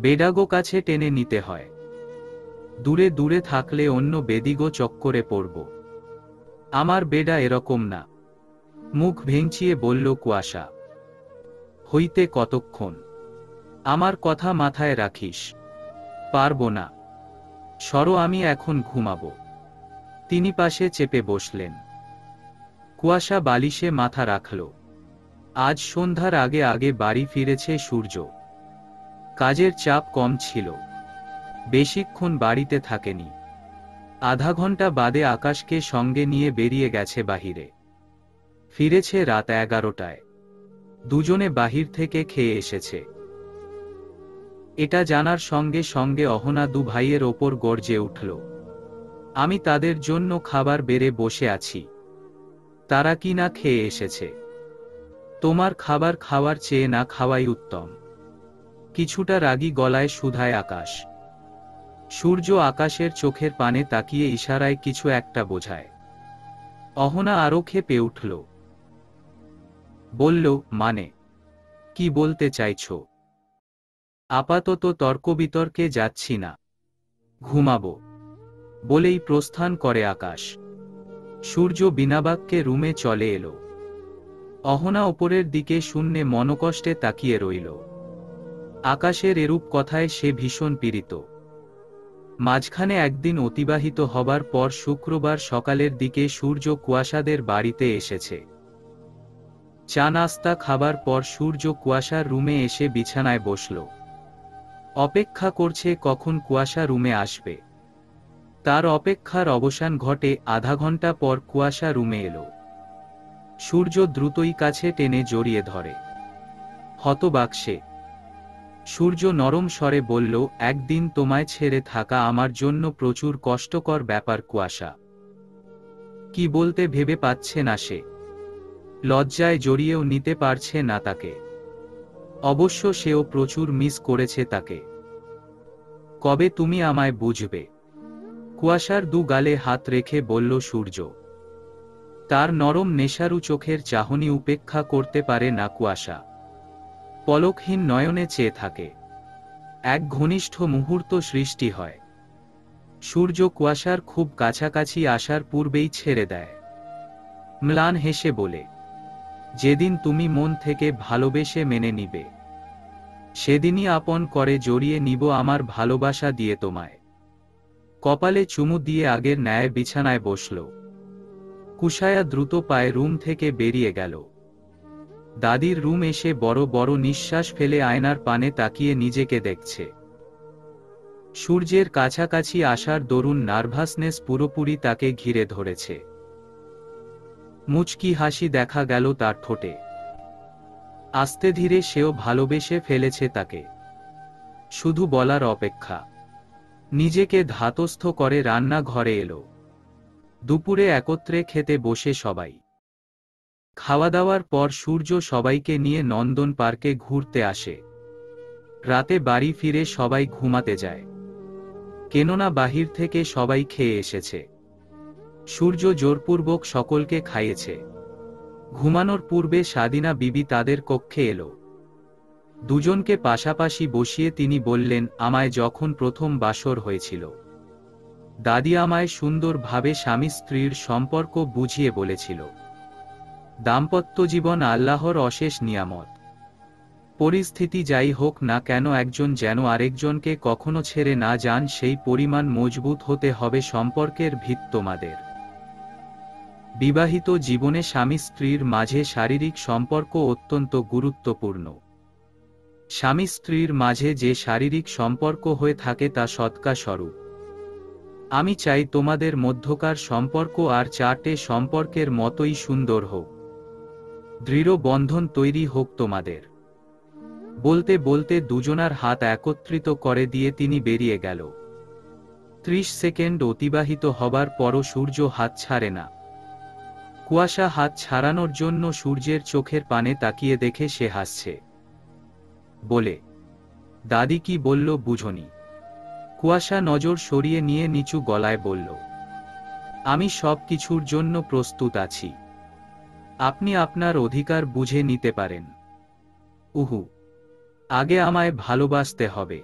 বেডাগো কাছে টেনে নিতে হয়। দূরে দূরে থাকলে অন্য বেদিগো চক্করে পড়ব। আমার বেডা এরকম না। মুখ ভেঙচিয়ে বলল কুয়াশা। হইতে কতক্ষণ? আমার কথা মাথায় রাখিস। পারবো না। সরো, আমি এখন ঘুমাবো। তিনি পাশে চেপে বসলেন। কুয়াশা বালিশে মাথা রাখল। আজ সন্ধ্যার আগে আগে বাড়ি ফিরেছে সূর্য। কাজের চাপ কম ছিল, বেশিক্ষণ বাড়িতে থাকেনি। আধা ঘন্টা বাদে আকাশকে সঙ্গে নিয়ে বেরিয়ে গেছে বাহিরে। ফিরেছে রাত 11টায়। দুজনে বাহির থেকে খেয়ে এসেছে। এটা জানার সঙ্গে সঙ্গে অহনা দু ভাইয়ের ওপর গর্জে উঠল। আমি তাদের জন্য খাবার বেড়ে বসে আছি, তারা কি না খেয়ে এসেছে? তোমার খাবার খাওয়ার চেয়ে না খাওয়াই উত্তম। কিছুটা রাগী গলায় শুধায় আকাশ। সূর্য আকাশের চোখের পানে তাকিয়ে ইশারায় কিছু একটা বোঝায়। অহনা আরো ক্ষেপে উঠল। বলল, মানে কি বলতে চাইছো? আপাতত তর্কবিতর্কে যাচ্ছি না, ঘুমাবো, বলেই প্রস্থান করে আকাশ। সূর্য বিনাবাক্যে রুমে চলে এলো। অহনা ওপরের দিকে শূন্যে মনকষ্টে তাকিয়ে রইল। আকাশের এরূপ কথায় সে ভীষণ পীড়িত। মাঝখানে একদিন অতিবাহিত হবার পর শুক্রবার সকালের দিকে সূর্য কুয়াশাদের বাড়িতে এসেছে। চা নাস্তা খাবার পর সূর্য কুয়াশার রুমে এসে বিছানায় বসল। অপেক্ষা করছে কখন কুয়াশা রুমে আসবে। তার অপেক্ষার অবসান ঘটে আধা ঘন্টা পর কুয়াশা রুমে এলো। সূর্য দ্রুতই কাছে টেনে জড়িয়ে ধরে। হতবাক সে। সূর্য নরম স্বরে বলল, একদিন তোমায় ছেড়ে থাকা আমার জন্য প্রচুর কষ্টকর ব্যাপার কুয়াশা। কি বলতে ভেবে পাচ্ছে না সে। লজ্জায় জড়িয়েও নিতে পারছে না তাকে। অবশ্য সেও প্রচুর মিস করেছে তাকে। কবে তুমি আমায় বুঝবে? কুয়াশার দু গালে হাত রেখে বলল সূর্য। তার নরম নেশারু চোখের চাহনি উপেক্ষা করতে পারে না কুয়াশা। পলকহীন নয়নে চেয়ে থাকে। এক ঘনিষ্ঠ মুহূর্ত সৃষ্টি হয়। সূর্য কুয়াশার খুব কাছাকাছি আসার পূর্বেই ছেড়ে দেয়। ম্লান হেসে বলে, যেদিন তুমি মন থেকে ভালোবেসে মেনে নিবে, সেদিনই আপন করে জড়িয়ে নিব আমার ভালোবাসা দিয়ে তোমায়। কপালে চুমু দিয়ে আগের ন্যায় বিছানায় বসল। কুশায়া দ্রুত পায়ে রুম থেকে বেরিয়ে গেল। দাদির রুম এসে বড় বড় নিঃশ্বাস ফেলে আয়নার পানে তাকিয়ে নিজেকে দেখছে। সূর্যের কাছাকাছি আসার দরুন নার্ভাসনেস পুরোপুরি তাকে ঘিরে ধরেছে। মুচকি হাসি দেখা গেল তার ঠোঁটে। আস্তে ধীরে সেও ভালোবেসে ফেলেছে তাকে। শুধু বলার অপেক্ষা। নিজেকে ধাতস্থ করে রান্নাঘরে এলো। দুপুরে একত্রে খেতে বসে সবাই। খাওয়া দাওয়ার পর সূর্য সবাইকে নিয়ে নন্দন পার্কে ঘুরতে আসে। রাতে বাড়ি ফিরে সবাই ঘুমাতে যায়, কেননা বাহির থেকে সবাই খেয়ে এসেছে। সূর্য জোরপূর্বক সকলকে খাইয়েছে। ঘুমানোর পূর্বে সাদিনা বিবি তাদের কক্ষে এলো। দুজনকে পাশাপাশি বসিয়ে তিনি বললেন, আমায় যখন প্রথম বাসর হয়েছিল, দাদি আমায় সুন্দরভাবে স্বামী স্ত্রীর সম্পর্ক বুঝিয়ে বলেছিল, দাম্পত্য জীবন আল্লাহর অশেষ নিয়ামত। পরিস্থিতি যাই হোক না কেন একজন যেন আরেকজনকে কখনো ছেড়ে না যান, সেই পরিমাণ মজবুত হতে হবে সম্পর্কের ভিত তোমাদের। বিবাহিত জীবনে স্বামী স্ত্রীর মাঝে শারীরিক সম্পর্ক অত্যন্ত গুরুত্বপূর্ণ। স্বামী স্ত্রীর মাঝে যে শারীরিক সম্পর্ক হয়ে থাকে তা সৎকা স্বরূপ। আমি চাই তোমাদের মধ্যকার সম্পর্ক আর চারটে সম্পর্কের মতোই সুন্দর হোক, দৃঢ় বন্ধন তৈরি হোক তোমাদের। বলতে বলতে দুজনার হাত একত্রিত করে দিয়ে তিনি বেরিয়ে গেল। 30 সেকেন্ড অতিবাহিত হবার পরও সূর্য হাত ছাড়ে না। কুয়াশা হাত ছাড়ানোর জন্য সূর্যের চোখের পানে তাকিয়ে দেখে সে হাসছে। বলে, দাদি কি বলল বুঝনি? কুয়াশা নজর সরিয়ে নিয়ে নিচু গলায় বলল, আমি সব কিছুর জন্য প্রস্তুত আছি, আপনি আপনার অধিকার বুঝে নিতে পারেন। উহু, আগে আমায় ভালোবাসতে হবে।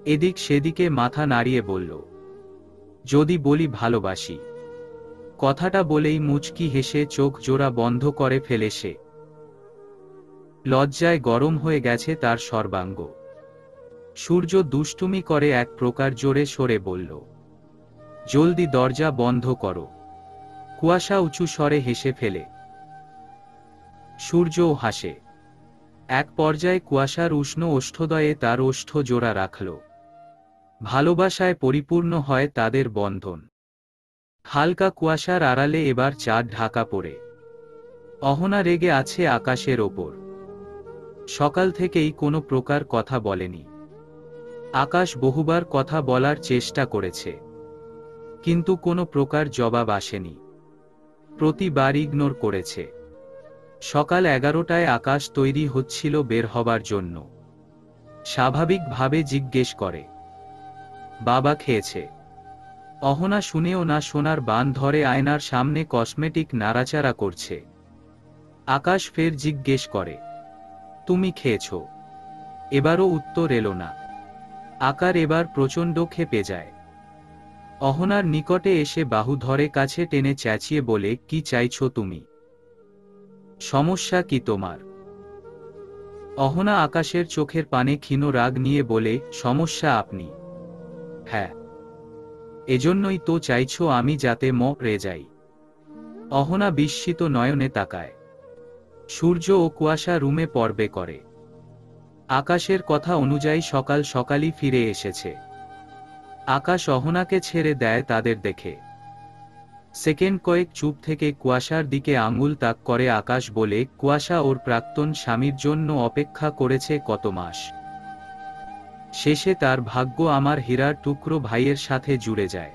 এদিক সেদিকে মাথা নাড়িয়ে বলল, যদি বলি ভালোবাসি, কথাটা বলেই মুচকি হেসে চোখ জোড়া বন্ধ করে ফেলে সে। লজ্জায় গরম হয়ে গেছে তার সর্বাঙ্গ। সূর্য দুষ্টুমি করে এক প্রকার জোরে সরে বলল, জলদি দরজা বন্ধ করো। কুয়াশা উঁচু স্বরে হেসে ফেলে। সূর্যও হাসে। এক পর্যায়ে কুয়াশার উষ্ণ ওষ্ঠদয়ে তার ওষ্ঠ জোড়া রাখল। ভালোবাসায় পরিপূর্ণ হয় তাদের বন্ধন। হালকা কুয়াশার আড়ালে এবার চাঁদ ঢাকা পড়ে। অহনা রেগে আছে আকাশের ওপর। সকাল থেকেই কোনো প্রকার কথা বলেনি। আকাশ বহুবার কথা বলার চেষ্টা করেছে, কিন্তু কোনো প্রকার জবাব আসেনি। প্রতিবার ইগনোর করেছে। সকাল 11টায় আকাশ তৈরি হচ্ছিল বের হবার জন্য। স্বাভাবিকভাবে জিজ্ঞেস করে, বাবা খেয়েছে? অহনা শুনেও না শোনার বান ধরে আয়নার সামনে কসমেটিক নাড়াচাড়া করছে। আকাশ ফের জিজ্ঞেস করে, তুমি খেয়েছ? এবারও উত্তর এলো না। আকার এবার প্রচণ্ড ক্ষেপে যায়। অহনার নিকটে এসে বাহু ধরে কাছে টেনে চেঁচিয়ে বলে, কি চাইছো তুমি? সমস্যা কি তোমার? অহনা আকাশের চোখের পানে ক্ষীণ রাগ নিয়ে বলে, সমস্যা আপনি। হ্যাঁ, এজন্যই তো চাইছো আমি যাতে মরে যাই। অহনা বিস্মিত নয়নে তাকায়। সূর্য ও কুয়াশা রুমে পর্বে করে। আকাশের কথা অনুযায়ী সকাল সকালই ফিরে এসেছে। আকাশ অহনাকে ছেড়ে দেয় তাদের দেখে। সেকেন্ড কয়েক চুপ থেকে কুয়াশার দিকে আঙুল তাক করে আকাশ বলে, কুয়াশা ওর প্রাক্তন স্বামীর জন্য অপেক্ষা করেছে কত মাস। শেষে তার ভাগ্য আমার হীরার টুকরো ভাইয়ের সাথে জুড়ে যায়।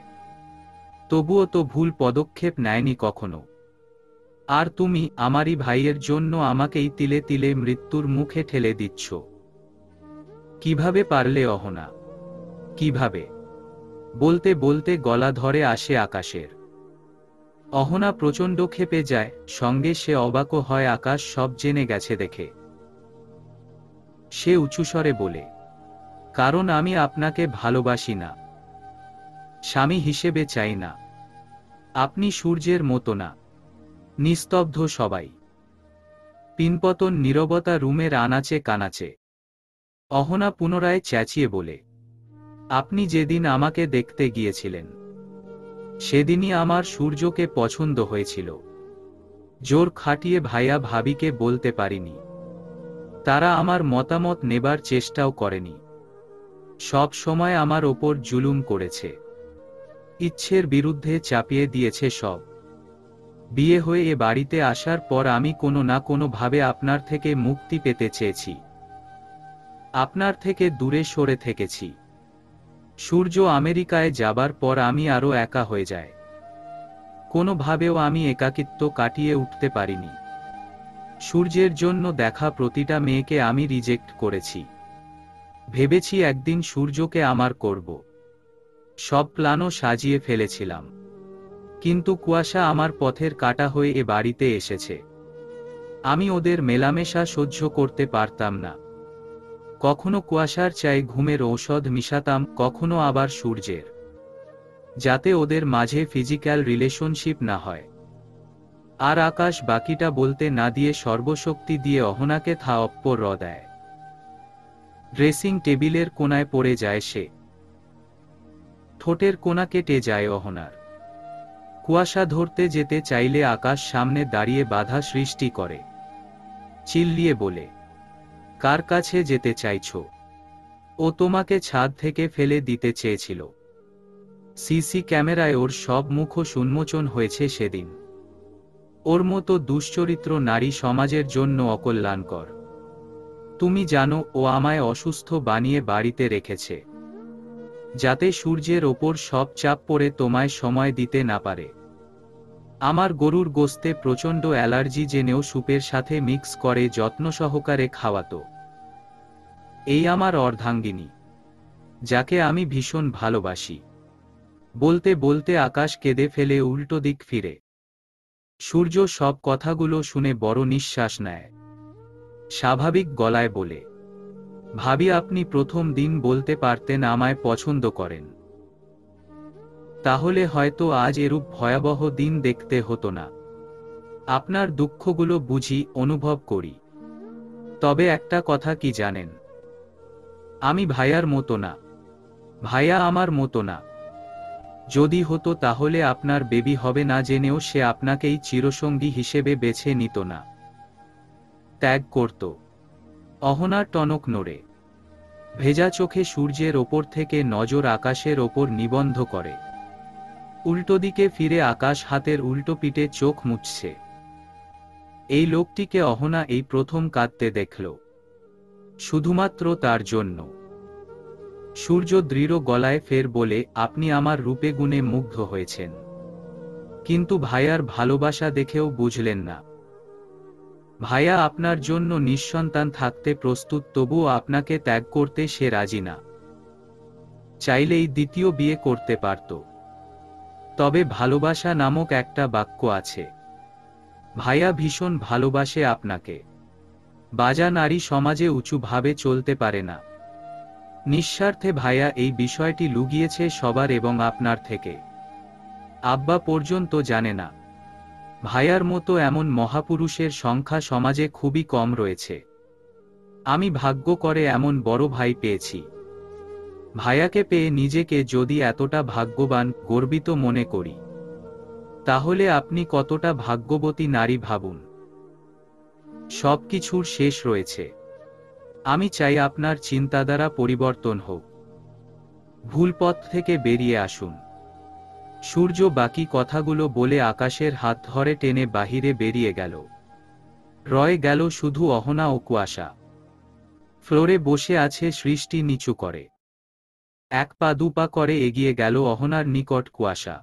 তবুও তো ভুল পদক্ষেপ নেয়নি কখনো। আর তুমি আমারই ভাইয়ের জন্য আমাকেই তিলে তিলে মৃত্যুর মুখে ঠেলে দিচ্ছ। কিভাবে পারলে অহনা? কিভাবে? বলতে বলতে গলা ধরে আসে আকাশের। অহনা প্রচণ্ড ক্ষেপে যায়, সঙ্গে সে অবাকও হয় আকাশ সব জেনে গেছে দেখে। সে উঁচুস্বরে বলে, কারণ আমি আপনাকে ভালোবাসি না, স্বামী হিসেবে চাই না। আপনি সূর্যের মতো না। নিস্তব্ধ সবাই। পিনপতন নীরবতা রুমের আনাচে কানাচে। অহনা পুনরায় চেঁচিয়ে বলে, আপনি যেদিন আমাকে দেখতে গিয়েছিলেন সেদিনই আমার সূর্যকে পছন্দ হয়েছিল। জোর খাটিয়ে ভাইয়া ভাবিকে বলতে পারিনি। তারা আমার মতামত নেবার চেষ্টাও করেনি। সব সময় আমার ওপর জুলুম করেছে। ইচ্ছের বিরুদ্ধে চাপিয়ে দিয়েছে সব। বিয়ে হয়ে এ বাড়িতে আসার পর আমি কোনো না কোনো ভাবে আপনার থেকে মুক্তি পেতে চেয়েছি। আপনার থেকে দূরে সরে থেকেছি। সূর্য আমেরিকায় যাবার পর আমি আরও একা হয়ে যায়। কোনোভাবেও আমি একাকিত্ব কাটিয়ে উঠতে পারিনি। সূর্যের জন্য দেখা প্রতিটা মেয়েকে আমি রিজেক্ট করেছি। ভেবেছি একদিন সূর্যকে আমার করব। সব প্ল্যানও সাজিয়ে ফেলেছিলাম, কিন্তু কুয়াশা আমার পথের কাঁটা হয়ে এ বাড়িতে এসেছে। আমি ওদের মেলামেশা সহ্য করতে পারতাম না। কখনো কুয়াশার চায়ে ঘুমের ঔষধ মিশাতাম, কখনো আবার সূর্যের, যাতে ওদের মাঝে ফিজিক্যাল রিলেশনশিপ না হয়। আর আকাশ বাকিটা বলতে না দিয়ে সর্বশক্তি দিয়ে অহনাকে থাপ্পড় দেয়। ড্রেসিং টেবিলের কোনায় পড়ে যায় সে। ঠোঁটের কোনা কেটে যায় অহনার। কুয়াশা ধরতে যেতে চাইলে আকাশ সামনে দাঁড়িয়ে বাধা সৃষ্টি করে। চিল্লিয়ে বলে, কার কাছে যেতে চাইছো? ও তোমাকে ছাদ থেকে ফেলে দিতে চেয়েছিল। সিসি ক্যামেরায় ওর সব মুখোশ উন্মোচন হয়েছে সেদিন। ওর মতো দুশ্চরিত্র নারী সমাজের জন্য অকল্যাণকর। তুমি জানো ও আমায় অসুস্থ বানিয়ে বাড়িতে রেখেছে, যাতে সূর্যের ওপর সব চাপ পড়ে তোমায় সময় দিতে না পারে। আমার গরুর গোস্তে প্রচণ্ড অ্যালার্জি জেনেও স্যুপের সাথে মিক্স করে যত্ন সহকারে খাওয়াতো। এই আমার অর্ধাঙ্গিনী, যাকে আমি ভীষণ ভালোবাসি। বলতে বলতে আকাশ কেঁদে ফেলে উল্টো দিক ফিরে। সূর্য সব কথাগুলো শুনে বড় নিঃশ্বাস নেয়। স্বাভাবিক গলায় বলে, ভাবি আপনি প্রথম দিন বলতে পারতেন আমায় পছন্দ করেন। তাহলে হয়তো আজ এরূপ ভয়াবহ দিন দেখতে হতো না। আপনার দুঃখগুলো বুঝি, অনুভব করি। তবে একটা কথা কি জানেন? আমি ভাইয়ার মতো না। ভাইয়া আমার মতো না। যদি হতো তাহলে আপনার বেবি হবে না জেনেও সে আপনাকেই চিরসঙ্গী হিসেবে বেছে নিত না, ত্যাগ করত। অহনার টনক নড়ে। ভেজা চোখে সূর্যের ওপর থেকে নজর আকাশের ওপর নিবন্ধ করে। উল্টো দিকে ফিরে আকাশ হাতের উল্টো পিঠে চোখ মুছছে। এই লোকটিকে অহনা এই প্রথম কাঁদতে দেখল, শুধুমাত্র তার জন্য। সূর্য দৃঢ় গলায় ফের বলে, আপনি আমার রূপে গুণে মুগ্ধ হয়েছেন, কিন্তু ভাইয়ার ভালোবাসা দেখেও বুঝলেন না। ভাইয়া আপনার জন্য নিঃসন্তান থাকতে প্রস্তুত, তবুও আপনাকে ত্যাগ করতে সে রাজি না। চাইলেই দ্বিতীয় বিয়ে করতে পারত। তবে ভালোবাসা নামক একটা বাক্য আছে। ভাইয়া ভীষণ ভালোবাসে আপনাকে। বাজা নারী সমাজে উঁচুভাবে চলতে পারে না। নিঃস্বার্থে ভাইয়া এই বিষয়টি লুকিয়েছে সবার এবং আপনার থেকে। আব্বা পর্যন্ত জানে না। ভাইয়ার মতো এমন মহাপুরুষের সংখ্যা সমাজে খুবই কম রয়েছে। আমি ভাগ্য করে এমন বড় ভাই পেয়েছি। ভাইয়াকে পেয়ে নিজেকে যদি এতটা ভাগ্যবান, গর্বিত মনে করি, তাহলে আপনি কতটা ভাগ্যবতী নারী ভাবুন। সবকিছুর শেষ রয়েছে। আমি চাই আপনার চিন্তাধারা পরিবর্তন হোক। ভুল পথ থেকে বেরিয়ে আসুন। সূর্য বাকি কথাগুলো বলে আকাশের হাত ধরে টেনে বাহিরে বেরিয়ে গেল। রয়ে গেল শুধু অহনা ও কুয়াশা। ফ্লোরে বসে আছে সৃষ্টি নিচু করে। এক পা দুপা করে এগিয়ে গেল অহনার নিকট কুয়াশা।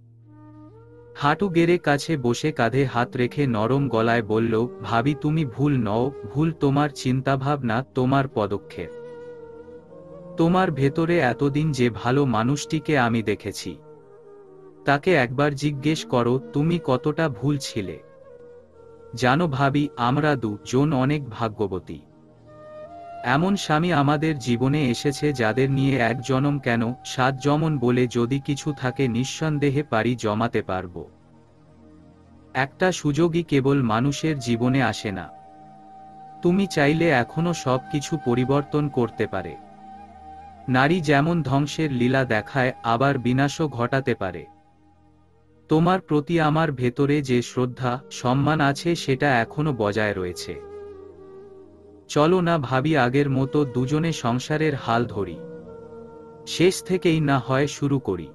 হাঁটু গেড়ে কাছে বসে কাঁধে হাত রেখে নরম গলায় বলল, ভাবি তুমি ভুল নও, ভুল তোমার চিন্তাভাবনা, তোমার পদক্ষেপ। তোমার ভেতরে এতদিন যে ভালো মানুষটিকে আমি দেখেছি, তাকে একবার জিজ্ঞেস করো তুমি কতটা ভুল ছিলে। জানো ভাবি, আমরা দুজন অনেক ভাগ্যবতী। এমন স্বামী আমাদের জীবনে এসেছে যাদের নিয়ে এক জনম কেন 7 জমন বলে যদি কিছু থাকে নিঃসন্দেহে পারি জমাতে পারব। একটা সুযোগই কেবল মানুষের জীবনে আসে না। তুমি চাইলে এখনো সব কিছু পরিবর্তন করতে পারে। নারী যেমন ধ্বংসের লীলা দেখায়, আবার বিনাশও ঘটাতে পারে। তোমার প্রতি আমার ভেতরে যে শ্রদ্ধা, সম্মান আছে সেটা এখনো বজায় রয়েছে। চলো না ভাবি আগের মতো দুজনে সংসারের হাল ধরি। শেষ থেকেই না হয় শুরু করি।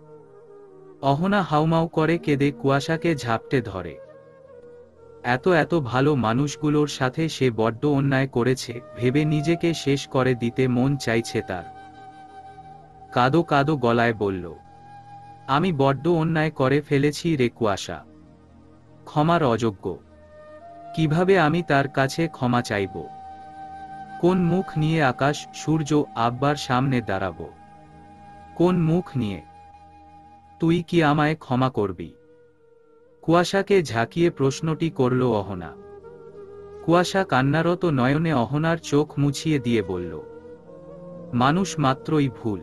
অহনা হাউমাউ করে কেঁদে কুয়াশাকে ঝাপটে ধরে। এত ভালো মানুষগুলোর সাথে সে বড্ড অন্যায় করেছে ভেবে নিজেকে শেষ করে দিতে মন চাইছে তার। কাঁদো কাঁদো গলায় বলল, আমি বড্ড অন্যায় করে ফেলেছি রে কুয়াশা। ক্ষমার অযোগ্য। কিভাবে আমি তার কাছে ক্ষমা চাইব? কোন মুখ নিয়ে আকাশ, সূর্য, আব্বার সামনে দাঁড়াবো? কোন মুখ নিয়ে? তুই কি আমায় ক্ষমা করবি? কুয়াশাকে ঝাঁকিয়ে প্রশ্নটি করল অহনা। কুয়াশা কান্নারত নয়নে অহনার চোখ মুছিয়ে দিয়ে বলল, মানুষ মাত্রই ভুল।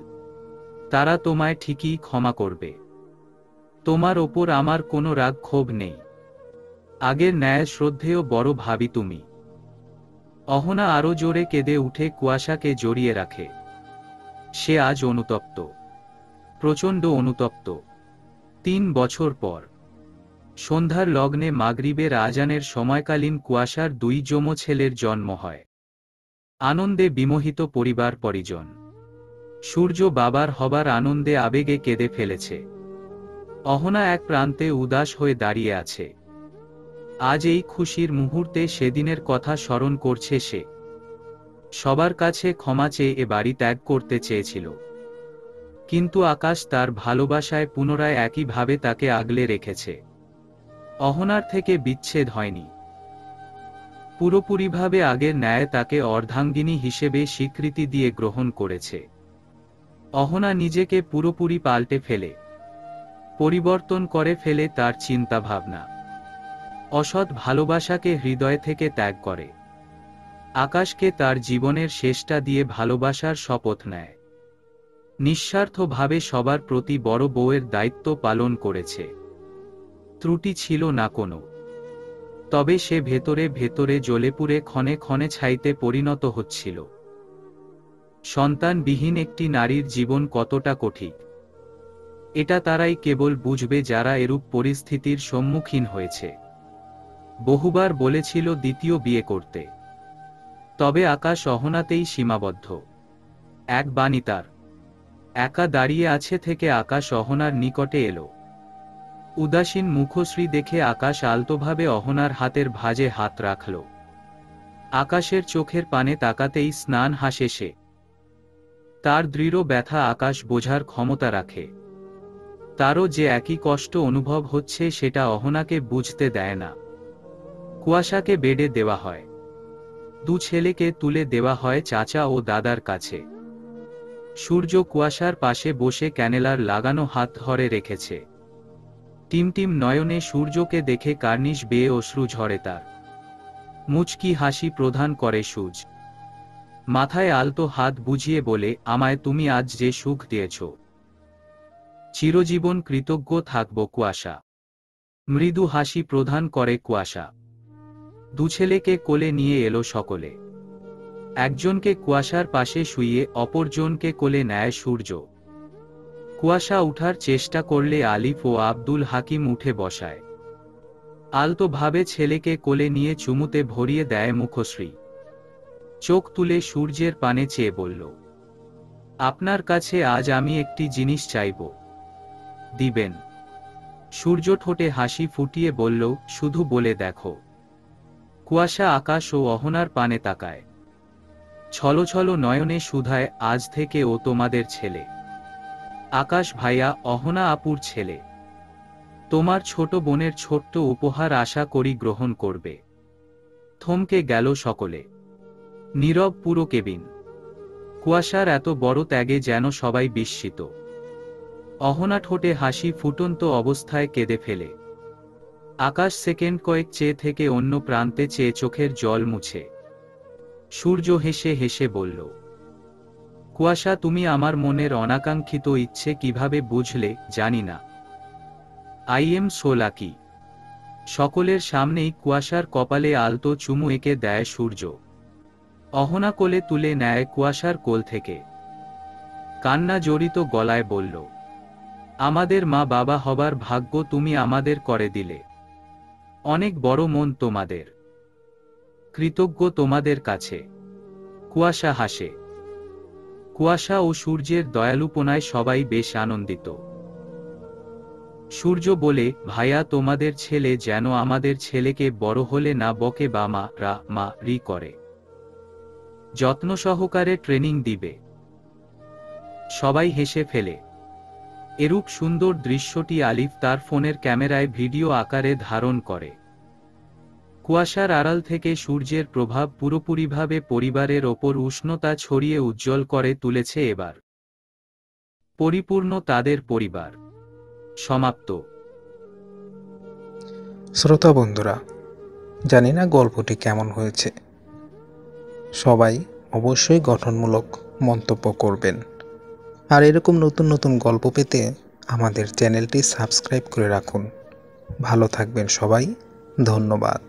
তারা তোমায় ঠিকই ক্ষমা করবে। তোমার ওপর আমার কোনো রাগ ক্ষোভ নেই। আগের ন্যায় শ্রদ্ধেয় বড় ভাবি তুমি। অহনা আরো জোরে কেঁদে উঠে কুয়াশাকে জড়িয়ে রাখে। সে আজ অনুতপ্ত, প্রচণ্ড অনুতপ্ত। 3 বছর পর সন্ধ্যার লগ্নে মাগরিবের আজানের সময়কালীন কুয়াশার 2 যম ছেলের জন্ম হয়। আনন্দে বিমোহিত পরিবার পরিজন। সূর্য বাবার হবার আনন্দে আবেগে কেঁদে ফেলেছে। অহনা এক প্রান্তে উদাস হয়ে দাঁড়িয়ে আছে। আজ এই খুশির মুহূর্তে সেদিনের কথা স্মরণ করছে সে। সবার কাছে ক্ষমা চেয়ে এ বাড়ি ত্যাগ করতে চেয়েছিল, কিন্তু আকাশ তার ভালোবাসায় পুনরায় একইভাবে তাকে আগলে রেখেছে। অহনার থেকে বিচ্ছেদ হয়নি। পুরোপুরিভাবে আগের ন্যায় তাকে অর্ধাঙ্গিনী হিসেবে স্বীকৃতি দিয়ে গ্রহণ করেছে। অহনা নিজেকে পুরোপুরি পাল্টে ফেলে, পরিবর্তন করে ফেলে তার চিন্তাভাবনা। অসৎ ভালোবাসাকে হৃদয় থেকে ত্যাগ করে। আকাশকে তার জীবনের শেষটা দিয়ে ভালোবাসার শপথ নেয়। নিঃস্বার্থভাবে সবার প্রতি বড় বউয়ের দায়িত্ব পালন করেছে। ত্রুটি ছিল না কোনো। তবে সে ভেতরে ভেতরে জ্বলেপুড়ে ক্ষণে ক্ষণে ছাইতে পরিণত হচ্ছিল। সন্তানবিহীন একটি নারীর জীবন কতটা কঠিন, এটা তারাই কেবল বুঝবে যারা এরূপ পরিস্থিতির সম্মুখীন হয়েছে। বহুবার বলেছিল দ্বিতীয় বিয়ে করতে, তবে আকাশ অহনাতেই সীমাবদ্ধ। এক বাণী তার একা দাঁড়িয়ে আছে থেকে আকাশ অহনার নিকটে এলো। উদাসীন মুখশ্রী দেখে আকাশ আলতোভাবে অহনার হাতের ভাঁজে হাত রাখল। আকাশের চোখের পানে তাকাতেই স্নান হাসে সে। তার দৃঢ় ব্যথা আকাশ বোঝার ক্ষমতা রাখে। তারও যে একই কষ্ট অনুভব হচ্ছে সেটা অহনাকে বুঝতে দেয় না। কুয়াশাকে বেডে দেওয়া হয়। দু ছেলেকে তুলে দেওয়া হয় চাচা ও দাদার কাছে। সূর্য কুয়াশার পাশে বসে ক্যানেলার লাগানো হাত ধরে রেখেছে। টিমটিম নয়নে সূর্যকে দেখে কার্নিশ বেয়ে অশ্রু ঝরে তার। মুচকি হাসি প্রদান করে সূর্য। মাথায় আলতো হাত বুঝিয়ে বলে, আমায় তুমি আজ যে সুখ দিয়েছ, চিরজীবন কৃতজ্ঞ থাকব কুয়াশা। মৃদু হাসি প্রদান করে কুয়াশা। দু ছেলেকে কোলে নিয়ে এলো সকলে। একজনকে কুয়াশার পাশে শুইয়ে অপরজনকে কোলে নেয় সূর্য। কুয়াশা উঠার চেষ্টা করলে আলিফ ও আব্দুল হাকিম উঠে বসায়। আলতোভাবে ছেলেকে কোলে নিয়ে চুমুতে ভরিয়ে দেয় মুখশ্রী। চোখ তুলে সূর্যের পানে চেয়ে বলল, আপনার কাছে আজ আমি একটি জিনিস চাইব, দিবেন? সূর্য ঠোঁটে হাসি ফুটিয়ে বলল, শুধু বলে দেখো। কুয়াশা আকাশ ও অহনার পানে তাকায়। ছলছল নয়নে শুধায়, আজ থেকে ও তোমাদের ছেলে। আকাশ ভাইয়া, অহনা আপুর ছেলে। তোমার ছোট বোনের ছোট্ট উপহার আশা করি গ্রহণ করবে। থমকে গেল সকলে। নীরব পুরো কেবিন। কুয়াশার এত বড় ত্যাগে যেন সবাই বিস্মিত। অহনা ঠোঁটে হাসি ফুটন্ত অবস্থায় কেঁদে ফেলে। আকাশ সেকেন্ড কয়েক চেয়ে থেকে অন্য প্রান্তে চেয়ে চোখের জল মুছে। সূর্য হেসে হেসে বলল, কুয়াশা, তুমি আমার মনের অনাকাঙ্ক্ষিত ইচ্ছে কিভাবে বুঝলে জানি না। I am so lucky. সকলের সামনেই কুয়াশার কপালে আলতো চুমু এঁকে দেয় সূর্য। অহনা কোলে তুলে নেয় কুয়াশার কোল থেকে। কান্না জড়িত গলায় বলল, আমাদের মা বাবা হবার ভাগ্য তুমি আমাদের করে দিলে। অনেক বড় মন তোমাদের। কৃতজ্ঞ তোমাদের কাছে। কুয়াশা হাসে। কুয়াশা ও সূর্যের দয়ালুপনায় সবাই বেশ আনন্দিত। সূর্য বলে, ভাইয়া, তোমাদের ছেলে যেন আমাদের ছেলেকে বড় হলে না বকে বা মা রি করে। যত্ন সহকারে ট্রেনিং দিবে। সবাই হেসে ফেলে। এরূপ সুন্দর দৃশ্যটি আলিফ তার ফোনের ক্যামেরায় ভিডিও আকারে ধারণ করে। কুয়াশার আড়াল থেকে সূর্যের প্রভাব পুরোপুরিভাবে পরিবারের ওপর উষ্ণতা ছড়িয়ে উজ্জ্বল করে তুলেছে এবার। পরিপূর্ণ তাদের পরিবার। সমাপ্ত। শ্রোতা বন্ধুরা, জানি না গল্পটি কেমন হয়েছে। সবাই অবশ্যই গঠনমূলক মন্তব্য করবেন। আর এরকম নতুন নতুন গল্প পেতে আমাদের চ্যানেলটি সাবস্ক্রাইব করে রাখুন। ভালো থাকবেন সবাই। ধন্যবাদ।